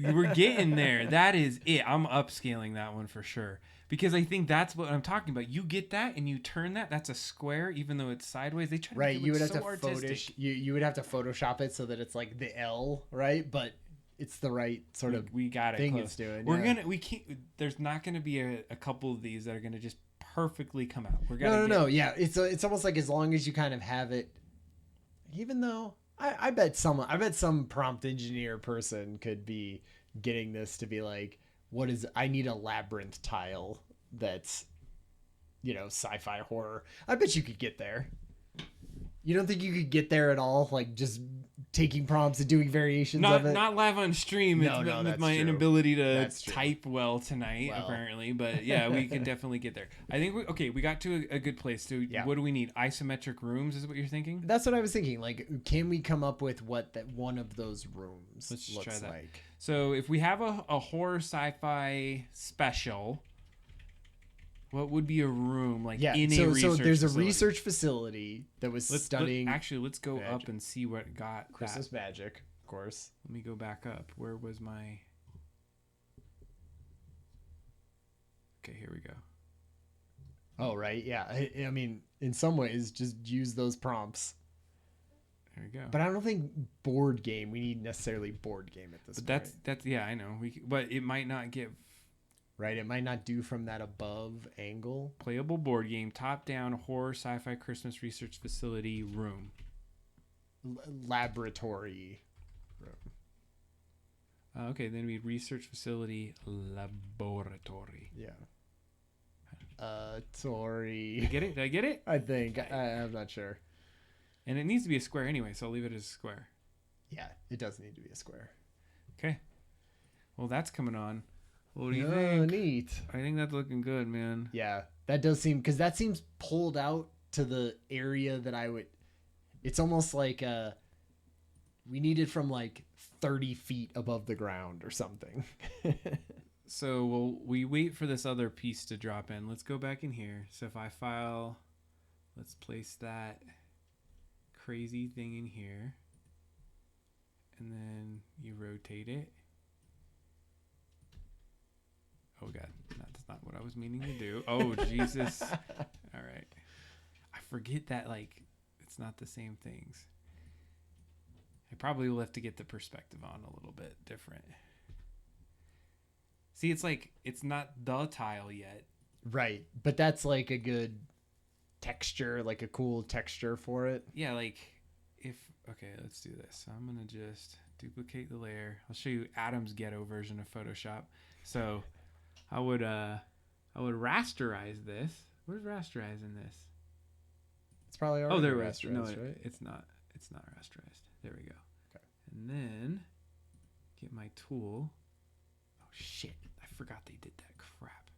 We're getting there. That is it. I'm upscaling that one for sure. Because I think that's what I'm talking about. You get that and you turn that. That's a square, even though it's sideways. They try to right. make it You would look have so to artistic. you would have to Photoshop it so that it's like the L, right? But it's the right sort of we got it thing close. it's doing. We're gonna we can't. There's not gonna be a couple of these that are gonna just perfectly come out. We're gonna no. Yeah, it's almost like as long as you kind of have it. Even though I bet some prompt engineer person could be getting this to be like, I need a labyrinth tile that's, sci-fi horror. I bet you could get there. You don't think you could get there at all? Like just taking prompts and doing variations of it? Not live on stream. No, It's that's my true. inability to That's true. type well tonight, apparently. But yeah, we can definitely get there. I think we got to a good place. So what do we need? Isometric rooms is what you're thinking? That's what I was thinking. Like, can we come up with what that one of those rooms Let's looks try that. like? So if we have a horror sci-fi special, what would be a room like in a research so there's a facility? research facility that was studying. Let's go up and see what got Christmas that. magic, of course. Let me go back up. Where was my? Okay, here we go. Oh right, yeah. I mean, in some ways, just use those prompts. There we go. But I don't think board game. We need necessarily board game at this point. That's yeah, I know. But it might not get. Right, it might not do from that above angle. Playable board game, top-down horror sci-fi Christmas research facility room. Laboratory room. Okay, then we research facility laboratory. Yeah. Sorry. Did I get it? Did I get it? I think. I'm not sure. And it needs to be a square anyway, so I'll leave it as a square. Yeah, it does need to be a square. Okay. Well, that's coming on. What do you Oh, think? neat. I think that's looking good, man. Yeah, that does seem, because that seems pulled out to the area that I would. It's almost like we need it from like 30 feet above the ground or something. So we wait for this other piece to drop in. Let's go back in here. So if I file, let's place that crazy thing in here. And then you rotate it. Oh God, that's not what I was meaning to do. Oh Jesus. All right. I forget that it's not the same things. I probably will have to get the perspective on a little bit different. See, it's not the tile yet. Right, but that's like a good texture, like a cool texture for it. Yeah, okay, let's do this. I'm gonna just duplicate the layer. I'll show you Adam's ghetto version of Photoshop. So I would rasterize this. Where's rasterize in this? It's probably already there it is. rasterized, No, right? it's not rasterized. There we go. Okay. And then get my tool. Oh shit! I forgot they did that crap.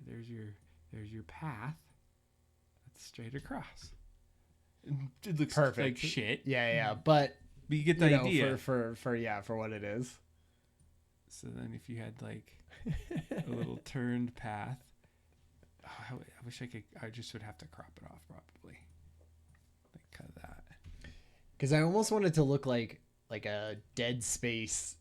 There's your path. That's straight across. It looks Perfect. like shit. Yeah, but you get the idea. for what it is. So then if you had a little turned path, I wish I could. I just would have to crop it off probably. Cut that. Because I almost want it to look like a Dead Space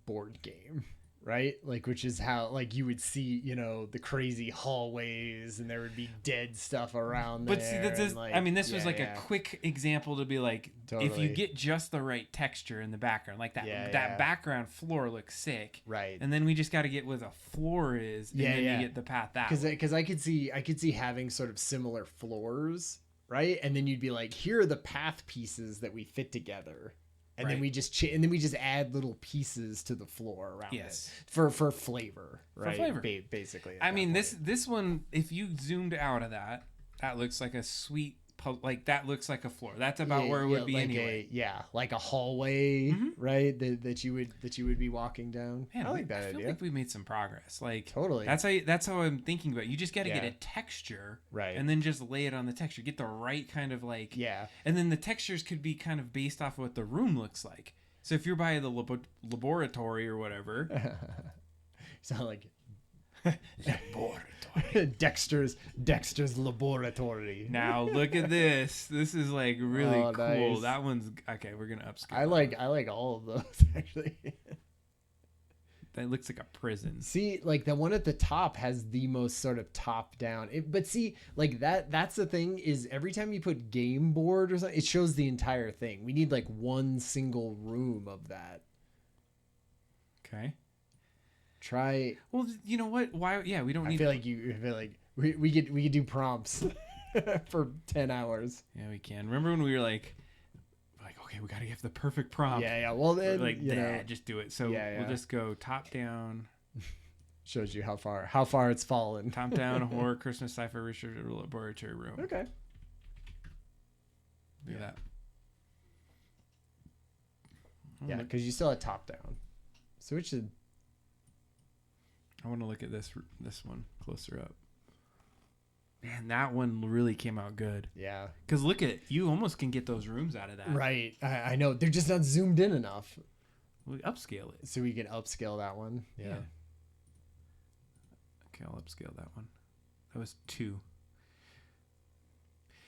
board game. right? Like, which is how, like, you would see, you know, the crazy hallways and there would be dead stuff around there. But see, that's just, like, I mean, this was like a quick example to be like, if you Totally. get just the right texture in the background, like that Yeah, that yeah. background floor looks sick, Right. and then we just got to get what a floor is, and then you get the path that way. Because I could see having sort of similar floors, right? And then you'd be like, here are the path pieces that we fit together. And then we just and then we just add little pieces to the floor around it for flavor, right? For flavor, basically. I mean, this one, if you zoomed out of that, that looks like a sweet, like that looks like a floor. That's about where it would be like anyway. Like a hallway, right? That you would be walking down. Man, I like that idea. I feel like we made some progress. Like totally. That's how I'm thinking about it. You just got to get a texture, right? And then just lay it on the texture. Get the right kind of like And then the textures could be kind of based off of what the room looks like. So if you're by the laboratory or whatever, sound like laboratory. Dexter's laboratory. Now look at this. This is like really cool. Nice. That one's okay. We're gonna upscale. I like all of those actually. That looks like a prison. See, like the one at the top has the most sort of top down. But see, like that's the thing is every time you put game board or something, it shows the entire thing. We need like one single room of that. Okay. Try. Well, you know what? Why? Yeah, we don't need. I feel like we could do prompts for 10 hours. Yeah, we can. Remember when we were like, okay, we got to give the perfect prompt. Yeah. Well, then like, just do it. So we'll just go top down. Shows you how far it's fallen. Top down, horror, Christmas, sci-fi, research, laboratory room. Okay. Do that. Yeah, because you still have top down. So it should. I want to look at this one closer up. Man, that one really came out good. Yeah. Because look at it. You almost can get those rooms out of that. Right. I know. They're just not zoomed in enough. We upscale it. So we can upscale that one. Yeah. Okay, I'll upscale that one. That was 2.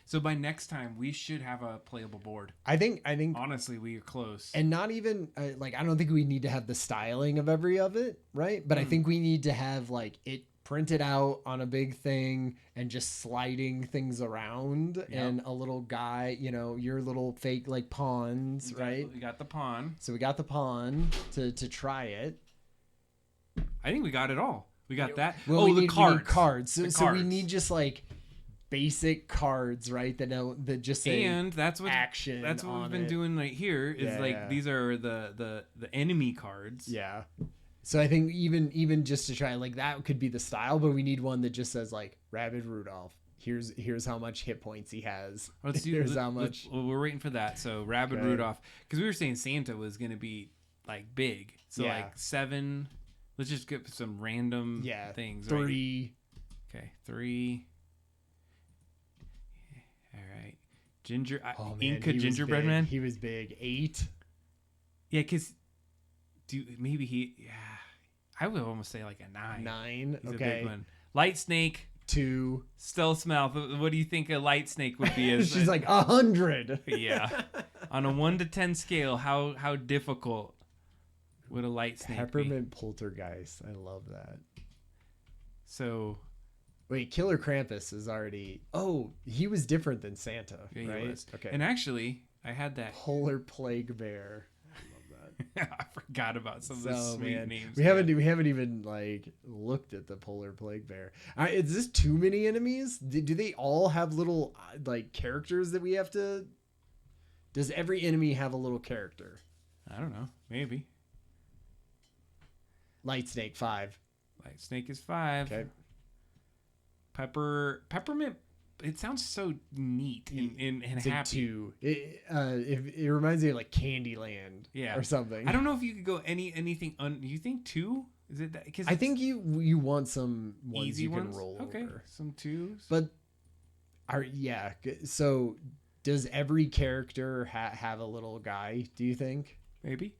So by next time, we should have a playable board. I think honestly, we are close. And not even like I don't think we need to have the styling of every of it, right? But I think we need to have like it printed out on a big thing and just sliding things around and a little guy, you know, your little fake like pawns, right? We got the pawn. So we got the pawn to try it. I think we got it all. We got that. Well, we need cards. So we need just like basic cards, right? That just say and that's what action. That's what we've been doing right here. Is these are the enemy cards. Yeah. So I think even just to try like that could be the style, but we need one that just says like Rabid Rudolph. Here's how much hit points he has. Here's how much. We're waiting for that. So Rabid Rudolph, because we were saying Santa was gonna be like big. So like 7. Let's just get some random things. 3. Right? Okay, 3. All right, Inca gingerbread man. He was big. 8. Yeah, because I would almost say like a 9. 9. He's okay. a big one. Light snake. 2. Stealth mouth. What do you think a light snake would be? She's like 100. Yeah. On a 1 to 10 scale, how difficult would a light snake Peppermint poltergeist. I love that. So. Wait, Killer Krampus is already. Oh, he was different than Santa, right? He was. Okay. And actually, I had that Polar Plague Bear. I forgot about some of the sweet names. We haven't even like looked at the Polar Plague Bear. Is this too many enemies? Do they all have little like characters that we have to? Does every enemy have a little character? I don't know. Maybe. Light Snake 5. Light Snake is 5. Okay. Peppermint. It sounds so neat and it's happy. 2. It reminds me of like Candyland, or something. I don't know if you could go anything. You think 2? Is it that? Because I think you want some ones easy you can ones? roll okay, over. some 2s. But so does every character have a little guy? Do you think? Maybe.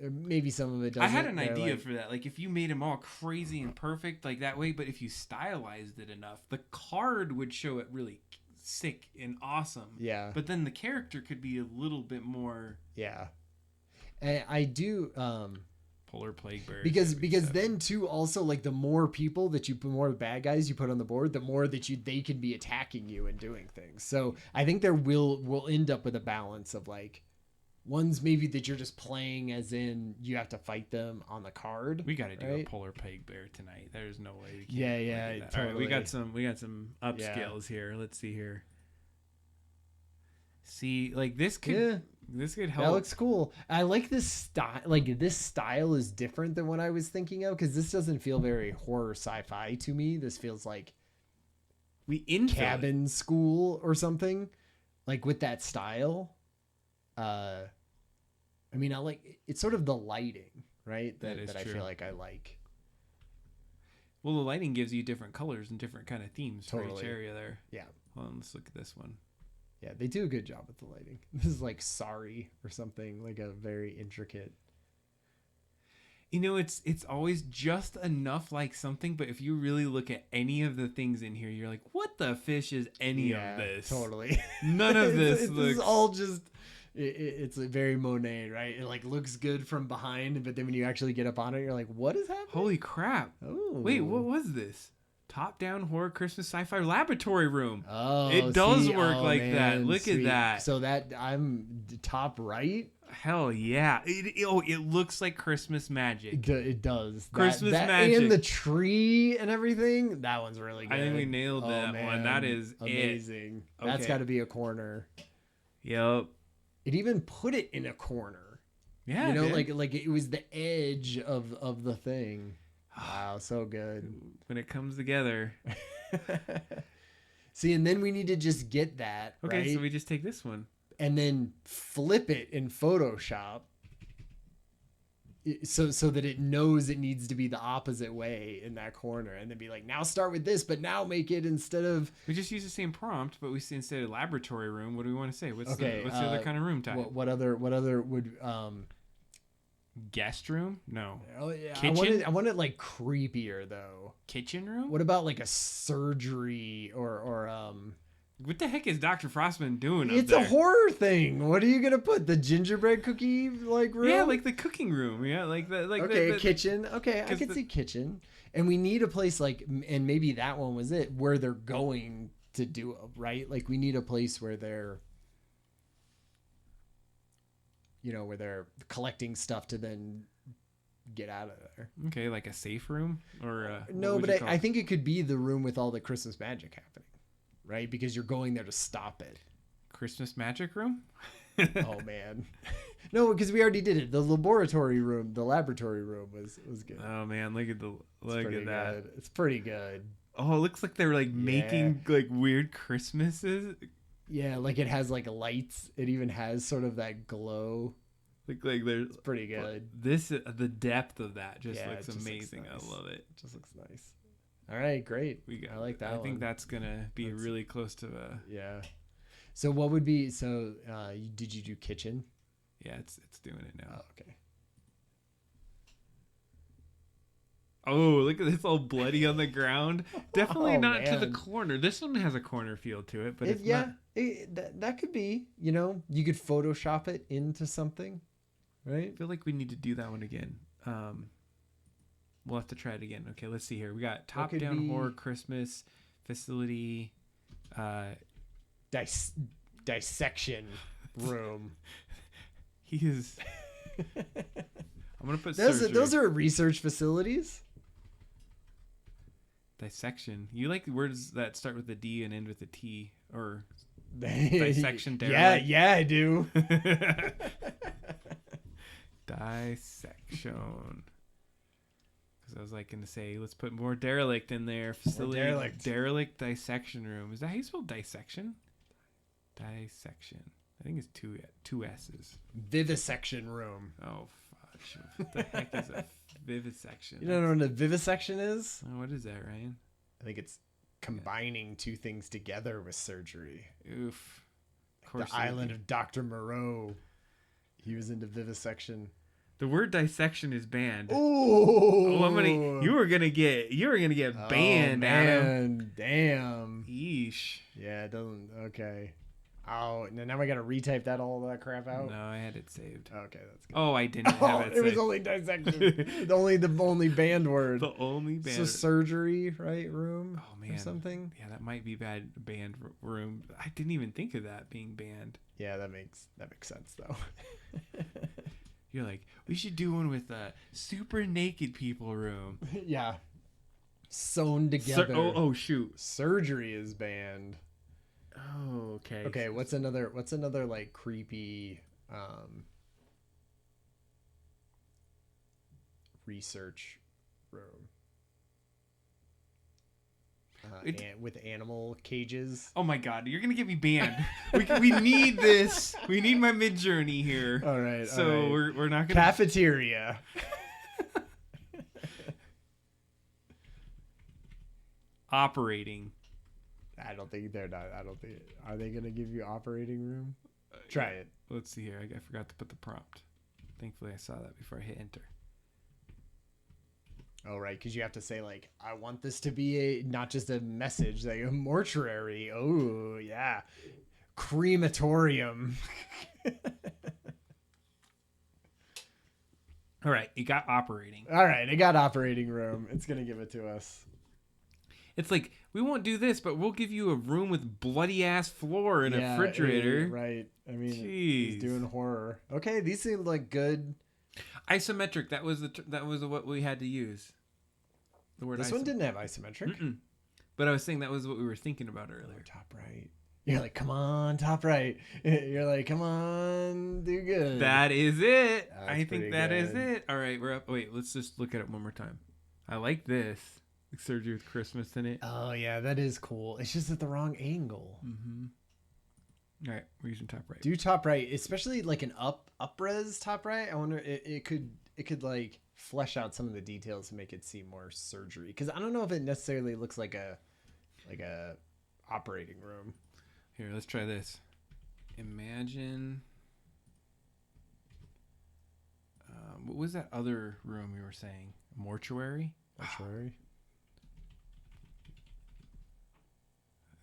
Maybe some of it doesn't. I had an idea for that. Like if you made them all crazy and perfect like that way, but if you stylized it enough, the card would show it really sick and awesome. Yeah. But then the character could be a little bit more. Yeah. And I do. Polar plague bears. Because then too, also like the more people that you put, more bad guys you put on the board, the more that they can be attacking you and doing things. So I think we'll end up with a balance of like ones maybe that you're just playing as in you have to fight them on the card. We got to do right? a polar plague bear tonight. There's no way we can't. Yeah, totally. totally. All right, we got some upscales here. Let's see here. See, like this could help. That looks cool. I like this style. Like this style is different than what I was thinking of because this doesn't feel very horror sci-fi to me. This feels like cabin school or something, like with that style. I mean, I like it's sort of the lighting, right? That I feel like I like. Well, the lighting gives you different colors and different kind of themes for each area there. Yeah. Hold on, let's look at this one. Yeah, they do a good job with the lighting. This is like Sorry or something, like a very intricate. You know, it's always just enough like something, but if you really look at any of the things in here, you're like, what the fish is any of this? Totally. None of this looks... It's all just... It's very Monet, right? It like looks good from behind, but then when you actually get up on it, you're like, what is happening? Holy crap. Oh. Wait, what was this? Top-down horror Christmas sci-fi laboratory room. Oh, it does work like that. Look at that. So that I'm top right. Hell yeah! It looks like Christmas magic. It does. Christmas that magic and the tree and everything. That one's really good. I think we nailed that one. That is amazing. It. That's Okay. got to be a corner. Yep. It even put it in a corner. Yeah. You know, like it was the edge of the thing. Wow, so good. When it comes together. See, and then we need to just get that. Okay, right? so we just take this one. And then flip it in Photoshop so that it knows it needs to be the opposite way in that corner. And then be like, now start with this, but now make it instead of... We just use the same prompt, but we say instead of laboratory room, what do we want to say? What's okay, the other kind of room type? What other would... Guest room? No. Oh, yeah. Kitchen? I want it like creepier though. Kitchen room? What about like a surgery or What the heck is Dr. Frostman doing up It's there? a horror thing. What are you gonna put? The gingerbread cookie like room? Yeah, like the cooking room. Yeah, like the okay, kitchen. Okay, I can see kitchen. And we need a place like, and maybe that one was it, where they're going to do it, right? Like we need a place where they're, you know, where they're collecting stuff to then get out of there. Okay, like a safe room or no, but I think it could be the room with all the Christmas magic happening, right? Because you're going there to stop it. Christmas magic room? Oh man, no, because we already did it. The laboratory room was good. Oh man, look at that. Good. It's pretty good. Oh, it looks like they're like making like weird Christmases. Yeah, like it has like lights. It even has sort of that glow. Like there's it's pretty good. The depth of that just looks amazing. Looks nice. I love it. It just looks nice. All right, great. I like that. I think that's gonna be really close to a. Yeah. So what would be did you do kitchen? Yeah, it's doing it now. Oh, okay. Oh, look at this all bloody on the ground. Definitely not to the corner. This one has a corner feel to it, but that could be. You know, you could Photoshop it into something, right? I feel like we need to do that one again. We'll have to try it again. Okay, let's see here. We got top-down horror Christmas facility. Dissection room. He is. I'm gonna put those are research facilities. Dissection. You like words that start with a D and end with a T, or dissection? Yeah, I do. Dissection. Because I was like going to say, let's put more derelict in there. Facility. Derelict dissection room. Is that how you spell dissection? Dissection. I think it's two S's. Vivisection room. Oh, fudge. What the heck is a vivisection? You don't know what a vivisection is? Oh, what is that, Ryan? I think it's combining two things together with surgery. Oof. Of course, the island of Dr. Moreau. He was into vivisection. The word dissection is banned. Ooh. Oh, you were gonna get banned, man. Adam. Damn. Yeesh. Yeah, it doesn't. Okay. Oh, and now I gotta retype all that crap out. No, I had it saved. Okay, that's good. Oh, I didn't have it It saved. was only dissected. the only banned word. The only banned. So surgery, right? Room. Oh man, or something. Yeah, that might be bad. Banned room. I didn't even think of that being banned. Yeah, that makes sense though. You're like, we should do one with super naked people room. Yeah. Sewn together. Oh shoot. Surgery is banned. Oh, okay. Okay, what's another like creepy research room? With animal cages. Oh my god, you're gonna get me banned. we need this. We need my mid journey here. All right. So we're not gonna cafeteria. Operating. I don't think they're not. Are they gonna give you operating room? Try it. Let's see here. I forgot to put the prompt. Thankfully, I saw that before I hit enter. Oh, right, because you have to say, like, I want this to be not just a message, like a mortuary. Oh, yeah. Crematorium. All right, you got operating. All right, it got operating room. It's going to give it to us. It's like, we won't do this, but we'll give you a room with bloody-ass floor and a refrigerator. Right. I mean, Jeez. He's doing horror. Okay, these seem like good. Isometric, that was what we had to use. The word This one didn't have isometric. Mm-mm. But I was saying that was what we were thinking about earlier. Top right. You're like, come on, top right. You're like, come on, do good. That is it. That's I think that is good. it. All right, we're up. Wait, let's just look at it one more time. I like this. Like surgery with Christmas in it. Oh, yeah, that is cool. It's just at the wrong angle. Mm-hmm. All right, we're using top right. Do top right, especially like an up-res top right. I wonder it could like flesh out some of the details to make it seem more surgery, because I don't know if it necessarily looks like a operating room. Here, let's try this. Imagine. What was that other room you were saying? Mortuary? Mortuary.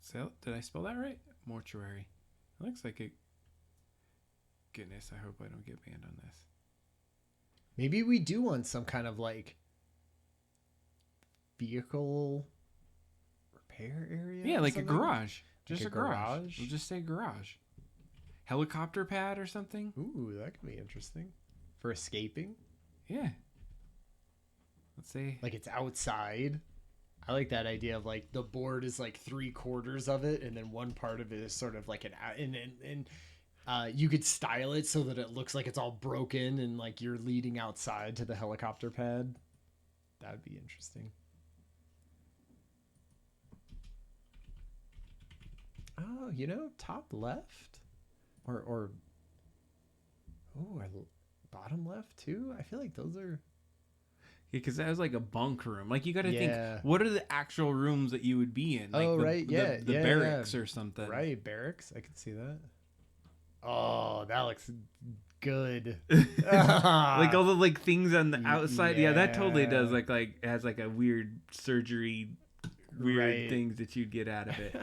So, did I spell that right? Mortuary. It looks like it. Goodness, I hope I don't get banned on this. Maybe we do want some kind of like vehicle repair area. Yeah, like a something? garage. Just Like a a garage. garage? We'll just say garage. Helicopter pad or something? Ooh, that could be interesting for escaping. Yeah. Let's say. Like it's outside. I like that idea of like the board is like 3/4 of it, and then one part of it is sort of like and you could style it so that it looks like it's all broken and like you're leading outside to the helicopter pad. That'd be interesting. Oh, top left or bottom left too. I feel like those are. Yeah, because that was like a bunk room. Like you got to Yeah. think, what are the actual rooms that you would be in? Like Right. Yeah. The barracks or something. Right. Barracks. I can see that. Oh, that looks good. Like all the like things on the outside. Yeah, that totally does. Yeah. Like it has like a weird surgery, weird Right. things that you'd get out of it.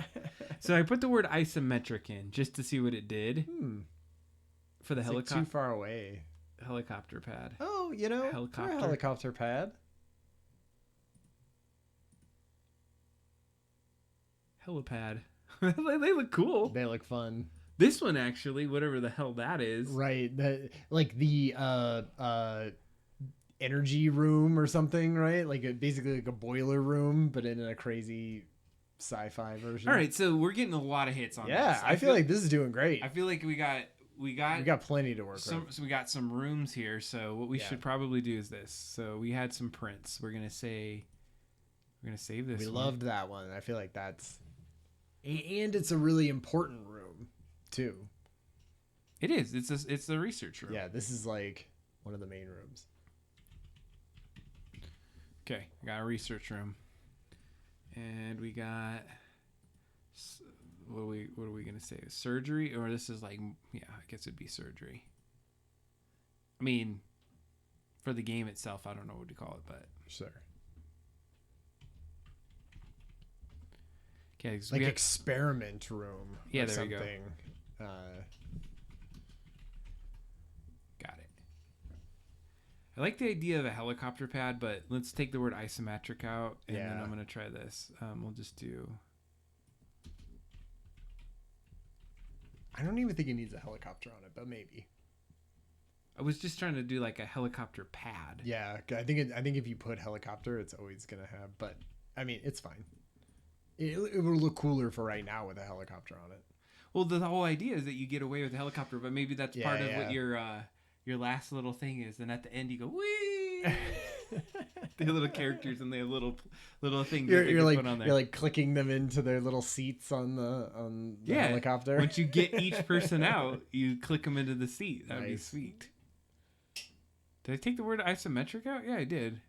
So I put the word isometric in just to see what it did for the It's like too far away. helicopter pad. Oh, Helicopter. helicopter pad. Helipad. They look cool. They look fun. This one actually, whatever the hell that is. Right. Like the energy room or something, right? Like basically like a boiler room, but in a crazy sci-fi version. All right, so we're getting a lot of hits on this. Yeah, I feel like this is doing great. I feel like we got We got plenty to work with. So we got some rooms here. So what we should probably do is this. So we had some prints. We're gonna save this. We one. loved that one. I feel like that's, and it's a really important room too. It is. It's the research room. Yeah, this is like one of the main rooms. Okay, I got a research room, and we got. What are we gonna say? Surgery, or this is like, yeah, I guess it'd be surgery. I mean, for the game itself, I don't know what to call it, but Sure. okay, Like experiment room. Yeah, or there you go. something. Got it. I like the idea of a helicopter pad, but let's take the word isometric out, and then I'm going to try this. We'll just do... I don't even think it needs a helicopter on it, but maybe. I was just trying to do like a helicopter pad. Yeah, I think if you put helicopter, it's always going to have... But, I mean, it's fine. It will look cooler for right now with a helicopter on it. Well, the whole idea is that you get away with a helicopter, but maybe that's part of what your last little thing is. And at the end, you go, wee! They're little characters, and they have little things you're like, put on there. You're like clicking them into their little seats on the helicopter. Once you get each person out, you click them into the seat. That would be sweet. Did I take the word isometric out? Yeah, I did.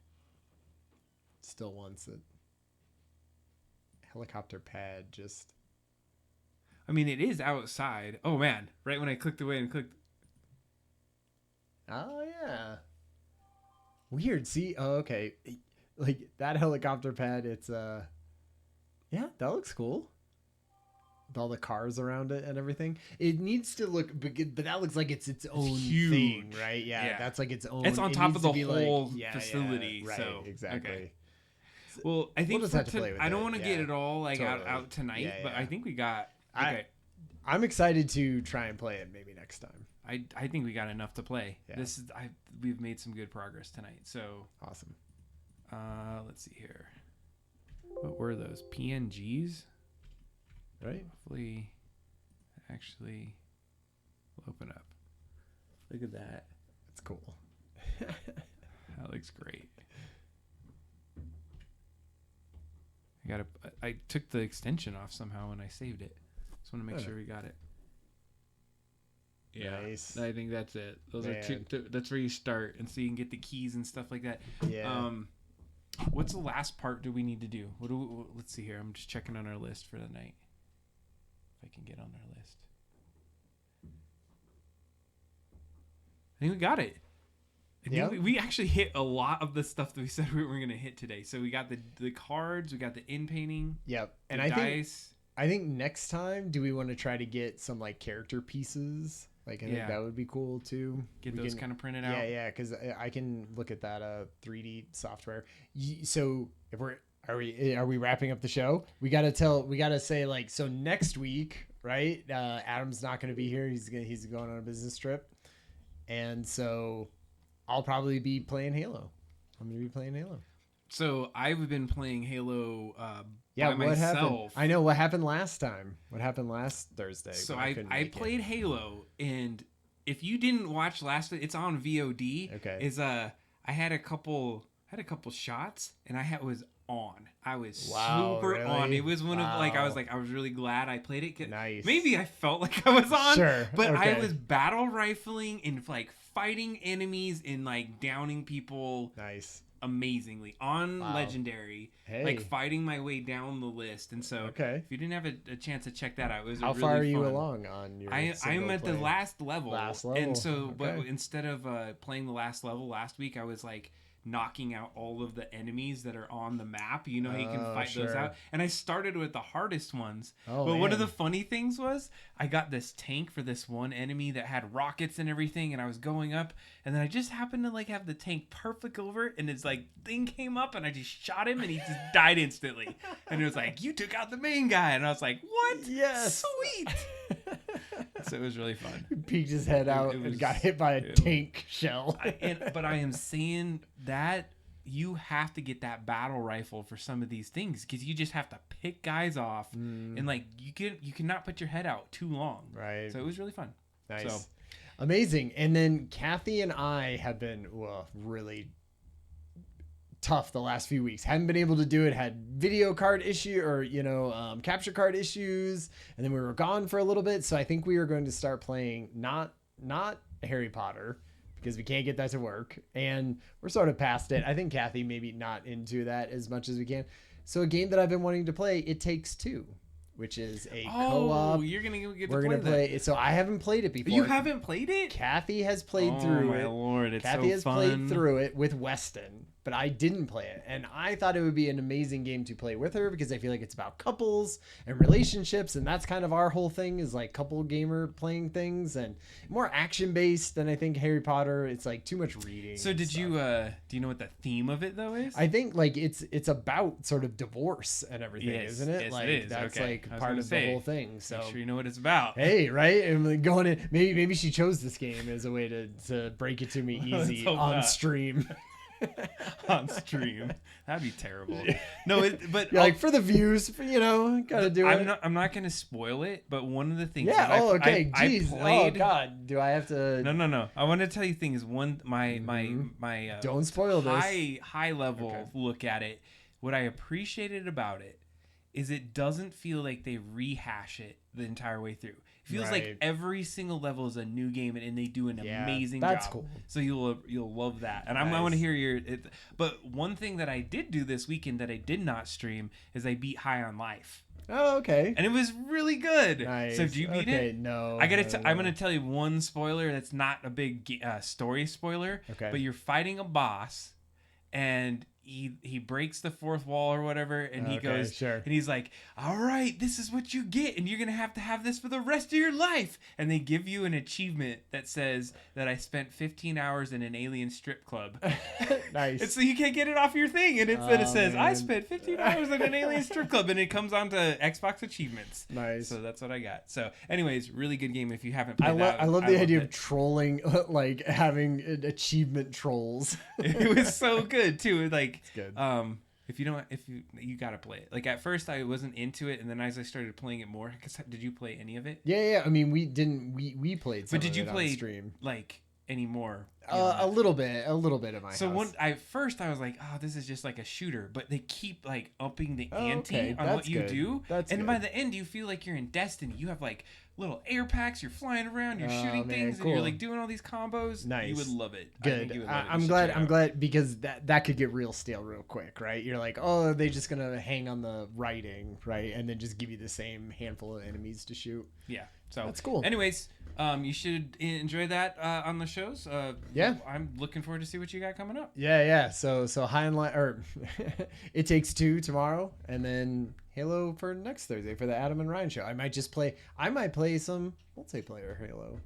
Still wants it. Helicopter pad, just... I mean, it is outside. Oh, man. Right when I clicked away and clicked... Oh, yeah. Weird. See? Oh, okay. Like, that helicopter pad, it's... Yeah, that looks cool. With all the cars around it and everything. It needs to look... But that looks like it's its own thing, right? Yeah, that's like its own... It's on top of the whole facility. Yeah, right, so, exactly. Okay. Well, I think I don't want to get it all like totally. out tonight, but I think we got... Okay. I'm excited to try and play it maybe next time. I think we got enough to play. Yeah. We've made some good progress tonight. So awesome. Let's see here. What were those PNGs? Right. Hopefully, actually, we'll open up. Look at that. That's cool. That looks great. I took the extension off somehow when I saved it. Just want to make sure we got it. Yeah, nice. I think that's it. Those are that's where you start, and so you can get the keys and stuff like that. Yeah. What's the last part do we need to do? Let's see here. I'm just checking on our list for the night. If I can get on our list. I think we got it. We actually hit a lot of the stuff that we said we were going to hit today. So we got the cards, we got the in painting. Yep. And dice. I think next time, do we want to try to get some like character pieces? Like I think that would be cool too. Get those kind of printed out. Yeah, because I can look at that 3D software. So if are we wrapping up the show? We gotta say like, so next week, right? Adam's not going to be here. He's going on a business trip, and so I'll probably be playing Halo. I'm going to be playing Halo. So I've been playing Halo by myself. Happened? I know what happened last time. What happened last Thursday? So I played Halo, and if you didn't watch it's on VOD. Okay. I had a couple shots, and I was on. I was super really? on. It was one of I was really glad I played it. Nice. Maybe I felt like I was on. Sure. But I was battle rifling and like fighting enemies and like downing people. Nice. Amazingly on Legendary, like fighting my way down the list. And so if you didn't have a chance to check that out, it was how really far are you fun. along on your I'm at the last level. And so but instead of playing the last level last week, I was like knocking out all of the enemies that are on the map. You know, you can fight those out. And I started with the hardest ones. But one of the funny things was I got this tank for this one enemy that had rockets and everything, and I was going up, and then I just happened to like have the tank perfect over it, and it's like thing came up, and I just shot him, and he just died instantly. And it was like, you took out the main guy, and I was like, what? Yes, sweet. So it was really fun. He peeked his head out and got hit by a tank shell. But I am saying that you have to get that battle rifle for some of these things, because you just have to pick guys off, and like you cannot put your head out too long. Right. So it was really fun. Nice. So. Amazing. And then Kathy and I have been really tough the last few weeks. Hadn't been able to do it. Had video card issue or capture card issues, and then we were gone for a little bit. So I think we are going to start playing not Harry Potter, because we can't get that to work, and we're sort of past it. I think Kathy maybe not into that as much as we can. So a game that I've been wanting to play, It Takes Two, which is a co-op. You're gonna get We're gonna play. So I haven't played it before. You haven't played it? Kathy has played through it. Oh my lord, it's Kathy so has fun. played through it with Weston, but I didn't play it, and I thought it would be an amazing game to play with her because I feel like it's about couples and relationships, and that's kind of our whole thing is like couple gamer playing things and more action based than I think Harry Potter. It's like too much reading. So did you do you know what the theme of it though is? I think like it's about sort of divorce and everything, isn't it? Yes, like it is. that's Okay. like part of the whole thing. So make sure you know what it's about. Hey, right? And like going in, maybe she chose this game as a way to break it to me easy on stream. On stream, that'd be terrible. No, but you're like for the views, gotta do it. I'm not gonna spoil it, but one of the things. Yeah. That Okay. I Jeez. played, oh God. Do I have to? No. I want to tell you things. My Don't spoil this. High level look at it. What I appreciated about it is it doesn't feel like they rehash it the entire way through. It feels like every single level is a new game, and they do an amazing job. That's cool. So you'll love that. And I want to hear your. But one thing that I did do this weekend that I did not stream is I beat High on Life. Oh, okay. And it was really good. Nice. So did you beat it? No. I'm gonna tell you one spoiler that's not a big story spoiler. Okay. But you're fighting a boss, and he breaks the fourth wall or whatever, and he goes, sure. and he's like, all right, this is what you get, and you're gonna have this for the rest of your life. And they give you an achievement that says that I spent 15 hours in an alien strip club. Nice. And so you can't get it off your thing, and then it says, man. I spent 15 hours in an alien strip club, and it comes onto Xbox achievements. Nice. So that's what I got. So anyways, really good game if you haven't played that. I love the idea of trolling, like having achievement trolls. It was so good too. Like, it's good. If you gotta play it. Like at first I wasn't into it, and then as I started playing it more, did you play any of it? Yeah. I mean, we played some. But did you play on stream? Like any more? A little bit of my. So house. First I was like, oh, this is just like a shooter, but they keep like upping the ante okay. on That's what you good. do, That's and good. by the end you feel like you're in Destiny. You have like little air packs, you're flying around, you're shooting things, cool. and you're like doing all these combos. Nice. You would love it. Good. I think you would love it. I'm glad because that could get real stale real quick, right? You're like, oh, are they just gonna hang on the writing, right, and then just give you the same handful of enemies to shoot. Yeah. So that's cool. Anyways, you should enjoy that on the shows. Yeah. I'm looking forward to see what you got coming up. Yeah. So High and Light, or It Takes Two tomorrow, and then Halo for next Thursday for the Adam and Ryan show. I might play some multiplayer Halo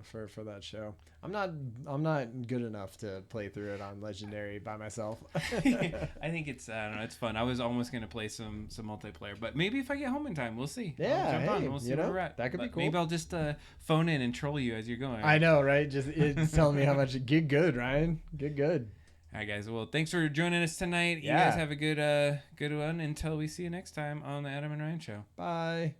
for that show. I'm not good enough to play through it on Legendary by myself. I think it's I don't know, it's fun. I was almost gonna play some multiplayer, but maybe if I get home in time, we'll see. Yeah, I'll jump on. We'll see where we're at. That could be cool. Maybe I'll just phone in and troll you as you're going. I know, right? Just it's telling me how much. Get good, Ryan. Get good. All right, guys. Well, thanks for joining us tonight. Yeah. You guys have a good one until we see you next time on the Adam and Ryan show. Bye.